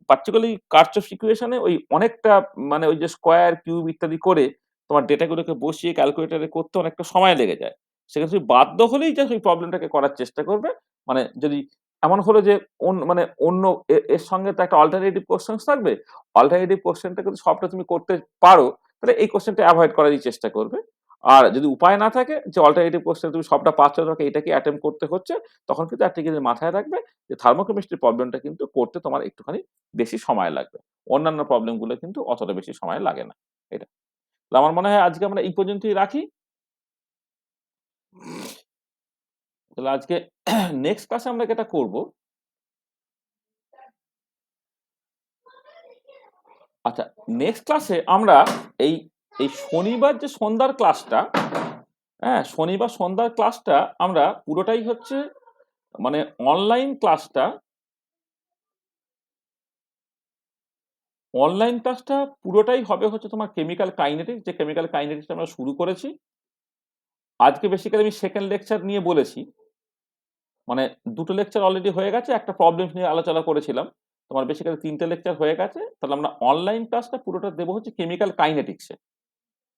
পার্টিকুলারলি কার্চফ ইকুয়েশনে ওই অনেকটা মানে ওই যে স্কয়ার, কিউব ইত্যাদি করে তোমার ডেটাগুলোকে বসিয়ে ক্যালকুলেটরে করতে অনেকটা সময় লেগে যায়। সেক্ষেত্রে তুমি বাধ্য হলেই জাস্ট ওই প্রবলেমটাকে করার চেষ্টা করবে। মানে যদি এমন হলো যে মানে অন্য এর সঙ্গে তো একটা অল্টারনেটিভ কোয়েশ্চেনস থাকবে। অল্টারনেটিভ কোয়েশ্চেনটাকে যদি সবটা তুমি করতে পারো, তাহলে এই কোয়েশ্চেনটা এভয়েড করারই চেষ্টা করবে। আর যদি উপায় না থাকে যে অল্টারনেটিভ কোয়েশ্চেন তুমি সবটা পাচ্ছ, তোমাকে এটাকে অ্যাটেম্প্ট করতে হচ্ছে, তখন কিন্তু একটা জিনিস মাথায় রাখবে যে থার্মোকেমিস্ট্রি প্রবলেমটা কিন্তু করতে তোমার একটুখানি বেশি সময় লাগবে। অন্যান্য প্রবলেমগুলো কিন্তু অতটা বেশি সময় লাগে না। এটা। তো আমার মনে হয় আজকে আমরা এই পর্যন্তই রাখি। তাহলে আজকে নেক্সট ক্লাসে আমরা যেটা করব, আচ্ছা নেক্সট ক্লাসে আমরা এই এই শনিবার যে সন্ধ্যার ক্লাসটা, হ্যাঁ শনিবার সন্ধ্যার ক্লাসটা আমরা পুরোটাই হচ্ছে মানে অনলাইন ক্লাসটা পুরোটাই হবে হচ্ছে তোমার কেমিক্যাল কাইনেটিক্স, যে কেমিক্যাল কাইনেটিক্স আমরা শুরু করেছি। আজকে বেসিক্যালি আমি সেকেন্ড লেকচার নিয়ে বলেছি, মানে দুটো লেকচার অলরেডি হয়ে গেছে, একটা প্রবলেম নিয়ে আলোচনা করেছিলাম। তোমার বেসিক্যালি 3টে লেকচার হয়ে গেছে। তাহলে আমরা অনলাইন ক্লাসটা পুরোটা দেবো হচ্ছে কেমিক্যাল কাইনেটিক্সে,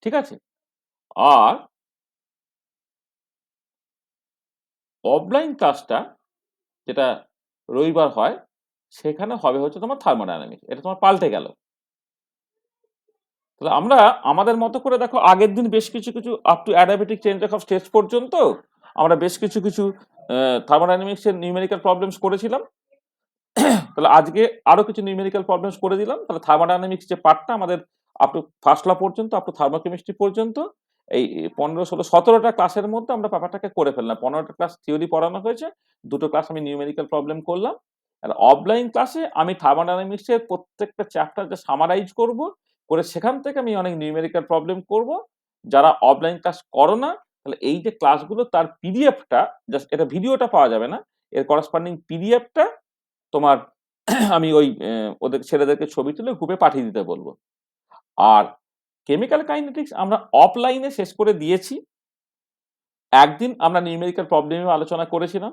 ঠিক আছে? আর অফলাইন ক্লাসটা যেটা রবিবার হয়, সেখানে হবে হচ্ছে তোমার থার্মোডাইনামিক্স। এটা তোমার পাল্টে গেল। তাহলে আমরা আমাদের মতো করে দেখো আগের দিন বেশ কিছু up to adiabatic change of stage পর্যন্ত আমরা বেশ কিছু থার্মোডাইনামিক্সের নিউমেরিক্যাল প্রবলেমস করেছিলাম। তাহলে আজকে আরো কিছু নিউমেরিক্যাল প্রবলেমস করে দিলাম। তাহলে থার্মোডাইনামিক্স যে পার্টটা আমাদের আপ টু ফার্স্ট ল পর্যন্ত, আপ টু থার্মোকেমিস্ট্রি পর্যন্ত এই 15, 16, 17টা ক্লাসের মধ্যে আমরা ব্যাপারটাকে করে ফেললাম। 15টা ক্লাস থিওরি পড়ানো হয়েছে, 2টো ক্লাস আমি নিউমেরিক্যাল প্রবলেম করলাম। আর অফলাইন ক্লাসে আমি থার্মোডাইনামিক্সের প্রত্যেকটা চ্যাপ্টার যে সামারাইজ করব, করে সেখান থেকে আমি অনেক নিউমেরিক্যাল প্রবলেম করব। যারা অফলাইন ক্লাস করো না, তাহলে এই যে ক্লাসগুলো তার পিডিএফটা, জাস্ট এটা ভিডিওটা পাওয়া যাবে না, এর করেসপন্ডিং পিডিএফটা তোমার আমি ওই ওদের ছেলেদেরকে ছবি তুলে গ্রুপে পাঠিয়ে দিতে বলবো। আর কেমিক্যাল কাইনেটিক্স আমরা অফলাইনে শেষ করে দিয়েছি। একদিন আমরা নিউমেরিক্যাল প্রবলেম নিয়ে আলোচনা করেছিলাম,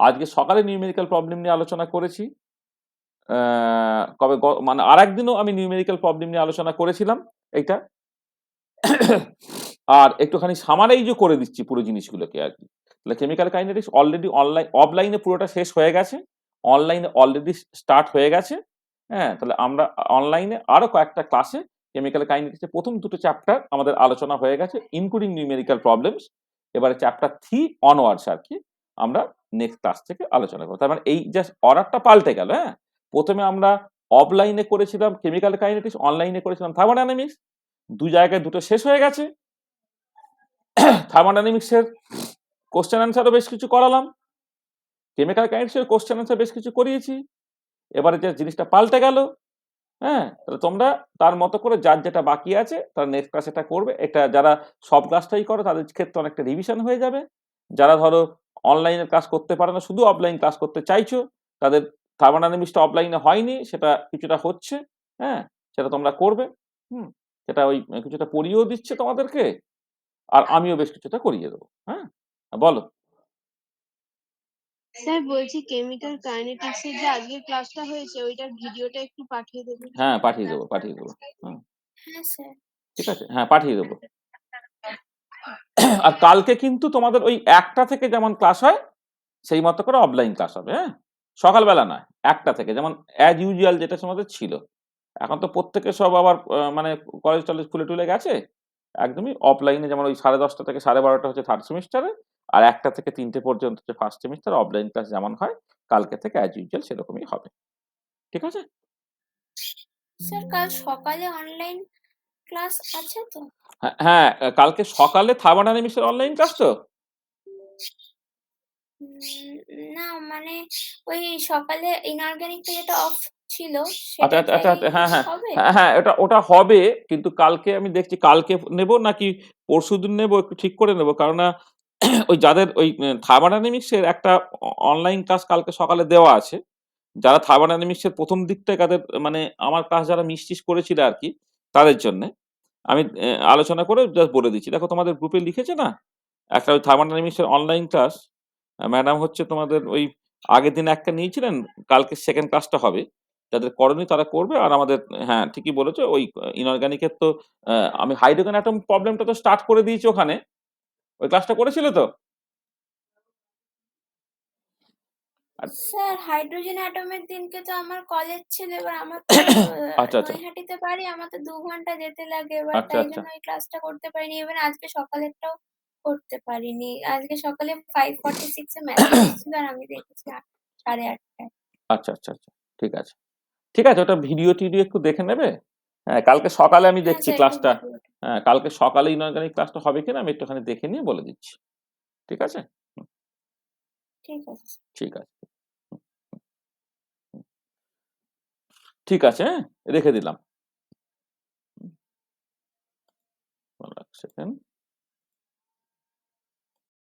আজকে সকালে নিউমেরিক্যাল প্রবলেম নিয়ে আলোচনা করেছি। কবে মানে আর একদিনও আমি নিউমেরিক্যাল প্রবলেম নিয়ে আলোচনা করেছিলাম এইটা। আর একটুখানি সামারাইজও করে দিচ্ছি পুরো জিনিসগুলোকে আর কি। তাহলে কেমিক্যাল কাইনেটিক্স অলরেডি অফলাইনে পুরোটা শেষ হয়ে গেছে, অনলাইনে অলরেডি স্টার্ট হয়ে গেছে। হ্যাঁ, তাহলে আমরা অনলাইনে আরো কয়েকটা ক্লাসে কেমিক্যাল কাইনেটিক্সের প্রথম 2টো চ্যাপ্টার আমাদের আলোচনা হয়ে গেছে, ইনক্লুডিং নিউমেরিক্যাল প্রবলেমস। এবারে চ্যাপ্টার 3 অনওয়ার্ডস আর কি আমরা নেক্সট ক্লাস থেকে আলোচনা করব। তার মানে এই জাস্ট অর্ডারটা পাল্টে গেল। হ্যাঁ, প্রথমে আমরা অফলাইনে করেছিলাম কেমিক্যাল কাইনেটিক্স, অনলাইনে করেছিলাম থার্মোডাইনামিক্স। 2 জায়গায় 2টো শেষ হয়ে গেছে। থার্মোডাইনামিক্সের কোশ্চেন অ্যান্সারও বেশ কিছু করালাম, কেমিক্যাল কাইনেটিক্সের কোশ্চেন অ্যান্সার বেশ কিছু করিয়েছি। এবারে যে জিনিসটা পাল্টে গেল, হ্যাঁ, তাহলে তোমরা তার মতো করে যার যেটা বাকি আছে তারা নেক্সট ক্লাস এটা করবে। এটা যারা সব ক্লাসটাই করো তাদের ক্ষেত্রে অনেকটা রিভিশন হয়ে যাবে। যারা ধরো অনলাইনে ক্লাস করতে পারে না, শুধু অফলাইন ক্লাস করতে চাইছো, তাদের থার্মোডাইনামিক্সটা অফলাইনে হয়নি, সেটা কিছুটা হচ্ছে। হ্যাঁ, সেটা তোমরা করবে। সেটা ওই কিছুটা পড়িয়েও দিচ্ছে তোমাদেরকে, আর আমিও বেশ কিছুটা করিয়ে দেবো। হ্যাঁ, বলো।
স্যার বলছি কেমিক্যাল কাইনেটিক্স এর যে আজকের ক্লাসটা হয়েছে ওইটার ভিডিওটা একটু পাঠিয়ে দেবেন।
হ্যাঁ, পাঠিয়ে দেবো। হ্যাঁ,
হ্যাঁ স্যার।
ঠিক আছে, হ্যাঁ পাঠিয়ে দেবো। আর কালকে কিন্তু তোমাদের ওই 1টা থেকে যেমন ক্লাস হয় সেই মতো করে অফলাইন ক্লাস হবে। হ্যাঁ, সকালবেলা নয়, 1টা থেকে যেমন অ্যাজ ইউজুয়াল যেটা তোমাদের ছিল। এখন তো প্রত্যেকে সব আবার মানে কলেজ টলেজ খুলে টুলে গেছে, একদমই অফলাইনে যেমন ওই 10:30 থেকে 12:30 হচ্ছে থার্ড সেমিস্টারে, আর 1টা থেকে 3টে পর্যন্ত হচ্ছে ফার্স্ট সেমিস্টার। অফলাইন ক্লাস যেমন হয় কালকে থেকে অ্যাজ ইউজুয়াল সেরকমই হবে। ঠিক আছে?
স্যার কাল সকালে অনলাইন ক্লাস আছে তো?
হ্যাঁ, কালকে সকালে থার্মোডাইনামিক্সের অনলাইন ক্লাস তো?
না মানে ওই সকালে ইনঅর্গানিকটা যেটা অফ ছিল
আচ্ছা,
সেটাই
হ্যাঁ,
হবে?
হ্যাঁ, ওটা হবে, কিন্তু কালকে আমি দেখছি কালকে নেব নাকি পরশুদিন নেব একটু ঠিক করে নেব। কারণ ওই যাদের ওই থার্মোডাইনামিক্সের একটা অনলাইন ক্লাস কালকে সকালে দেওয়া আছে। যারা থার্মোডাইনামিক্সের ১ম দিকটায় তাদের মানে আমার ক্লাস যারা মিস করেছিল আর কি, তাদের জন্যে আমি আলোচনা করে জাস্ট বলে দিচ্ছি। দেখো তোমাদের গ্রুপে লিখেছে না? একটা ওই থার্মোডাইনামিক্সের অনলাইন ক্লাস, ম্যাডাম হচ্ছে তোমাদের ওই আগের দিন একটা নিয়েছিলেন, কালকে সেকেন্ড ক্লাসটা হবে। যাদের করণীয় তারা করবে। আর আমাদের হ্যাঁ, ঠিকই বলেছ ওই ইনঅর্গানিক এর তো আমি হাইড্রোজেন অ্যাটম প্রবলেমটা তো স্টার্ট করে দিয়েছি ওখানে। ওই ক্লাসটা করেছিলে তো? আর
স্যার হাইড্রোজেন অ্যাটমের দিনকে তো আমার কলেজ ছিল, এবার আমার তো
আচ্ছা, আচ্ছা।
নৈহাটিতে বাড়ি, আমার তো 2 ঘন্টা যেতে লাগে, এবার
আচ্ছা,
তাই
আচ্ছা।
জন্য ওই ক্লাসটা করতে পারিনি। ইভেন আজকে সকালেরটাও করতে পারিনি। আজকে সকালে 5:46 এ মেসেজ এসেছিল আর আমি দেখেছি 8:30 টায়।
আচ্ছা, আচ্ছা, আচ্ছা। ঠিক আছে। ঠিক আছে, ওটা ভিডিও-টিডিও একটু দেখে নেবে। হ্যাঁ, কালকে সকালে আমি
হ্যাঁ
দেখছি
স্যার, একটু
ক্লাসটা।
ভিডিওটা।
হ্যাঁ, কালকে সকালে ইনঅর্গানিক ক্লাসটা হবে কিনা আমি একটুখানি দেখে নিয়ে বলে দিচ্ছি। ঠিক আছে? হুম,
ঠিক আছে স্যার।
ঠিক আছে। হুম, হুম। ঠিক আছে, হ্যাঁ? রেখে দিলাম। হুম, 1 সেকেন্ড।